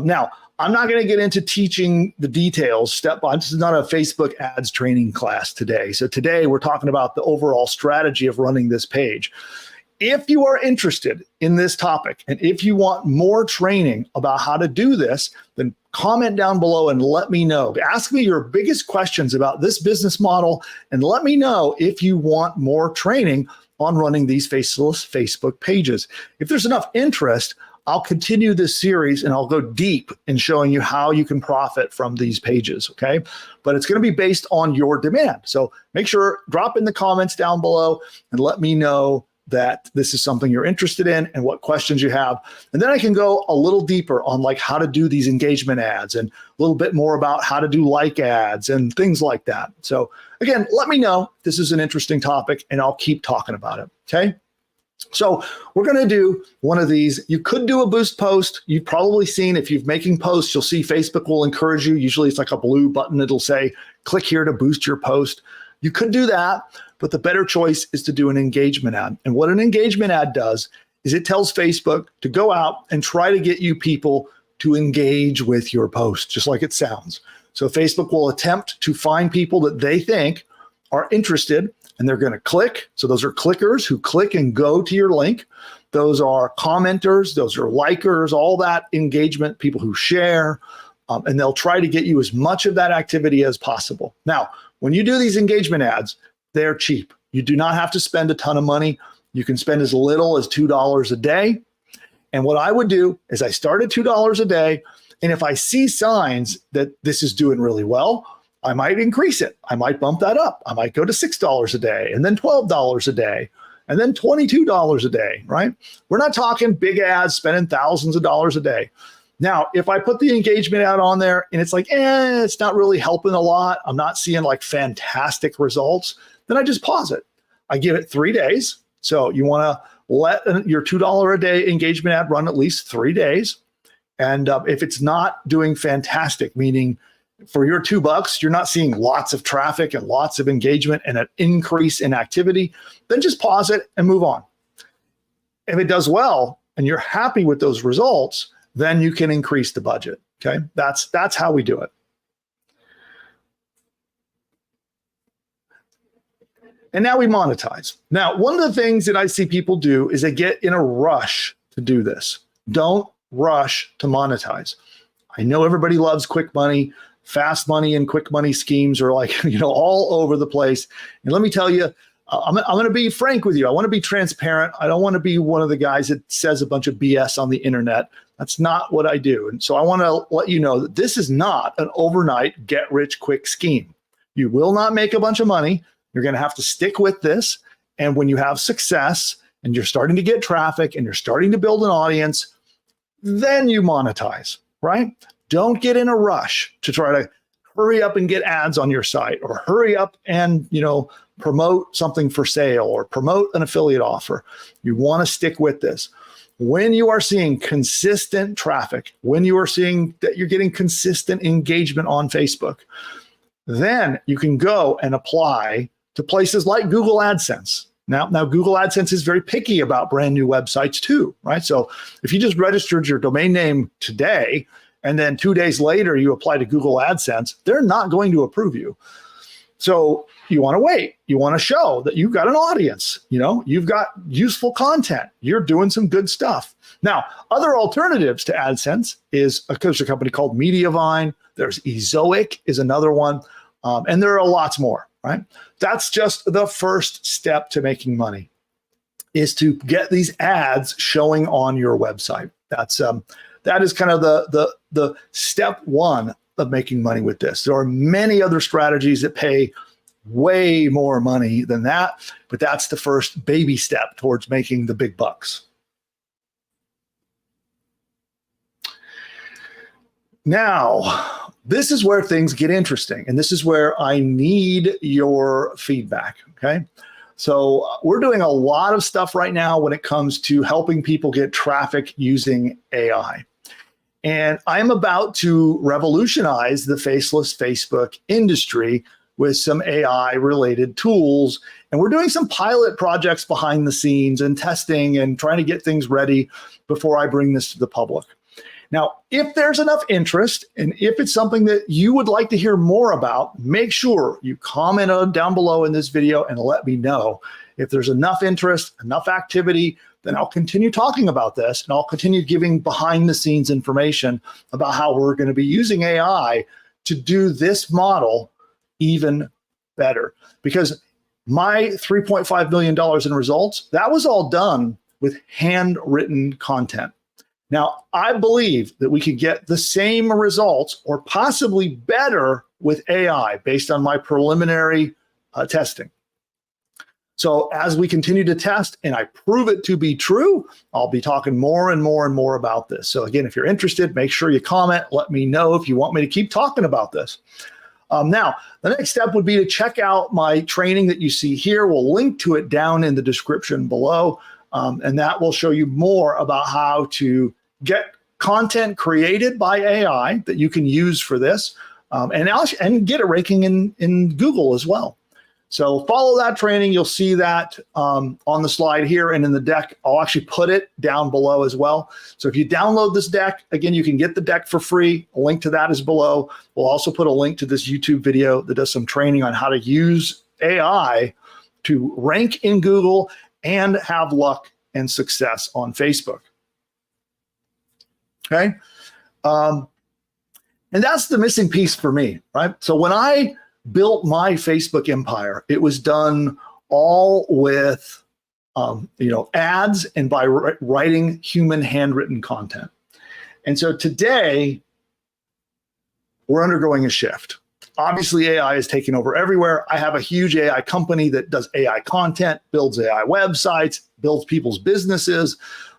Now, I'm not going to get into teaching the details step by. This is not a Facebook ads training class today. So today we're talking about the overall strategy of running this page. If you are interested in this topic, and if you want more training about how to do this, then comment down below and let me know. Ask me your biggest questions about this business model, and let me know if you want more training on running these faceless Facebook pages. If there's enough interest, I'll continue this series and I'll go deep in showing you how you can profit from these pages, okay? But it's going to be based on your demand. So make sure, drop in the comments down below and let me know that this is something you're interested in and what questions you have. And then I can go a little deeper on like how to do these engagement ads and a little bit more about how to do like ads and things like that. So again, let me know if this is an interesting topic and I'll keep talking about it, okay? So we're going to do one of these. You could do a boost post. You've probably seen, if you're making posts, you'll see Facebook will encourage you. Usually it's like a blue button. It'll say, click here to boost your post. You could do that, but the better choice is to do an engagement ad. And what an engagement ad does is it tells Facebook to go out and try to get you people to engage with your post, just like it sounds. So Facebook will attempt to find people that they think are interested, and they're going to click. So those are clickers who click and go to your link. Those are commenters, those are likers, all that engagement, people who share, and they'll try to get you as much of that activity as possible. Now, when you do these engagement ads, they're cheap. You do not have to spend a ton of money. You can spend as little as $2 a day. And what I would do is I start at $2 a day. And if I see signs that this is doing really well, I might increase it. I might bump that up. I might go to $6 a day and then $12 a day and then $22 a day, right? We're not talking big ads spending thousands of dollars a day. Now, if I put the engagement ad on there and it's like, it's not really helping a lot, I'm not seeing like fantastic results, then I just pause it. I give it 3 days. So you want to let your $2 a day engagement ad run at least 3 days. And if it's not doing fantastic, meaning for your $2, you're not seeing lots of traffic and lots of engagement and an increase in activity, then just pause it and move on. If it does well and you're happy with those results, then you can increase the budget. Okay, that's how we do it. And now we monetize. Now, one of the things that I see people do is they get in a rush to do this. Don't rush to monetize. I know everybody loves quick money. Fast money and quick money schemes are like, all over the place. And let me tell you, I'm going to be frank with you. I want to be transparent. I don't want to be one of the guys that says a bunch of BS on the internet. That's not what I do. And so I want to let you know that this is not an overnight get rich quick scheme. You will not make a bunch of money. You're going to have to stick with this. And when you have success and you're starting to get traffic and you're starting to build an audience, then you monetize, right? Don't get in a rush to try to hurry up and get ads on your site or hurry up and, promote something for sale or promote an affiliate offer. You want to stick with this. When you are seeing consistent traffic, when you are seeing that you're getting consistent engagement on Facebook, then you can go and apply to places like Google AdSense. Now Google AdSense is very picky about brand new websites too, right? So if you just registered your domain name today, and then 2 days later you apply to Google AdSense, they're not going to approve you. So you want to wait. You want to show that you've got an audience. You've got useful content. You're doing some good stuff. Now, other alternatives to AdSense is there's a company called Mediavine. There's Ezoic is another one. And there are lots more, right? That's just the first step to making money, is to get these ads showing on your website. That is kind of the step one of making money with this. There are many other strategies that pay way more money than that, but that's the first baby step towards making the big bucks. Now, this is where things get interesting, and this is where I need your feedback, okay? So we're doing a lot of stuff right now when it comes to helping people get traffic using AI. And I'm about to revolutionize the faceless Facebook industry with some AI-related tools. And we're doing some pilot projects behind the scenes and testing and trying to get things ready before I bring this to the public. Now, if there's enough interest and if it's something that you would like to hear more about, make sure you comment down below in this video and let me know. If there's enough interest, enough activity, then I'll continue talking about this and I'll continue giving behind the scenes information about how we're going to be using AI to do this model even better. Because my $3.5 million in results, that was all done with handwritten content. Now, I believe that we could get the same results or possibly better with AI based on my preliminary testing. So as we continue to test and I prove it to be true, I'll be talking more and more and more about this. So again, if you're interested, make sure you comment. Let me know if you want me to keep talking about this. Now, the next step would be to check out my training that you see here. We'll link to it down in the description below. And that will show you more about how to get content created by AI that you can use for this and get it ranking in Google as well. So follow that training. You'll see that on the slide here and in the deck. I'll actually put it down below as well. So if you download this deck, again, you can get the deck for free. A link to that is below. We'll also put a link to this YouTube video that does some training on how to use AI to rank in Google and have luck and success on Facebook. Okay. And that's the missing piece for me, right? So when I built my Facebook empire, it was done all with, ads and by writing human handwritten content. And so today we're undergoing a shift. Obviously, AI is taking over everywhere. I have a huge AI company that does AI content, builds AI websites, builds people's businesses.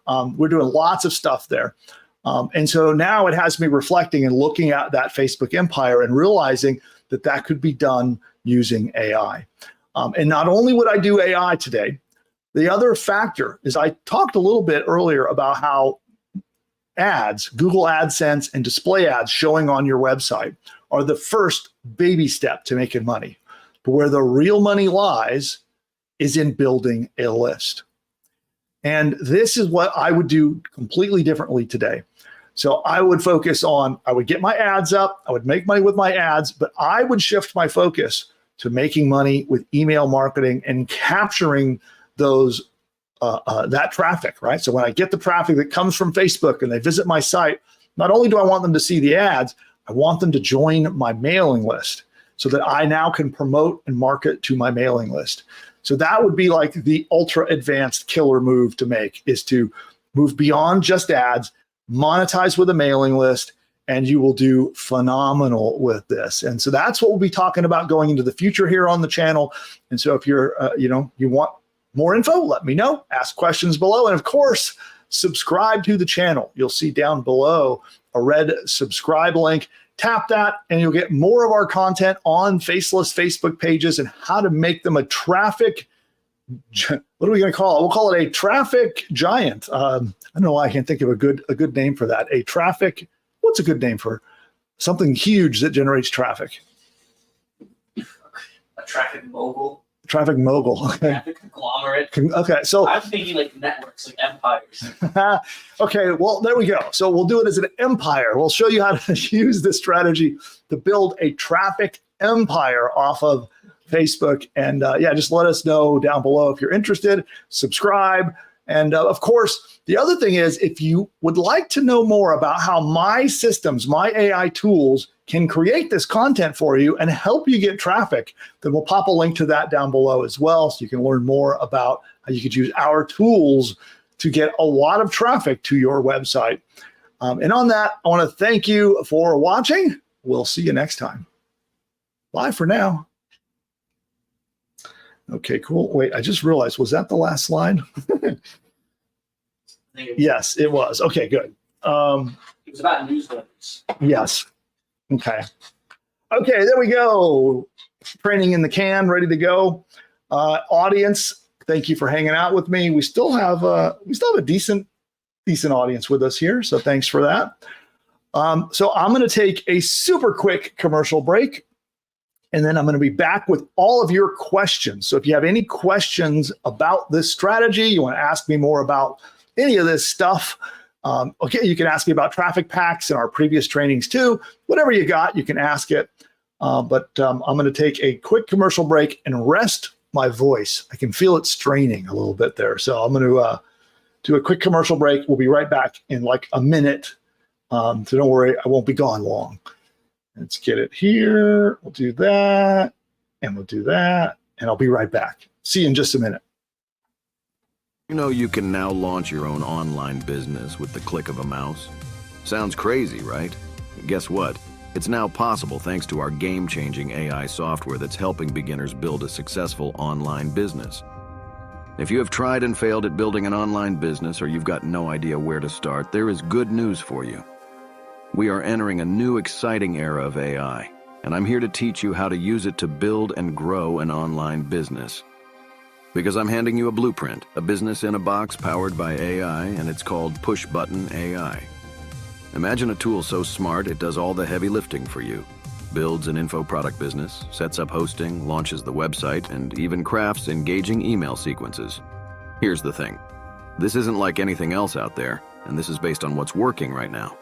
We're doing lots of stuff there. And so now it has me reflecting and looking at that Facebook empire and realizing that that could be done using AI. And not only would I do AI today, the other factor is I talked a little bit earlier about how ads, Google AdSense and display ads showing on your website are the first baby step to making money. But where the real money lies is in building a list. And this is what I would do completely differently today. So I would focus on, I would get my ads up, I would make money with my ads, but I would shift my focus to making money with email marketing and capturing those that traffic, right? So when I get the traffic that comes from Facebook and they visit my site, not only do I want them to see the ads, I want them to join my mailing list so that I now can promote and market to my mailing list. So that would be like the ultra advanced killer move to make, is to move beyond just ads, monetize with a mailing list, and you will do phenomenal with this. And so that's what we'll be talking about going into the future here on the channel. And so if you're, you want more info, let me know, ask questions below. And of course, subscribe to the channel. You'll see down below a red subscribe link. Tap that and you'll get more of our content on faceless Facebook pages and how to make them a traffic, what are we going to call it? We'll call it a traffic giant. I don't know why I can't think of a good name for that. A traffic, what's a good name for something huge that generates traffic? A traffic mogul. Traffic mogul. Okay. Traffic conglomerate. Okay, so I'm thinking like networks, like empires. Okay, well, there we go. So we'll do it as an empire. We'll show you how to use this strategy to build a traffic empire off of Facebook. And yeah, just let us know down below if you're interested. Subscribe. And of course, the other thing is, if you would like to know more about how my systems, my AI tools can create this content for you and help you get traffic, then we'll pop a link to that down below as well, so you can learn more about how you could use our tools to get a lot of traffic to your website. And on that, I want to thank you for watching. We'll see you next time. Bye for now. Okay, cool. Wait, I just realized, was that the last slide? Yes, it was. Okay, good. It was about newsletters. Yes. Okay. Okay, there we go. Training in the can, ready to go. Audience, thank you for hanging out with me. We still have a decent audience with us here, so thanks for that. So I'm going to take a super quick commercial break, and then I'm going to be back with all of your questions. So if you have any questions about this strategy, you want to ask me more about any of this stuff, okay, you can ask me about traffic packs and our previous trainings too. Whatever you got, you can ask it. But I'm going to take a quick commercial break and rest my voice. I can feel it straining a little bit there. So I'm going to do a quick commercial break. We'll be right back in like a minute. So don't worry, I won't be gone long. Let's get it here. We'll do that, and we'll do that, and I'll be right back. See you in just a minute. You know you can now launch your own online business with the click of a mouse? Sounds crazy, right? Guess what? It's now possible thanks to our game-changing AI software that's helping beginners build a successful online business. If you have tried and failed at building an online business or you've got no idea where to start, there is good news for you. We are entering a new exciting era of AI, and I'm here to teach you how to use it to build and grow an online business. Because I'm handing you a blueprint, a business in a box powered by AI, and it's called PushButton AI. Imagine a tool so smart it does all the heavy lifting for you. Builds an info product business, sets up hosting, launches the website, and even crafts engaging email sequences. Here's the thing. This isn't like anything else out there, and this is based on what's working right now.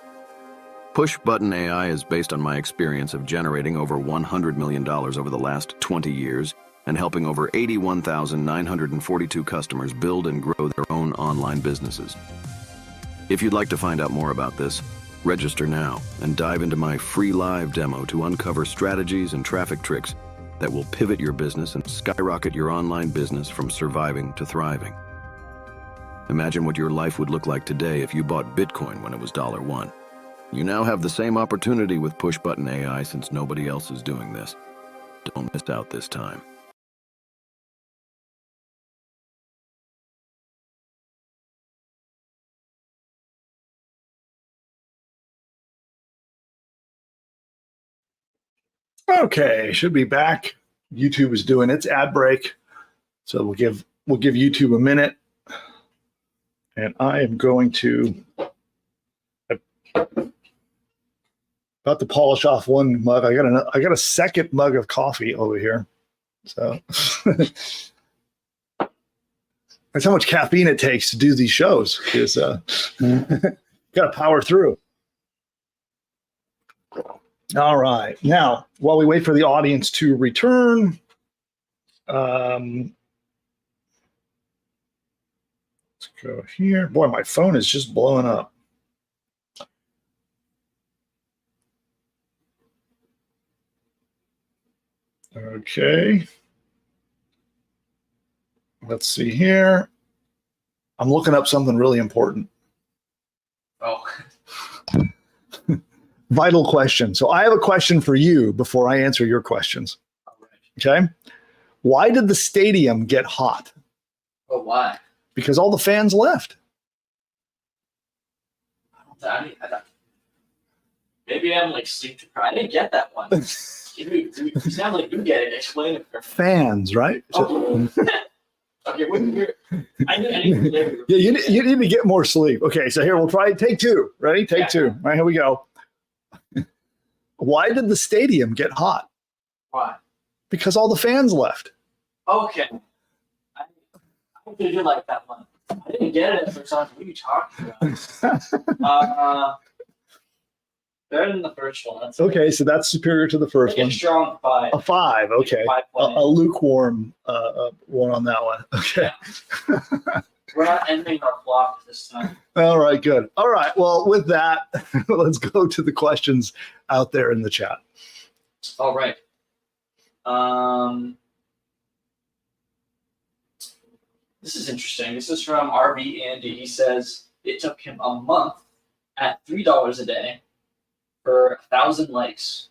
PushButton AI is based on my experience of generating over $100 million over the last 20 years and helping over 81,942 customers build and grow their own online businesses. If you'd like to find out more about this, register now and dive into my free live demo to uncover strategies and traffic tricks that will pivot your business and skyrocket your online business from surviving to thriving. Imagine what your life would look like today if you bought Bitcoin when it was $1. You now have the same opportunity with PushButton AI since nobody else is doing this. Don't miss out this time. Okay, should be back. YouTube is doing its ad break, so we'll give YouTube a minute, and I am going to about to polish off one mug. I got a second mug of coffee over here, so that's how much caffeine it takes to do these shows. Is got to power through. All right. Now, while we wait for the audience to return, let's go here. Boy, my phone is just blowing up. Okay. Let's see here. I'm looking up something really important. Oh. Vital question. So I have a question for you before I answer your questions. Okay. Why did the stadium get hot? Oh, why? Because all the fans left. Maybe I'm like sleep deprived. I didn't get that one. You sound like you get it. Explain it for me. Fans, right? Oh. Okay, I need to yeah, you need to get more sleep. Okay, so here we'll try take two. Ready? Take two. All right, here we go. Why did the stadium get hot? Why? Because all the fans left. Okay. I did like that one. I didn't get it at first. What are you talking about? Better than the first one. That's okay, so that's superior to the first one. A strong 5. A 5, okay. A lukewarm one on that one. Okay. Yeah. We're not ending our block this time. All right, good. All right, well, with that, let's go to the questions out there in the chat. All right. This is interesting. This is from RB Andy. He says it took him a month at $3 a day for 1,000 likes.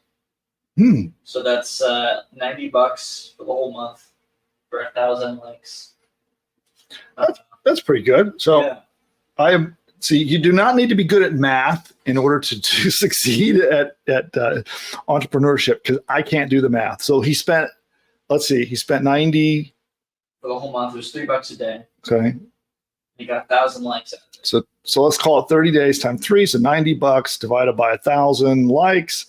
So that's $90 for the whole month for 1,000 likes. That's pretty good. So yeah. I am. See, you do not need to be good at math in order to succeed at entrepreneurship, because I can't do the math. So he spent, let's see, he spent 90 for the whole month. It was $3 a day. Okay. He got 1,000 likes out of it. So let's call it 30 days times 3, so $90 divided by 1,000 likes,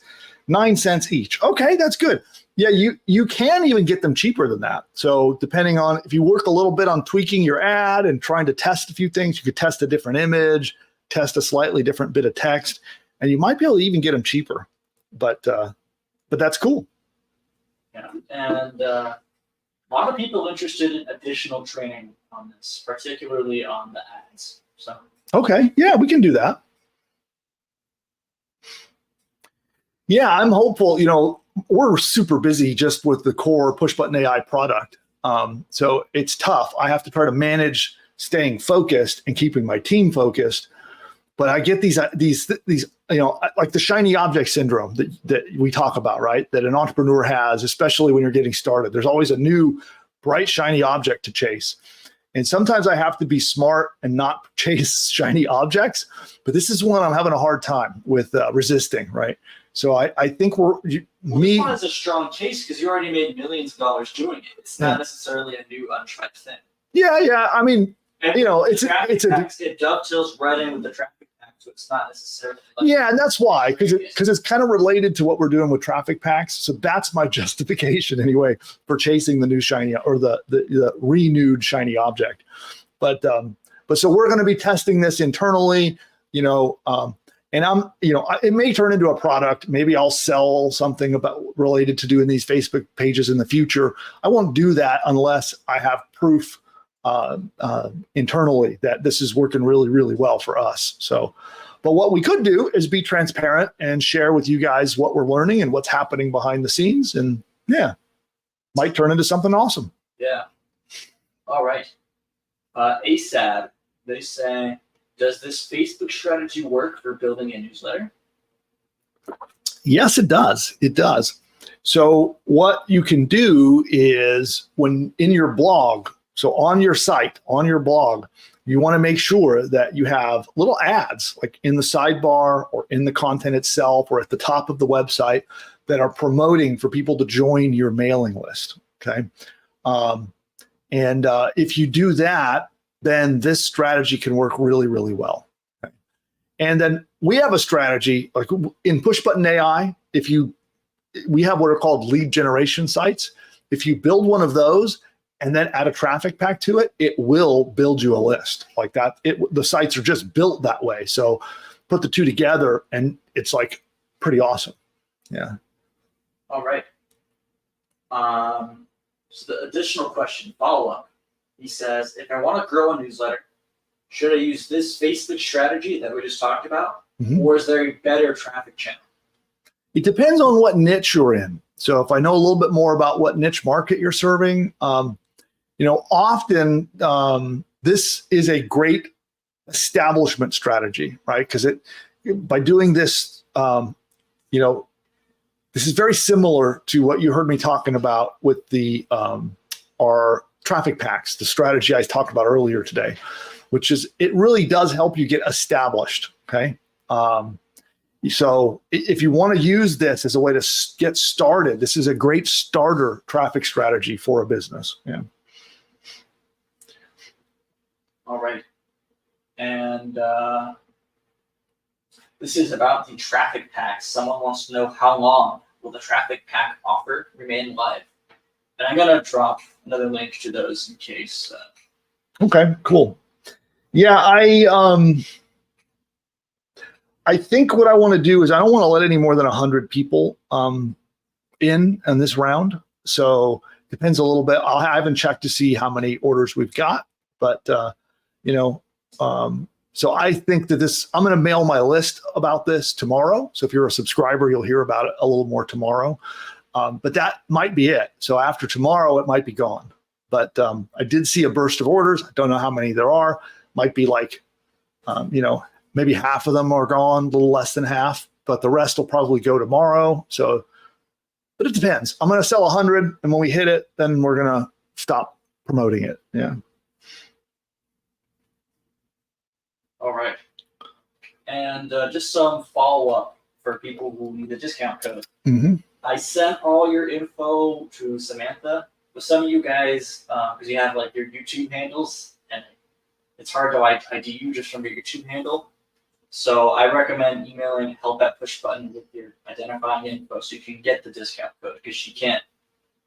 9 cents each. Okay, that's good. Yeah, you can even get them cheaper than that. So depending on, if you work a little bit on tweaking your ad and trying to test a few things, you could test a different image, test a slightly different bit of text, and you might be able to even get them cheaper. But that's cool. Yeah, and a lot of people interested in additional training on this, particularly on the ads. So okay, yeah, we can do that. Yeah, I'm hopeful. We're super busy just with the core PushButton AI product. So it's tough. I have to try to manage staying focused and keeping my team focused. But I get these, like the shiny object syndrome that we talk about, right? That an entrepreneur has, especially when you're getting started. There's always a new bright, shiny object to chase. And sometimes I have to be smart and not chase shiny objects. But this is one I'm having a hard time with resisting, right? So I think this one is a strong case because you already made millions of dollars doing it. It's not necessarily a new untried thing. Yeah. I mean, and it dovetails right in with the traffic pack, so it's not necessarily. And that's why, because it's kind of related to what we're doing with traffic packs. So that's my justification anyway for chasing the new shiny or the renewed shiny object. But so we're going to be testing this internally, and it may turn into a product. Maybe I'll sell something related to doing these Facebook pages in the future. I won't do that unless I have proof internally that this is working really, really well for us. So, but what we could do is be transparent and share with you guys what we're learning and what's happening behind the scenes. And might turn into something awesome. Yeah. All right. ASAB, they say, does this Facebook strategy work for building a newsletter? Yes, it does. It does. So what you can do is when in your blog, so on your site, on your blog, you want to make sure that you have little ads like in the sidebar or in the content itself or at the top of the website that are promoting for people to join your mailing list. Okay. If you do that, then this strategy can work really, really well. Okay. And then we have a strategy like in PushButton AI. We have what are called lead generation sites. If you build one of those and then add a traffic pack to it, it will build you a list like that. The sites are just built that way. So put the two together and it's like pretty awesome. Yeah. All right. So the additional question, follow-up. He says, if I want to grow a newsletter, should I use this Facebook strategy that we just talked about? Mm-hmm. Or is there a better traffic channel? It depends on what niche you're in. So if I know a little bit more about what niche market you're serving, often this is a great establishment strategy, right? Because by doing this, this is very similar to what you heard me talking about with our traffic packs, the strategy I talked about earlier today, which is it really does help you get established. Okay. So if you want to use this as a way to get started, this is a great starter traffic strategy for a business. Yeah. All right. And this is about the traffic packs. Someone wants to know how long will the traffic pack offer remain live? And I'm going to drop another link to those in case. Okay, cool. Yeah, I think what I want to do is I don't want to let any more than 100 people in this round. So depends a little bit. I haven't checked to see how many orders we've got, but so I think that I'm going to mail my list about this tomorrow. So if you're a subscriber, you'll hear about it a little more tomorrow. But that might be it. So after tomorrow, it might be gone. But I did see a burst of orders. I don't know how many there are. Might be like, maybe half of them are gone, a little less than half, but the rest will probably go tomorrow. So, but it depends. I'm going to sell 100, and when we hit it, then we're going to stop promoting it. Yeah. All right. And just some follow-up for people who need the discount code. Mm-hmm. I sent all your info to Samantha. With some of you guys, because you have like your YouTube handles, and it's hard to ID you just from your YouTube handle. So I recommend emailing help@PushButton with your identifying info so you can get the discount code, because she can't,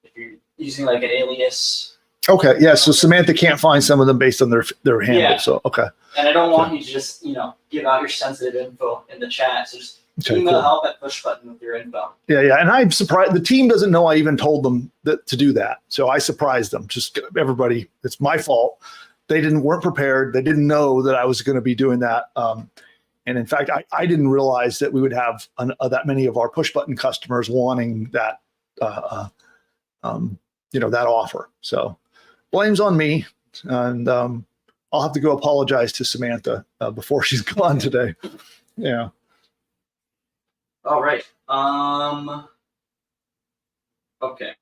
if you're using like an alias. Okay. Yeah. So Samantha can't find some of them based on their handle. Yeah. So, okay. And I don't want you to just, give out your sensitive info in the chat. So just email help@PushButton with your info. Yeah. Yeah. And I'm surprised the team doesn't know I even told them to do that. So I surprised them. Just everybody. It's my fault. They weren't prepared. They didn't know that I was going to be doing that. And in fact, I didn't realize that we would have that many of our PushButton customers wanting that, that offer. So blame's on me, and I'll have to go apologize to Samantha before she's gone today. Yeah. All right. Okay.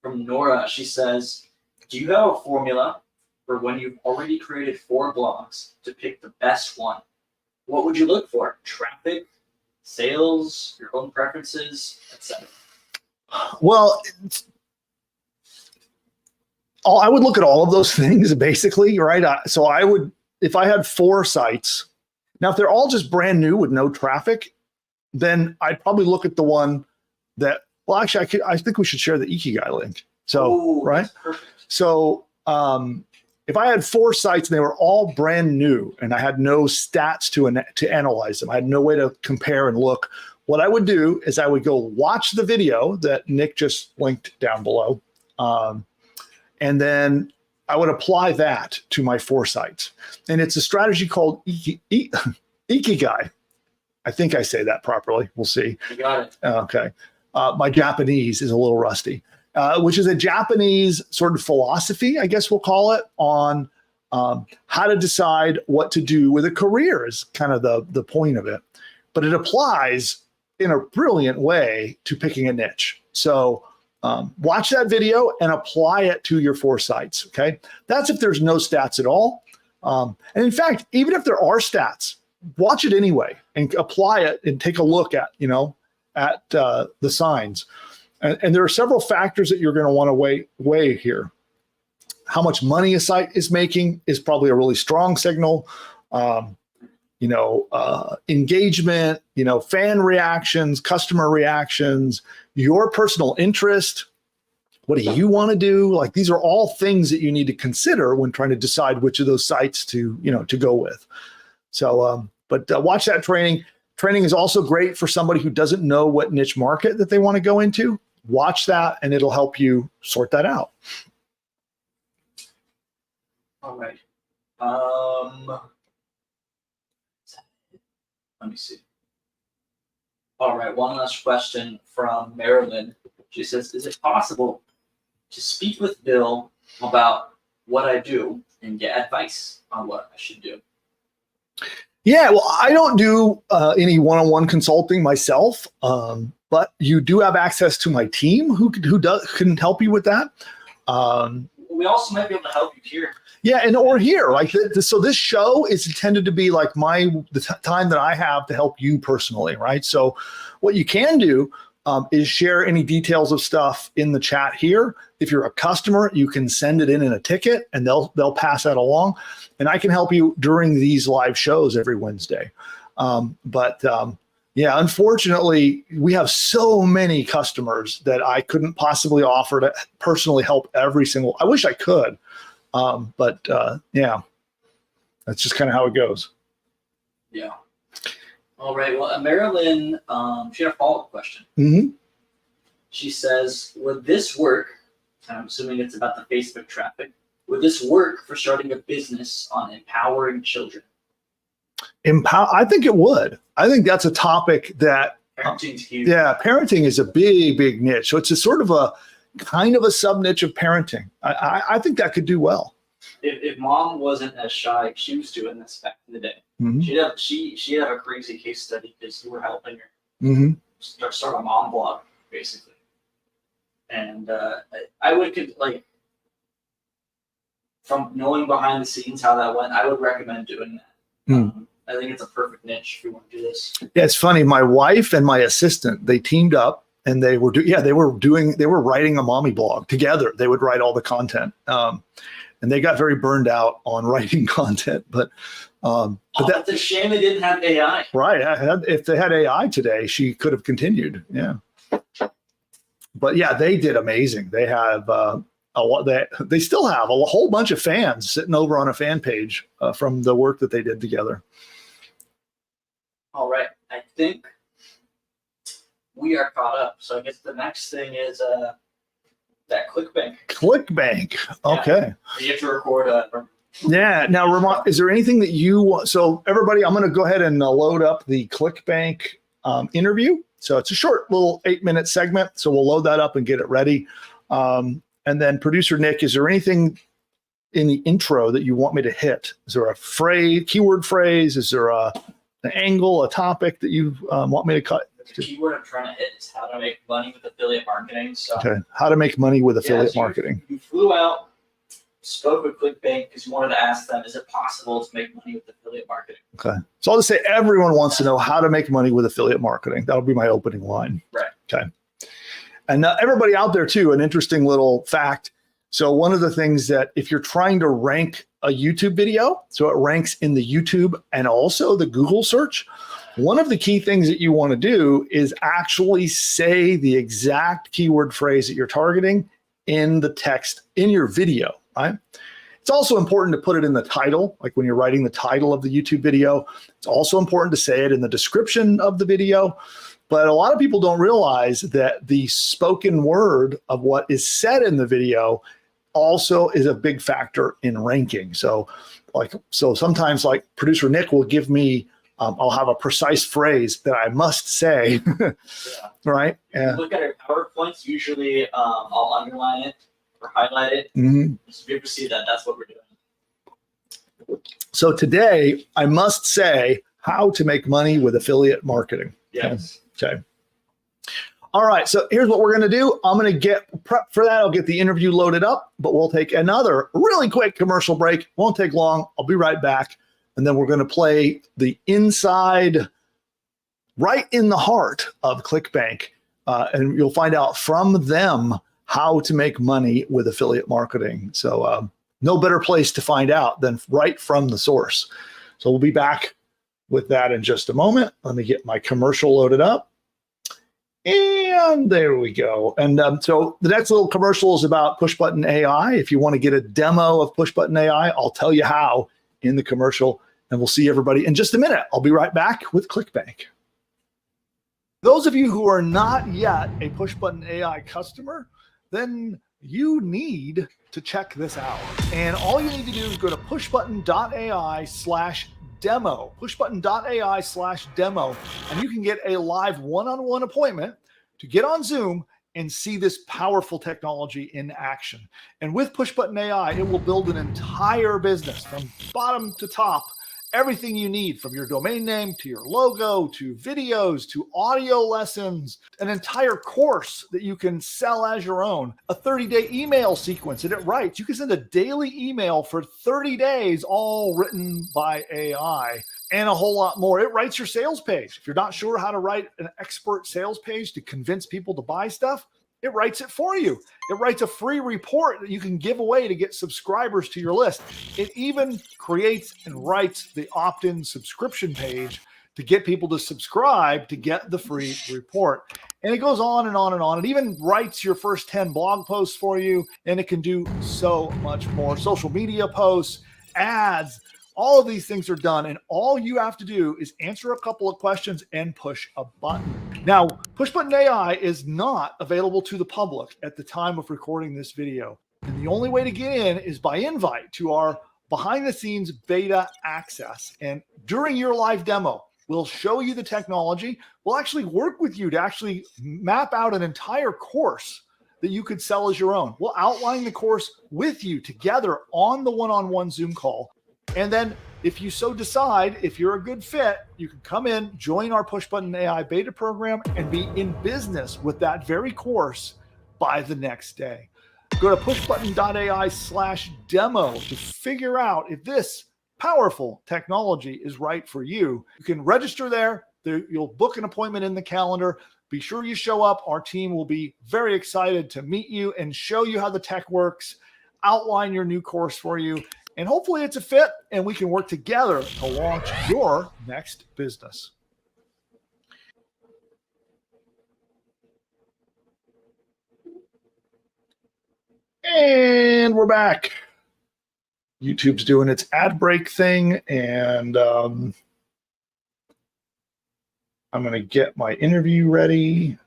From Nora, she says, do you have a formula for when you've already created 4 blogs to pick the best one? What would you look for? Traffic, sales, your own preferences, etc. Well, I would look at all of those things basically, right? So I would, if I had 4 sites, now if they're all just brand new with no traffic, then I'd probably look at the one that, well, actually I think we should share the Ikigai link. So, right? So, if I had 4 sites and they were all brand new and I had no stats to analyze them, I had no way to compare and look, what I would do is I would go watch the video that Nick just linked down below. And then I would apply that to my 4 sites. And it's a strategy called Ikigai. I think I say that properly. We'll see. You got it. Okay. My Japanese is a little rusty. Which is a Japanese sort of philosophy, I guess we'll call it, on how to decide what to do with a career is kind of the point of it. But it applies in a brilliant way to picking a niche. So watch that video and apply it to your 4 sites, okay? That's if there's no stats at all. And in fact, even if there are stats, watch it anyway and apply it and take a look at, the signs. And there are several factors that you're going to want to weigh here. How much money a site is making is probably a really strong signal. Engagement, fan reactions, customer reactions, your personal interest. What do you want to do? Like, these are all things that you need to consider when trying to decide which of those sites to go with. So, but watch that training. Training is also great for somebody who doesn't know what niche market that they want to go into. Watch that and it'll help you sort that out. All right. Let me see. All right, one last question from Marilyn. She says, is it possible to speak with Bill about what I do and get advice on what I should do? Yeah, well, I don't do any one-on-one consulting myself, but you do have access to my team who can help you with that. We also might be able to help you here. Yeah, or here, like so. This show is intended to be like the time that I have to help you personally, right? So, what you can do is share any details of stuff in the chat here. If you're a customer, you can send it in a ticket, and they'll pass that along, and I can help you during these live shows every Wednesday. Yeah, unfortunately, we have so many customers that I couldn't possibly offer to personally help every single. I wish I could, but yeah, that's just kind of how it goes. Yeah. All right. Well, Marilyn, she had a follow-up question. Mm-hmm. She says, would this work? I'm assuming it's about the Facebook traffic. Would this work for starting a business on empowering children? I think it would. I think that's a topic that parenting's huge. Yeah, parenting is a big niche. So it's a sort of a kind of a sub niche of parenting. I think that could do well. If mom wasn't as shy, she was doing this back in the day. Mm-hmm. She'd have a crazy case study because you were helping her mm-hmm. start a mom blog, basically. And I would like from knowing behind the scenes how that went, I would recommend doing that. I think it's a perfect niche if you want to do this. Yeah, it's funny. My wife and my assistant, they teamed up and they were writing a mommy blog together. They would write all the content. And they got very burned out on writing content, but that's a shame they didn't have AI. Right. If they had AI today, she could have continued. Yeah. But yeah, they did amazing. They have they still have a whole bunch of fans sitting over on a fan page from the work that they did together. All right. I think we are caught up. So I guess the next thing is that ClickBank. ClickBank. Okay. Yeah. You have to record. Yeah. Now, Ramon, is there anything that you want? So everybody, I'm going to go ahead and load up the ClickBank interview. So it's a short little 8-minute segment. So we'll load that up and get it ready. And then producer Nick, is there anything in the intro that you want me to hit? Is there a phrase, keyword phrase? Is there an angle, a topic that you want me to cut? The keyword I'm trying to hit is how to make money with affiliate marketing. So, okay, how to make money with affiliate marketing. You flew out, spoke with ClickBank because you wanted to ask them, is it possible to make money with affiliate marketing? Okay. So I'll just say everyone wants to know how to make money with affiliate marketing. That'll be my opening line. Right. Okay. And everybody out there too, an interesting little fact. So one of the things that if you're trying to rank a YouTube video, so it ranks in the YouTube and also the Google search, one of the key things that you want to do is actually say the exact keyword phrase that you're targeting in the text in your video, right? It's also important to put it in the title, like when you're writing the title of the YouTube video. It's also important to say it in the description of the video. But a lot of people don't realize that the spoken word of what is said in the video also is a big factor in ranking. So sometimes like producer Nick will give me, I'll have a precise phrase that I must say, yeah. Right? If you look at our PowerPoints, usually I'll underline it or highlight it. Mm-hmm. So if you ever see that, that's what we're doing. So today, I must say how to make money with affiliate marketing. Yes. Okay. All right. So here's what we're going to do. I'm going to get prep for that. I'll get the interview loaded up, but we'll take another really quick commercial break. Won't take long. I'll be right back. And then we're going to play the inside, right in the heart of ClickBank. And you'll find out from them how to make money with affiliate marketing. So no better place to find out than right from the source. So we'll be back with that in just a moment. Let me get my commercial loaded up. And there we go. And so the next little commercial is about PushButton AI. If you want to get a demo of PushButton AI, I'll tell you how in the commercial. And we'll see everybody in just a minute. I'll be right back with ClickBank. Those of you who are not yet a PushButton AI customer, then you need to check this out. And all you need to do is go to pushbutton.ai/demo, pushbutton.ai/demo, and you can get a live one-on-one appointment to get on Zoom and see this powerful technology in action. And with PushButton AI, it will build an entire business from bottom to top. Everything you need, from your domain name to your logo to videos to audio lessons, an entire course that you can sell as your own, a 30-day email sequence that it writes. You can send a daily email for 30 days, all written by AI, and a whole lot more. It writes your sales page. If you're not sure how to write an expert sales page to convince people to buy stuff, it writes it for you. It writes a free report that you can give away to get subscribers to your list. It even creates and writes the opt-in subscription page to get people to subscribe to get the free report. And it goes on and on and on. It even writes your first 10 blog posts for you, and it can do so much more. Social media posts, ads, all of these things are done, and all you have to do is answer a couple of questions and push a button. Now, PushButton AI is not available to the public at the time of recording this video. And the only way to get in is by invite to our behind-the-scenes beta access. And during your live demo, we'll show you the technology. We'll actually work with you to actually map out an entire course that you could sell as your own. We'll outline the course with you together on the one-on-one Zoom call. And then if you so decide, if you're a good fit, you can come in, join our PushButton AI beta program, and be in business with that very course by the next day. Go to pushbutton.ai/demo to figure out if this powerful technology is right for you. You can register there. You'll book an appointment in the calendar. Be sure you show up. Our team will be very excited to meet you and show you how the tech works, outline your new course for you, and hopefully it's a fit and we can work together to launch your next business. And we're back. YouTube's doing its ad break thing, and I'm going to get my interview ready.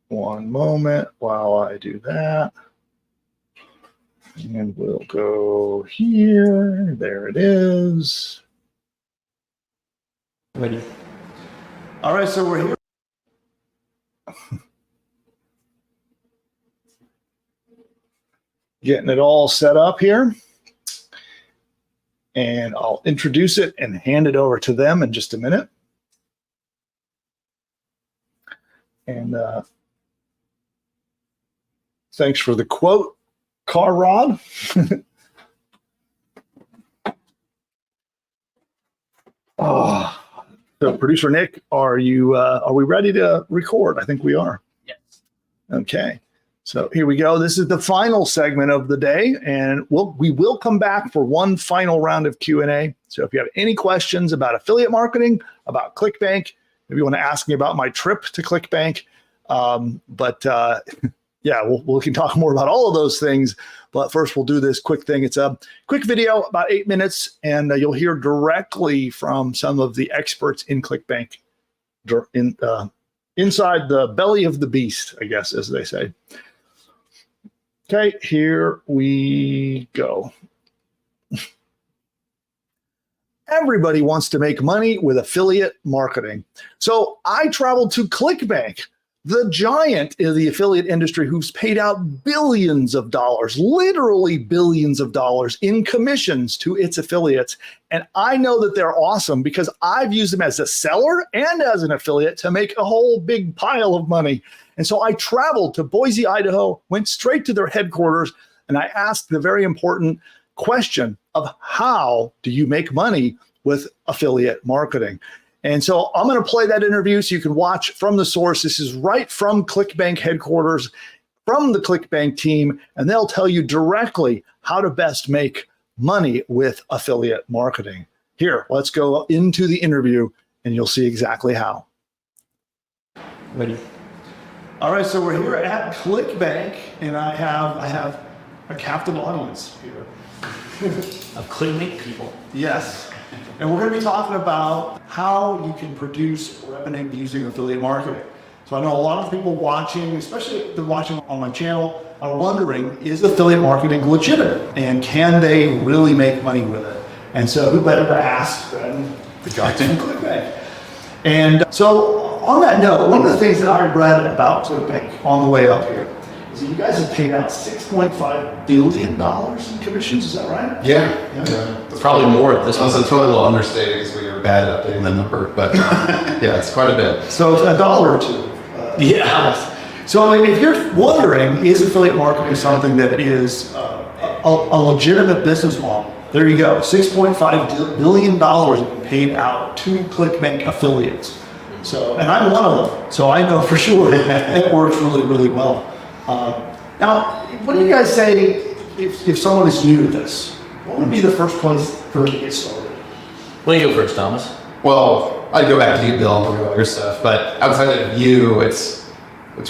One moment while I do that. And we'll go here. There it is. Ready. All right, so we're here. Getting it all set up here. And I'll introduce it and hand it over to them in just a minute. And thanks for the quote, Car Rod. Oh, so producer Nick, are we ready to record? I think we are. Yes. Okay. So here we go. This is the final segment of the day, and we will come back for one final round of Q&A. So if you have any questions about affiliate marketing, about ClickBank, maybe you want to ask me about my trip to ClickBank, yeah, we can talk more about all of those things. But first, we'll do this quick thing. It's a quick video, about 8 minutes, and you'll hear directly from some of the experts in ClickBank, inside the belly of the beast, I guess, as they say. Okay, here we go. Everybody wants to make money with affiliate marketing. So I traveled to ClickBank, the giant in the affiliate industry who's paid out billions of dollars, literally billions of dollars in commissions to its affiliates. And I know that they're awesome because I've used them as a seller and as an affiliate to make a whole big pile of money. And so I traveled to Boise, Idaho, went straight to their headquarters, and I asked the very important question of how do you make money with affiliate marketing? And so I'm going to play that interview so you can watch from the source. This is right from ClickBank headquarters, from the ClickBank team, and they'll tell you directly how to best make money with affiliate marketing. Here, let's go into the interview, and you'll see exactly how. Ready. All right, so we're here at ClickBank, and I have a captive audience here. Of ClickBank people. Yes. And we're going to be talking about how you can produce revenue using affiliate marketing. So I know a lot of people watching, especially if they're watching on my channel, are wondering, is affiliate marketing legitimate? And can they really make money with it? And so who better to ask than the guys in ClickBank? And so on that note, one of the things that I read about ClickBank on the way up here is that you guys have paid out $6.5 billion in commissions. Is that right? Yeah. It's probably more at this point. It's a total understating because we were bad at updating the number, but yeah, it's quite a bit. So it's $1 or $2. Yeah. So I mean, if you're wondering, is affiliate marketing something that is a legitimate business model? There you go. $6.5 billion paid out to ClickBank affiliates. So, and I'm one of them. So I know for sure it works really, really well. Now, what do you guys say if someone is new to this? What would be the first place for them to get started? Well, you go first, Thomas. Well, I'd go back to you, Bill, and talk about your stuff. But outside of you, it's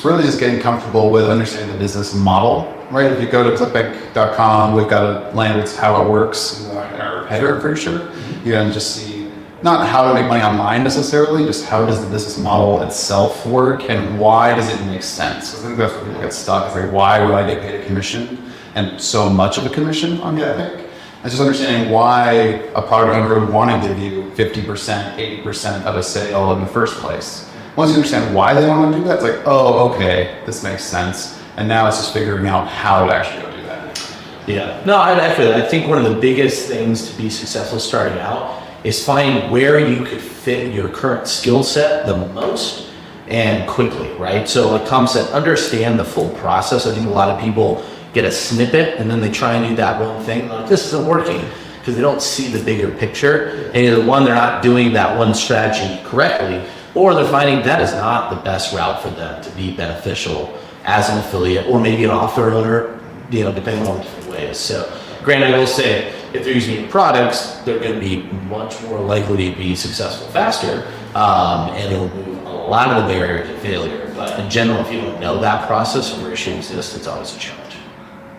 really just getting comfortable with understanding the business model, right? If you go to clickbank.com, we've got a land that's how it works in our header, I'm pretty sure. You can just see not how to make money online necessarily, just how does the business model itself work and why does it make sense? I think that's where people get stuck. It's like, why would I get paid a commission and so much of a commission on ClickBank? And just understanding why a product owner would want to give you 50%, 80% of a sale in the first place. Once you understand why they want to do that, it's like, oh, okay, this makes sense. And now it's just figuring out how to actually go do that. Yeah. No, I think one of the biggest things to be successful starting out is find where you could fit your current skill set the most and quickly, right? So like Tom said, understand the full process. I think a lot of people get a snippet, and then they try and do that one thing. Like, this isn't working, because they don't see the bigger picture. And either one, they're not doing that one strategy correctly, or they're finding that is not the best route for them to be beneficial as an affiliate, or maybe an author owner, depending on the different ways. So granted, I will say, if they're using products, they're going to be much more likely to be successful faster, and it'll move a lot of the barriers to failure. But in general, if you don't know that process or where it should exist, it's always a challenge.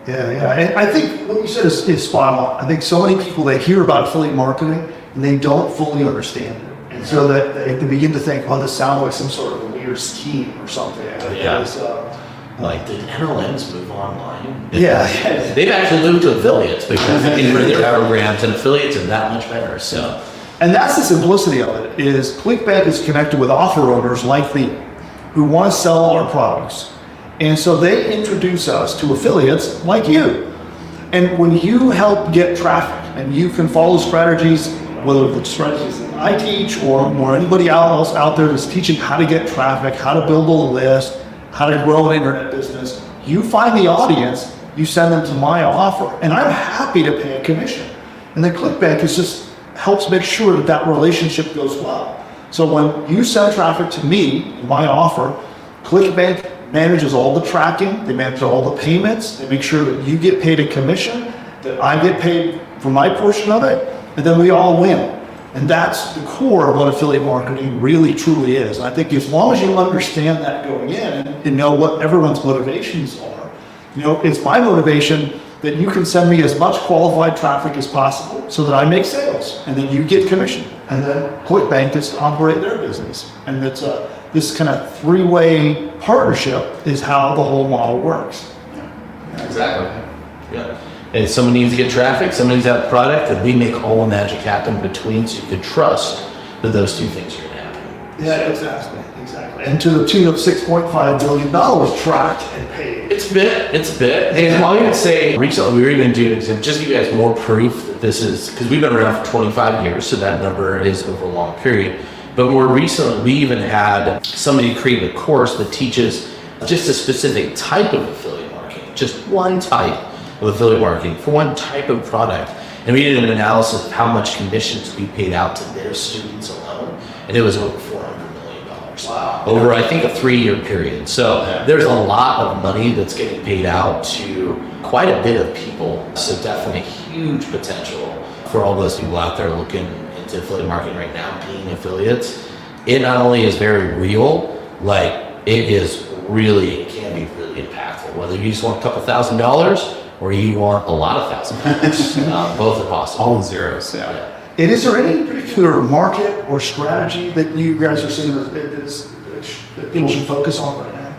Yeah. And I think what you said is spot on. I think so many people, they hear about affiliate marketing and they don't fully understand it. And so that they begin to think, oh, this sounds like some sort of a weird scheme or something. Like, did NLMs move online? Yeah. They've actually moved to affiliates because their programs and affiliates are that much better. So, and that's the simplicity of it, is ClickBank is connected with offer owners like me who want to sell our products. And so they introduce us to affiliates like you. And when you help get traffic and you can follow strategies, whether the strategies that I teach or anybody else out there that's teaching how to get traffic, how to build a list, how to grow an internet business, you find the audience, you send them to my offer, and I'm happy to pay a commission. And then ClickBank just helps make sure that that relationship goes well. So when you send traffic to me, my offer, ClickBank manages all the tracking, they manage all the payments, they make sure that you get paid a commission, that I get paid for my portion of it, and then we all win. And that's the core of what affiliate marketing really truly is. And I think as long as you understand that going in and know what everyone's motivations are, it's my motivation that you can send me as much qualified traffic as possible so that I make sales and then you get commission. And then ClickBank gets to operate their business. And it's this kind of three-way partnership is how the whole model works. Exactly. Yeah. And someone needs to get traffic, someone needs to have product, and we make all the magic happen between, so you can trust that those two things are going to happen. Yeah, exactly. And to the tune of $6.5 billion tracked and paid. It's a bit. And I would say recently we were even doing, just to give you guys more proof that this is, because we've been around for 25 years, so that number is over a long period. But more recently, we even had somebody create a course that teaches just a specific type of affiliate marketing, just one type of affiliate marketing for one type of product. And we did an analysis of how much commissions we paid out to their students alone, and it was over $400 million. Wow. Over, I think, a 3-year period. So there's a lot of money that's getting paid out to quite a bit of people. So definitely huge potential for all those people out there looking into affiliate marketing right now, being affiliates. It not only is very real, like it can be really impactful. Whether you just want a couple $1,000 or you want a lot of $1,000, both are possible. All zeros, yeah. And is there any particular market or strategy that you guys are seeing that people should focus on right now?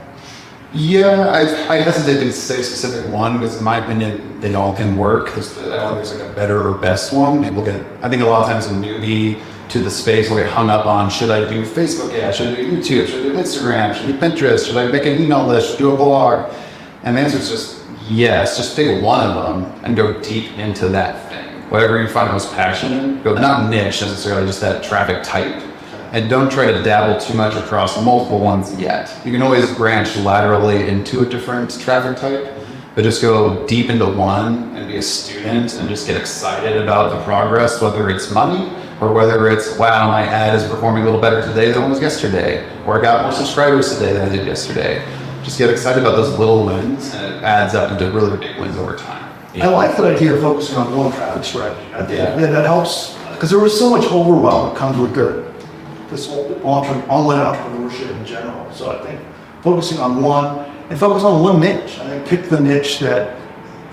Yeah, I hesitate to say a specific one because in my opinion, they all can work. I don't think there's like a better or best one. I think a lot of times a newbie to the space will get hung up on, should I do Facebook ads, should I do YouTube, should I do Instagram, should I do Pinterest, should I make an email list, should I do a blog? And the answer is just yes, just pick one of them and go deep into that thing. Whatever you find most passionate, go not niche necessarily, just that traffic type. And don't try to dabble too much across multiple ones yet. You can always branch laterally into a different traffic type, but just go deep into one and be a student and just get excited about the progress, whether it's money or whether it's, wow, my ad is performing a little better today than it was yesterday, or I got more subscribers today than I did yesterday. Just get excited about those little wins, and it adds up into really big wins over time. I like that idea of focusing on one traffic strategy. That helps, because there was so much overwhelm that comes with this whole online entrepreneurship in general. So I think focusing on one, and focus on one niche. I think pick the niche that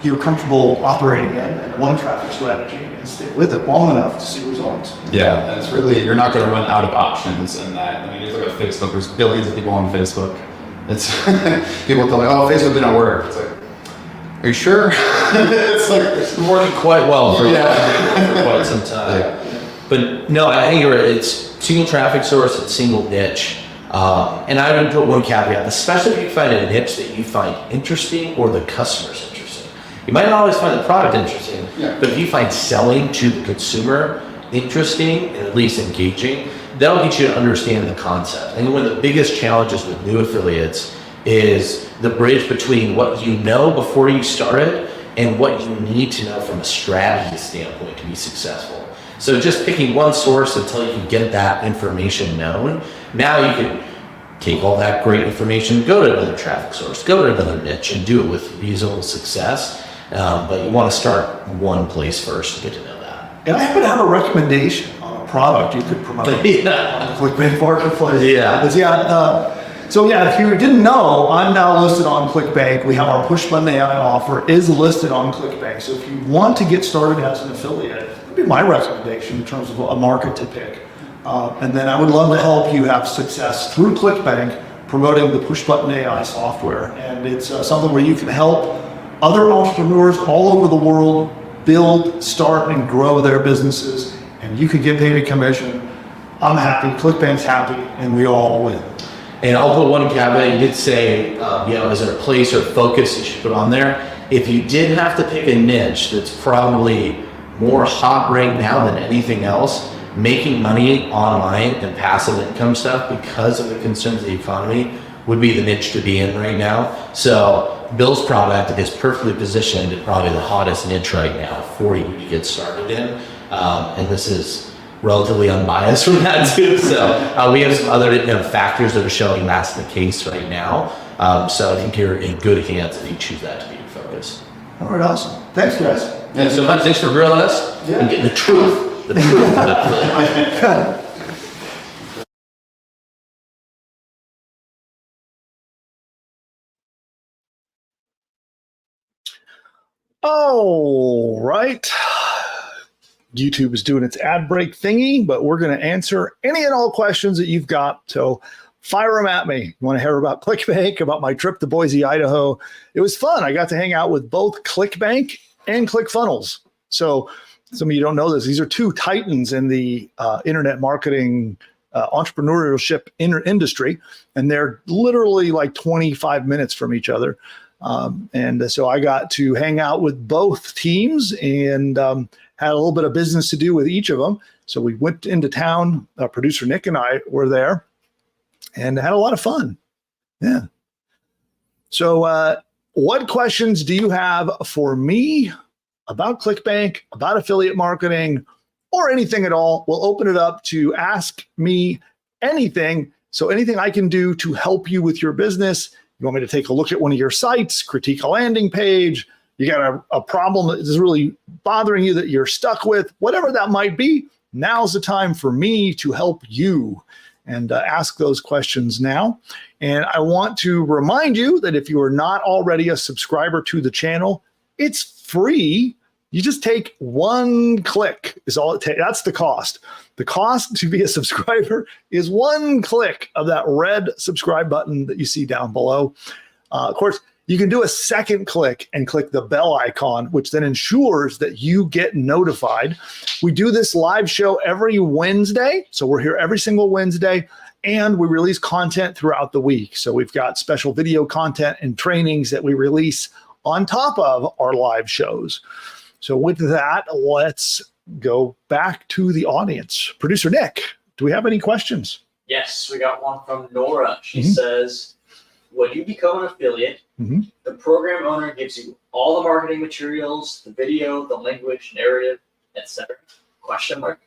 you're comfortable operating in, and one traffic strategy, and stick with it long enough to see results. Yeah, and it's really, you're not going to run out of options in that. I mean, you look at Facebook, there's billions of people on Facebook. It's people tell me, oh, Facebook didn't work. It's like, are you sure? It's like it's working quite well for quite some time. Yeah. But no, I think you're right. It's single traffic source, it's single niche. And I would put one caveat, especially if you find a niche that you find interesting or the customer's interesting. You might not always find the product interesting, but if you find selling to the consumer interesting and at least engaging, that'll get you to understand the concept. And one of the biggest challenges with new affiliates is the bridge between what you know before you started and what you need to know from a strategy standpoint to be successful. So just picking one source until you can get that information known, now you can take all that great information, go to another traffic source, go to another niche, and do it with reasonable success. But you want to start one place first to get to know that. And I happen to have a recommendation on a product you could promote on the ClickBank Marketplace. Yeah. So yeah, if you didn't know, I'm now listed on ClickBank. We have our PushButton AI offer is listed on ClickBank. So if you want to get started as an affiliate, that'd be my recommendation in terms of a market to pick. And then I would love to help you have success through ClickBank promoting the PushButton AI software. And it's something where you can help other entrepreneurs all over the world build, start, and grow their businesses. And you could get paid a commission. I'm happy, ClickBank's happy, and we all win. And I'll put one caveat. You did say, is there a place or focus you should put on there? If you did have to pick a niche that's probably more hot right now than anything else, making money online and passive income stuff because of the concerns of the economy would be the niche to be in right now. So Bill's product is perfectly positioned at probably the hottest niche right now for you to get started in. And this is relatively unbiased from that too. So we have some other factors that are showing that's the case right now. So I think you're in good hands if you choose that to be your focus. All right, awesome. Thanks, guys. And so much. Thanks for grilling us and getting the truth. The truth. All right. YouTube is doing its ad break thingy, but we're going to answer any and all questions that you've got. So fire them at me. You want to hear about ClickBank, about my trip to Boise, Idaho? It was fun. I got to hang out with both ClickBank and ClickFunnels. So some of you don't know this. These are two titans in the internet marketing entrepreneurship industry, and they're literally like 25 minutes from each other. And so I got to hang out with both teams and had a little bit of business to do with each of them. So we went into town. Producer Nick and I were there and had a lot of fun. Yeah. So what questions do you have for me about ClickBank, about affiliate marketing, or anything at all? We'll open it up to ask me anything. So anything I can do to help you with your business. You want me to take a look at one of your sites, critique a landing page, you got a problem that is really bothering you that you're stuck with, whatever that might be, now's the time for me to help you and ask those questions now. And I want to remind you that if you are not already a subscriber to the channel, it's free. You just take one click is all it takes. That's the cost. The cost to be a subscriber is one click of that red subscribe button that you see down below. Of course, you can do a second click and click the bell icon, which then ensures that you get notified. We do this live show every Wednesday. So we're here every single Wednesday, and we release content throughout the week. So we've got special video content and trainings that we release on top of our live shows. So with that, let's go back to the audience. Producer Nick, do we have any questions? Yes, we got one from Nora. She says, when you become an affiliate, the program owner gives you all the marketing materials, the video, the language, narrative, etc. Question mark.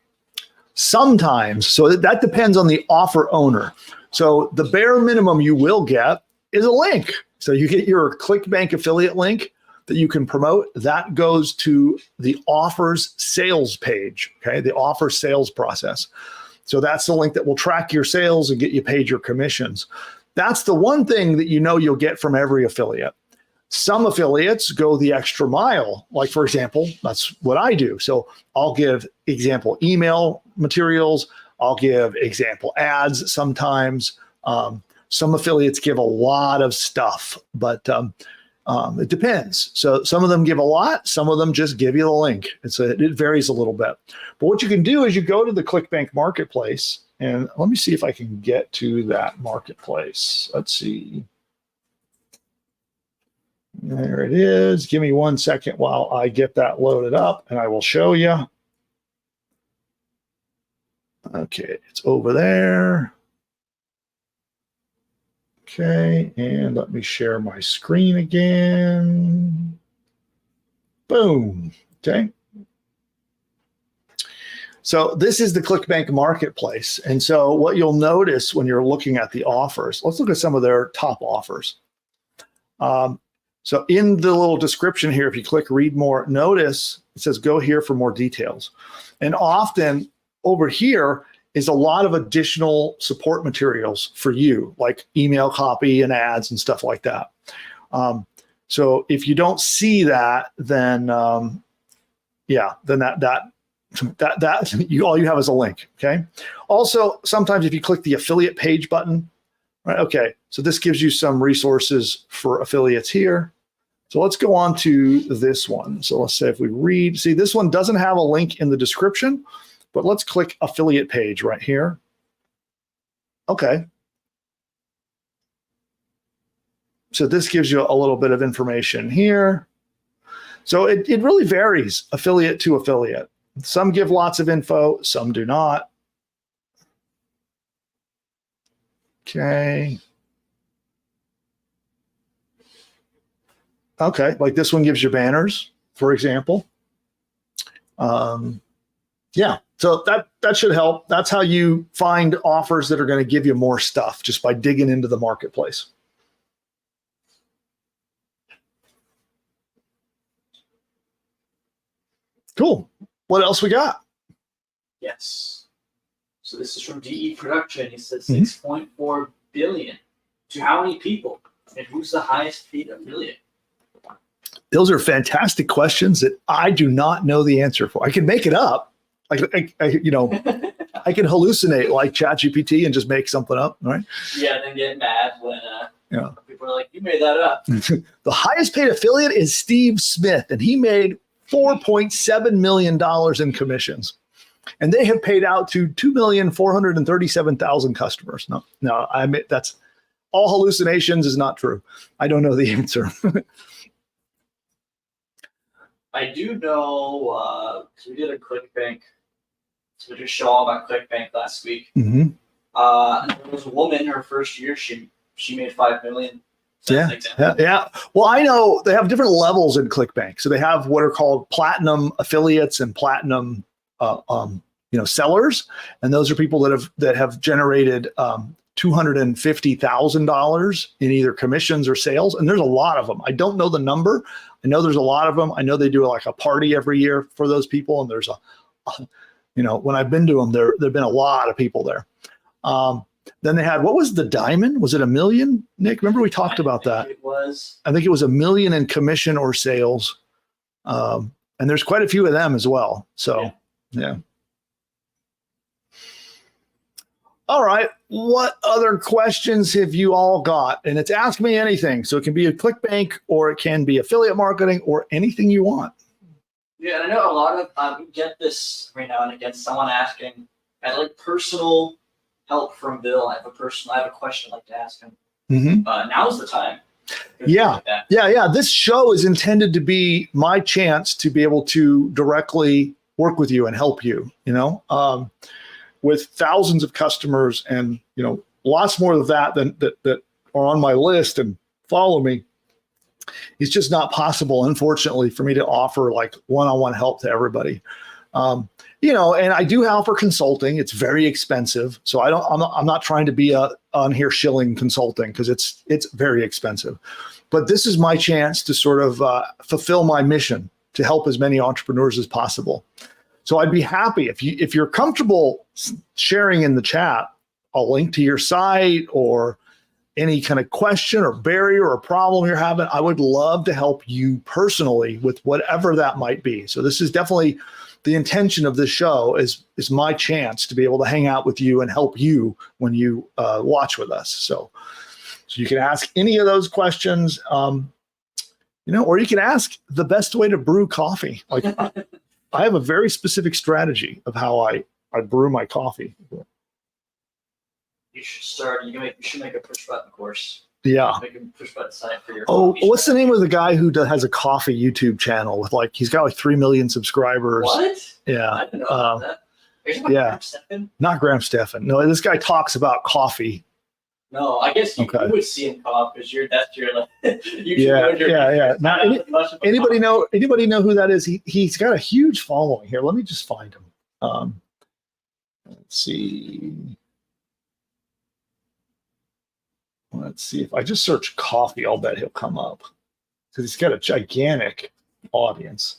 Sometimes. So that depends on the offer owner. So the bare minimum you will get is a link. So you get your ClickBank affiliate link that you can promote. That goes to the offers sales page, okay? The offer sales process. So that's the link that will track your sales and get you paid your commissions. That's the one thing that you know you'll get from every affiliate. Some affiliates go the extra mile. Like, for example, that's what I do. So I'll give example email materials. I'll give example ads sometimes. Some affiliates give a lot of stuff, but it depends. So some of them give a lot. Some of them just give you the link. It varies a little bit. But what you can do is you go to the ClickBank Marketplace. And let me see if I can get to that marketplace. Let's see. There it is. Give me 1 second while I get that loaded up, and I will show you. Okay, it's over there. Okay, and let me share my screen again. Boom. Okay. So this is the ClickBank marketplace. And so what you'll notice when you're looking at the offers, let's look at some of their top offers. So in the little description here, if you click read more, notice it says go here for more details. And often over here is a lot of additional support materials for you, like email copy and ads and stuff like that. So if you don't see that, then yeah, then that all you have is a link. Okay. Also, sometimes if you click the affiliate page button, right? Okay, so this gives you some resources for affiliates here. So let's go on to this one. So let's say if we read, see, this one doesn't have a link in the description, but let's click affiliate page right here. Okay. So this gives you a little bit of information here. So it really varies affiliate to affiliate. Some give lots of info, some do not. Okay. Okay, like this one gives you banners, for example. Yeah, so that should help. That's how you find offers that are going to give you more stuff, just by digging into the marketplace. Cool. What else we got? Yes. So this is from DE Production. He says 6.4 billion. To how many people? And who's the highest paid affiliate? Those are fantastic questions that I do not know the answer for. I can make it up. You know, I can hallucinate like ChatGPT and just make something up, right? Yeah, then get mad when people are like, you made that up. The highest paid affiliate is Steve Smith, and he made $4.7 million in commissions. And they have paid out to 2,437,000 customers. No, I admit that's all hallucinations is not true. I don't know the answer. I do know, because we did a ClickBank, so we did a show about ClickBank last week. Mm-hmm. There was a woman, her first year, she made $5 million. Yeah. Well, I know they have different levels in ClickBank. So they have what are called platinum affiliates and platinum, sellers, and those are people that have generated $250,000 in either commissions or sales. And there's a lot of them. I don't know the number. I know there's a lot of them. I know they do like a party every year for those people. And there's when I've been to them, there've been a lot of people there. Then they had, what was the diamond? Was it $1 million? Nick, remember we talked about that? It was. I think it was $1 million in commission or sales. And there's quite a few of them as well. So, yeah. All right. What other questions have you all got? And it's Ask Me Anything. So it can be a ClickBank or it can be affiliate marketing or anything you want. Yeah, I know a lot of get this every now and again. Someone asking, I'd like personal help from Bill. I have a question I'd like to ask him. Mm-hmm. Now's the time. Yeah. This show is intended to be my chance to be able to directly work with you and help you, with thousands of customers and, lots more of that that are on my list and follow me. It's just not possible, unfortunately, for me to offer like one-on-one help to everybody. And I do offer consulting. It's very expensive. So I'm not trying to be on here shilling consulting because it's very expensive. But this is my chance to sort of fulfill my mission to help as many entrepreneurs as possible. So I'd be happy if you're comfortable sharing in the chat a link to your site or any kind of question or barrier or problem you're having. I would love to help you personally with whatever that might be. So this is definitely the intention of this show is my chance to be able to hang out with you and help you when you watch with us. So you can ask any of those questions, or you can ask the best way to brew coffee. Like I have a very specific strategy of how I brew my coffee. You should start. You should make a push button course. Yeah. Make a push button site for your. Oh, what's the name of the guy who has a coffee YouTube channel with he's got 3 million subscribers? What? Yeah. I didn't know about that. Are you talking about Graham Stephan? Not Graham Stephan. No, this guy talks about coffee. No, I guess you would see him come up because that's your like. Yeah. Now, anybody know who that is? He's got a huge following here. Let me just find him. Let's see. Let's see if I just search coffee. I'll bet he'll come up because he's got a gigantic audience.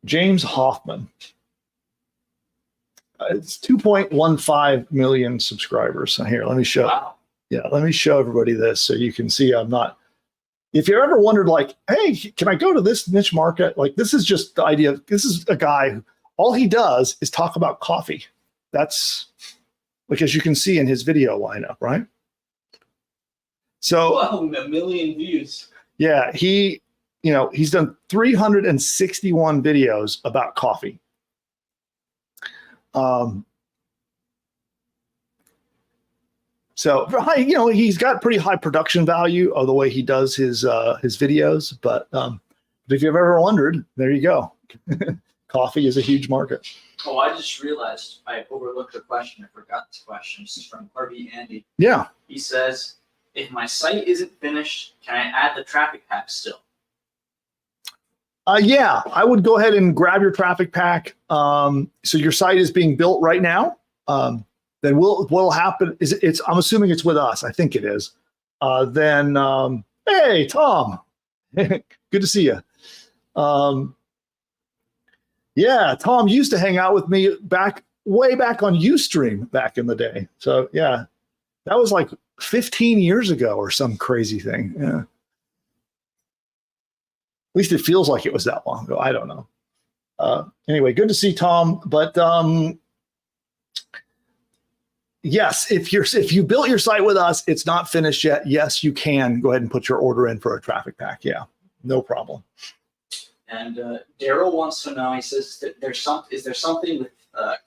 James Hoffman. It's 2.15 million subscribers. So here, let me show. Wow. Yeah, let me show everybody this so you can see I'm not. If you ever wondered, like, hey, can I go to this niche market? Like, this is just the idea. This is a guy who all he does is talk about coffee. That's like, as you can see in his video lineup, right? So, wow, 1 million views. Yeah, he's done 361 videos about coffee. So he's got pretty high production value of the way he does his videos. But if you've ever wondered, there you go. Coffee is a huge market. Oh, I just realized I overlooked a question. I forgot this question. This is from RV Andy. Yeah. He says, if my site isn't finished, can I add the traffic pack still? Yeah, I would go ahead and grab your traffic pack. So your site is being built right now. Then what'll happen is I'm assuming it's with us. I think it is. Hey, Tom, good to see you. Yeah, Tom used to hang out with me way back on Ustream back in the day. So yeah, that was like 15 years ago or some crazy thing. Yeah. At least it feels like it was that long ago. I don't know. Anyway, good to see Tom. But yes, if you built your site with us, it's not finished yet. Yes, you can go ahead and put your order in for a traffic pack. Yeah, no problem. And Daryl wants to know. He says that is there something with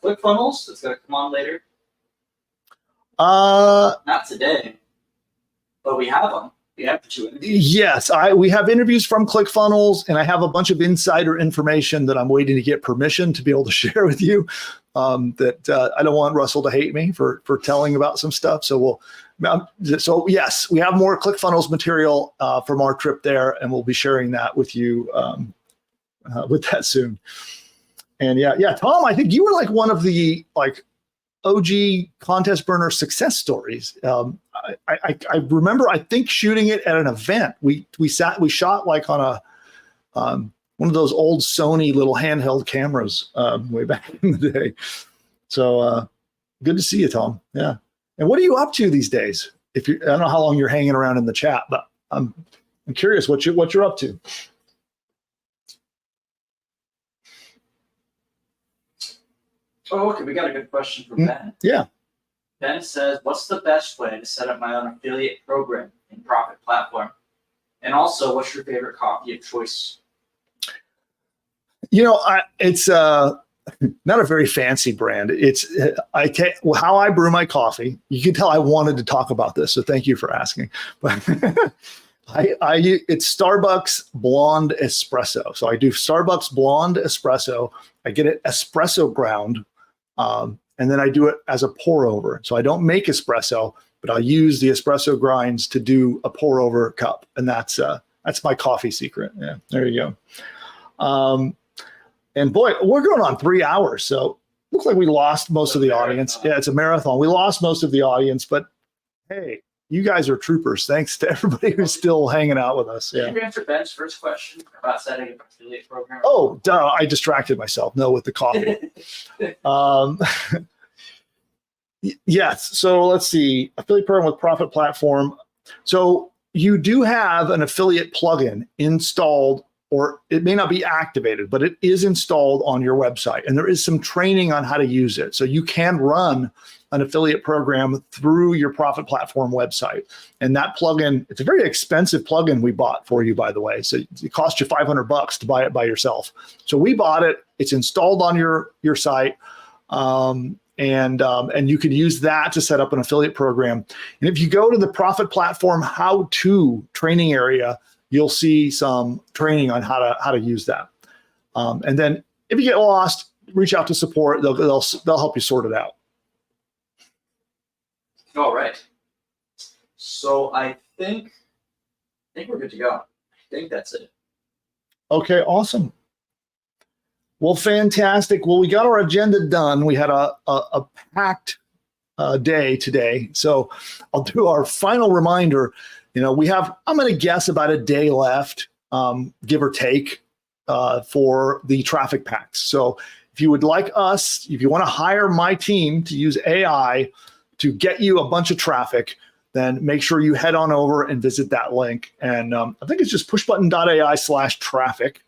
ClickFunnels that's going to come on later? Not today, but we have them. We have the 2 interviews. Yes, we have interviews from ClickFunnels, and I have a bunch of insider information that I'm waiting to get permission to be able to share with you. That I don't want Russell to hate me for telling about some stuff. So yes, we have more ClickFunnels material from our trip there, and we'll be sharing that with you with that soon. And yeah, Tom, I think you were like one of the OG contest burner success stories. I remember, I think, shooting it at an event. We shot like on a one of those old Sony little handheld cameras way back in the day. So good to see you, Tom. Yeah. And what are you up to these days? I don't know how long you're hanging around in the chat, but I'm curious what you're up to. Oh, okay. We got a good question from Ben. Yeah. Ben says, what's the best way to set up my own affiliate program in Profit Platform? And also, what's your favorite coffee of choice? It's not a very fancy brand. It's how I brew my coffee. You can tell I wanted to talk about this, so thank you for asking. But it's Starbucks Blonde Espresso. So I do Starbucks Blonde Espresso. I get it espresso ground, and then I do it as a pour over. So I don't make espresso, but I'll use the espresso grinds to do a pour over cup, and that's my coffee secret. Yeah, there you go. And boy, we're going on 3 hours, so looks like we lost most of the audience. Yeah, it's a marathon. We lost most of the audience, but hey, you guys are troopers. Thanks to everybody who's still hanging out with us. Yeah. Did you answer Ben's first question about setting up an affiliate program? Oh, duh, I distracted myself. No, with the coffee. Yes. So let's see. Affiliate program with Profit Platform. So you do have an affiliate plugin installed, or it may not be activated, but it is installed on your website. And there is some training on how to use it. So you can run an affiliate program through your Profit Platform website. And that plugin, it's a very expensive plugin we bought for you, by the way. So it cost you $500 to buy it by yourself. So we bought it. It's installed on your site. And you can use that to set up an affiliate program. And if you go to the Profit Platform how-to training area, you'll see some training on how to use that. And then if you get lost, reach out to support. They'll help you sort it out. All right. So I think we're good to go. I think that's it. Okay, awesome. Well, fantastic. Well, we got our agenda done. We had a packed day today. So I'll do our final reminder. We have, I'm going to guess, about a day left, give or take, for the traffic packs. So if you would like us, if you want to hire my team to use AI to get you a bunch of traffic, then make sure you head on over and visit that link. And I think it's just pushbutton.ai/traffic.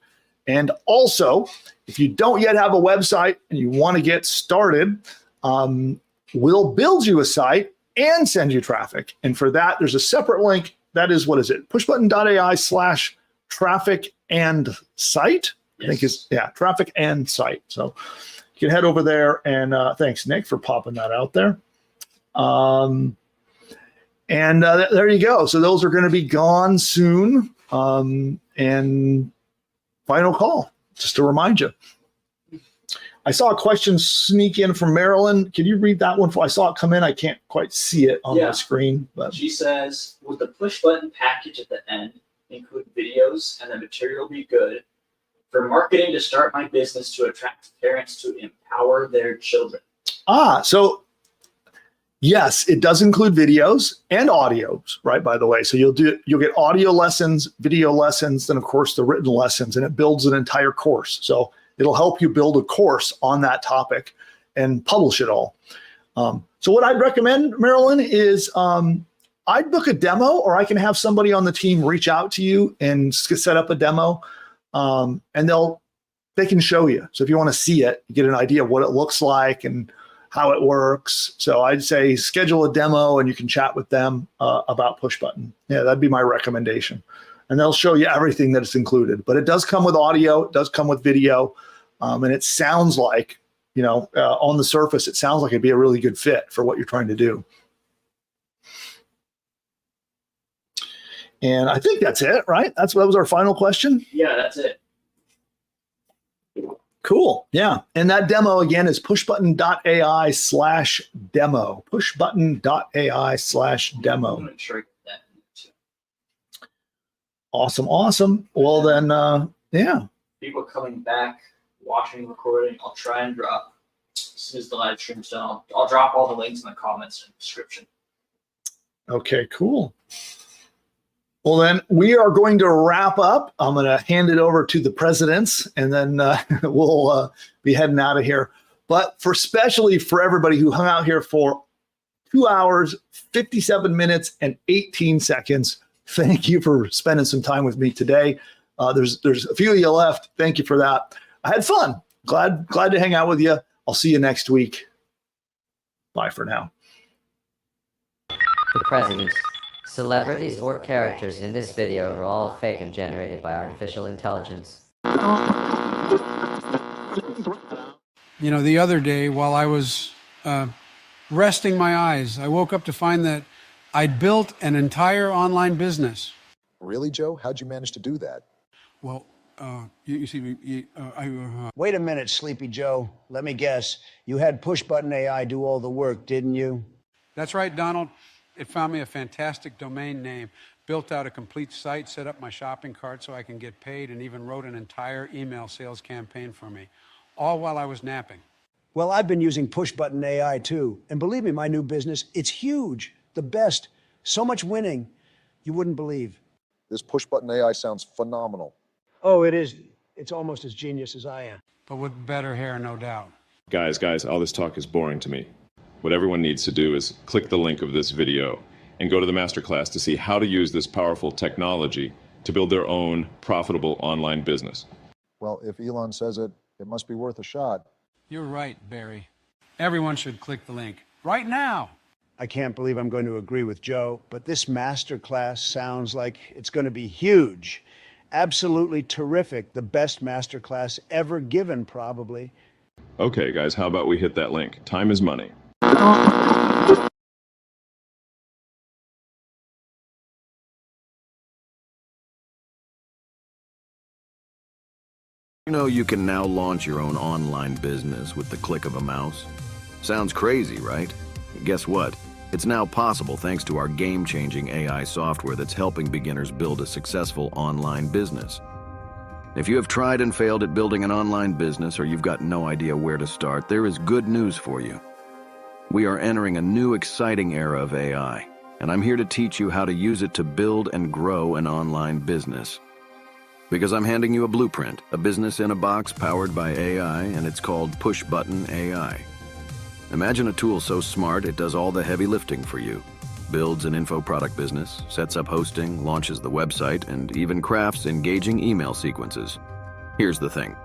And also, if you don't yet have a website and you want to get started, we'll build you a site and send you traffic. And for that, there's a separate link. That is, what is it? Pushbutton.ai/traffic and site. Yes. I think it's, traffic and site. So you can head over there. And thanks, Nick, for popping that out there. And there you go. So those are going to be gone soon. And final call, just to remind you. I saw a question sneak in from Marilyn. Can you read that one? I saw it come in. I can't quite see it on the screen. But she says, would the push button package at the end include videos and the material be good for marketing to start my business to attract parents to empower their children? So yes, it does include videos and audios, right? By the way, so you'll get audio lessons, video lessons, then of course the written lessons, and it builds an entire course. So it'll help you build a course on that topic and publish it all. So what I'd recommend, Marilyn, is I'd book a demo, or I can have somebody on the team reach out to you and set up a demo, and they can show you. So if you want to see it, you get an idea of what it looks like and how it works. So I'd say schedule a demo and you can chat with them about PushButton. Yeah, that'd be my recommendation. And they'll show you everything that is included. But it does come with audio, it does come with video, and it sounds like, on the surface, it sounds like it'd be a really good fit for what you're trying to do. And I think that's it, right? That was our final question? Yeah, that's it. Cool. Yeah. And that demo again is pushbutton.ai/demo. Pushbutton.ai/demo. Awesome. Well, then, People coming back, watching the recording, I'll try and drop, as soon as the live stream's done, I'll drop all the links in the comments and description. Okay, cool. Well, then we are going to wrap up. I'm going to hand it over to the presidents, and then we'll be heading out of here. But especially for everybody who hung out here for 2 hours, 57 minutes, and 18 seconds, thank you for spending some time with me today. There's a few of you left. Thank you for that. I had fun. Glad to hang out with you. I'll see you next week. Bye for now. The presidents, celebrities, or characters in this video are all fake and generated by artificial intelligence. The other day while I was resting my eyes, I woke up to find that I'd built an entire online business. Really, Joe? How'd you manage to do that? Well, you see, Wait a minute, Sleepy Joe. Let me guess. You had PushButton AI do all the work, didn't you? That's right, Donald. It found me a fantastic domain name, built out a complete site, set up my shopping cart so I can get paid, and even wrote an entire email sales campaign for me, all while I was napping. Well, I've been using PushButton AI too. And believe me, my new business, it's huge. The best. So much winning. You wouldn't believe. This PushButton AI sounds phenomenal. Oh, it is. It's almost as genius as I am. But with better hair, no doubt. Guys, all this talk is boring to me. What everyone needs to do is click the link of this video and go to the masterclass to see how to use this powerful technology to build their own profitable online business. Well, if Elon says it, it must be worth a shot. You're right, Barry. Everyone should click the link right now. I can't believe I'm going to agree with Joe, but this masterclass sounds like it's going to be huge. Absolutely terrific. The best masterclass ever given, probably. Okay, guys, how about we hit that link? Time is money. You can now launch your own online business with the click of a mouse. Sounds crazy, right? Guess what? It's now possible thanks to our game-changing AI software that's helping beginners build a successful online business. If you have tried and failed at building an online business or you've got no idea where to start, there is good news for you. We are entering a new exciting era of AI, and I'm here to teach you how to use it to build and grow an online business. Because I'm handing you a blueprint, a business in a box powered by AI, and it's called PushButton AI. Imagine a tool so smart it does all the heavy lifting for you. Builds an info product business, sets up hosting, launches the website, and even crafts engaging email sequences. Here's the thing.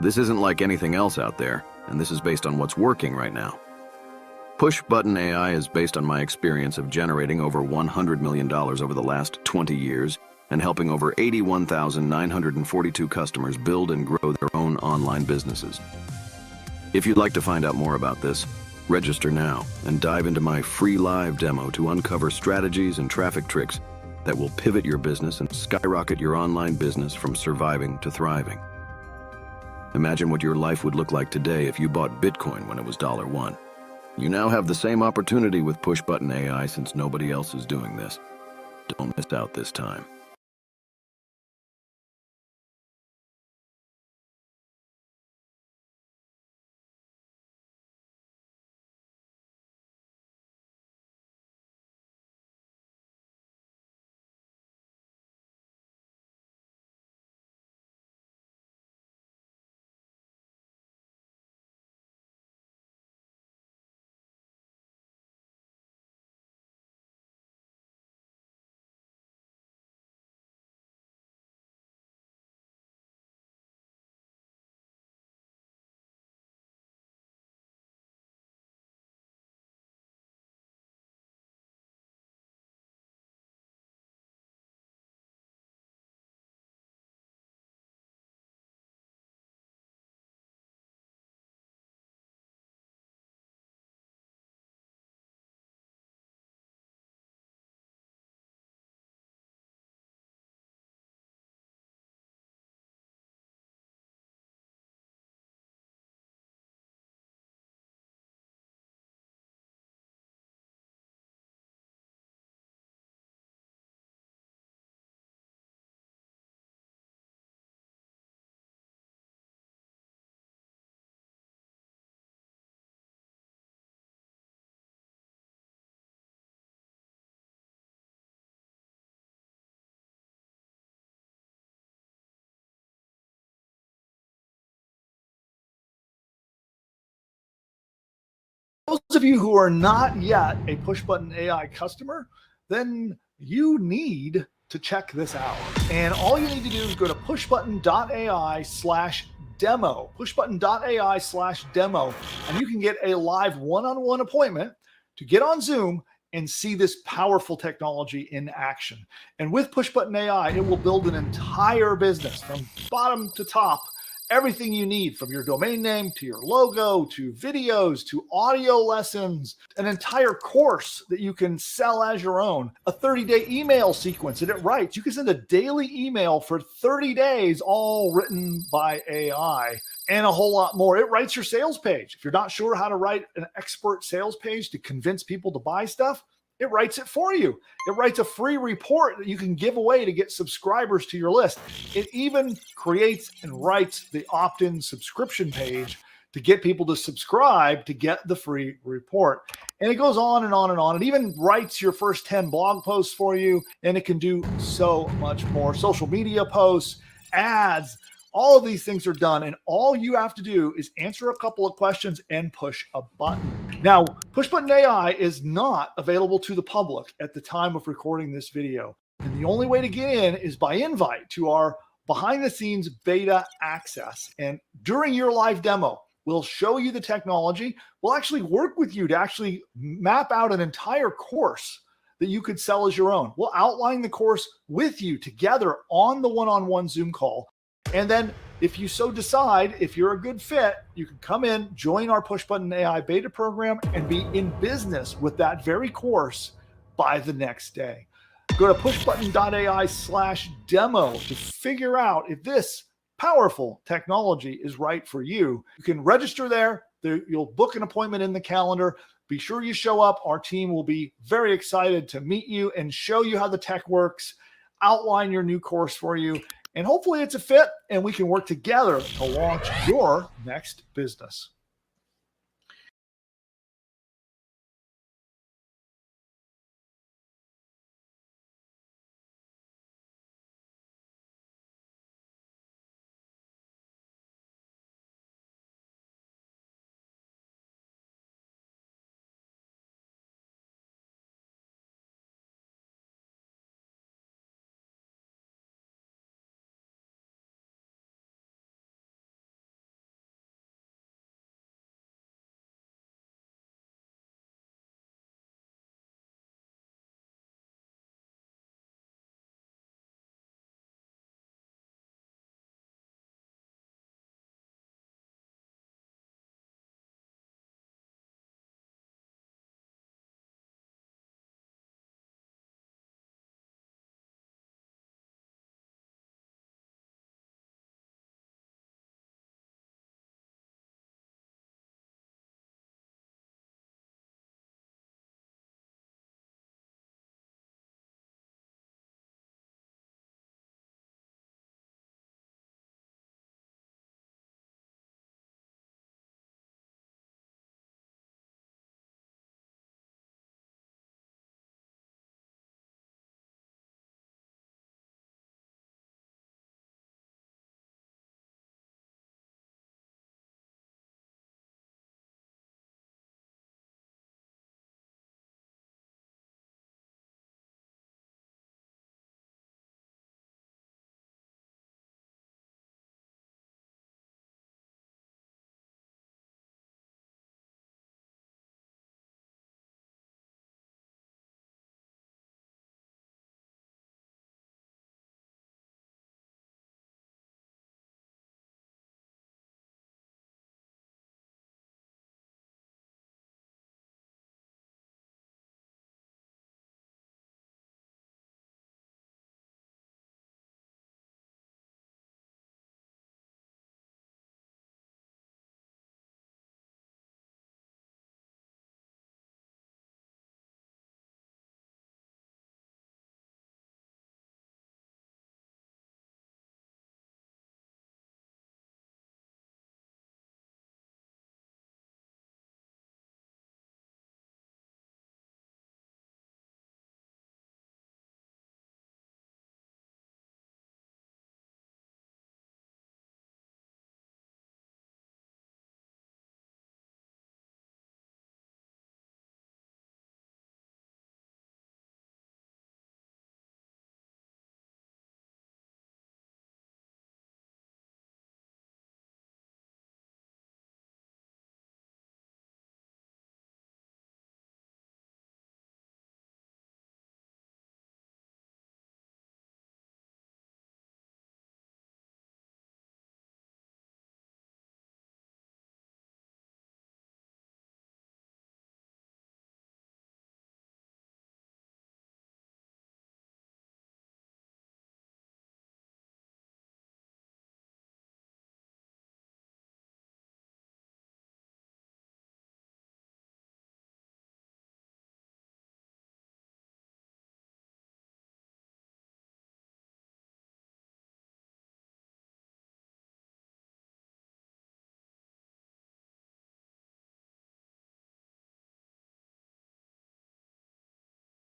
This isn't like anything else out there, and this is based on what's working right now. PushButton AI is based on my experience of generating over $100 million over the last 20 years and helping over 81,942 customers build and grow their own online businesses. If you'd like to find out more about this, register now and dive into my free live demo to uncover strategies and traffic tricks that will pivot your business and skyrocket your online business from surviving to thriving. Imagine what your life would look like today if you bought Bitcoin when it was $1. You now have the same opportunity with PushButton AI since nobody else is doing this. Don't miss out this time. Those of you who are not yet a PushButton AI customer, then you need to check this out. And all you need to do is go to pushbutton.ai/demo, pushbutton.ai/demo, and you can get a live one-on-one appointment to get on Zoom and see this powerful technology in action. And with PushButton AI, it will build an entire business from bottom to top. Everything you need, from your domain name to your logo to videos to audio lessons, an entire course that you can sell as your own, a 30-day email sequence that it writes. You can send a daily email for 30 days, all written by AI, and a whole lot more. It writes your sales page. If you're not sure how to write an expert sales page to convince people to buy stuff, it writes it for you. It writes a free report that you can give away to get subscribers to your list. It even creates and writes the opt-in subscription page to get people to subscribe to get the free report. And it goes on and on and on. It even writes your first 10 blog posts for you, and it can do so much more. Social media posts, ads, all of these things are done, and all you have to do is answer a couple of questions and push a button. Now, PushButton AI is not available to the public at the time of recording this video, and the only way to get in is by invite to our behind-the-scenes beta access. And during your live demo, we'll show you the technology. We'll actually work with you to actually map out an entire course that you could sell as your own. We'll outline the course with you together on the one-on-one Zoom call. And then if you so decide, if you're a good fit, you can come in, join our PushButton AI beta program, and be in business with that very course by the next day. Go to pushbutton.ai/demo to figure out if this powerful technology is right for you. You can register there, You'll book an appointment in the calendar. Be sure you show up. Our team will be very excited to meet you and show you how the tech works, outline your new course for you, and hopefully it's a fit and we can work together to launch your next business.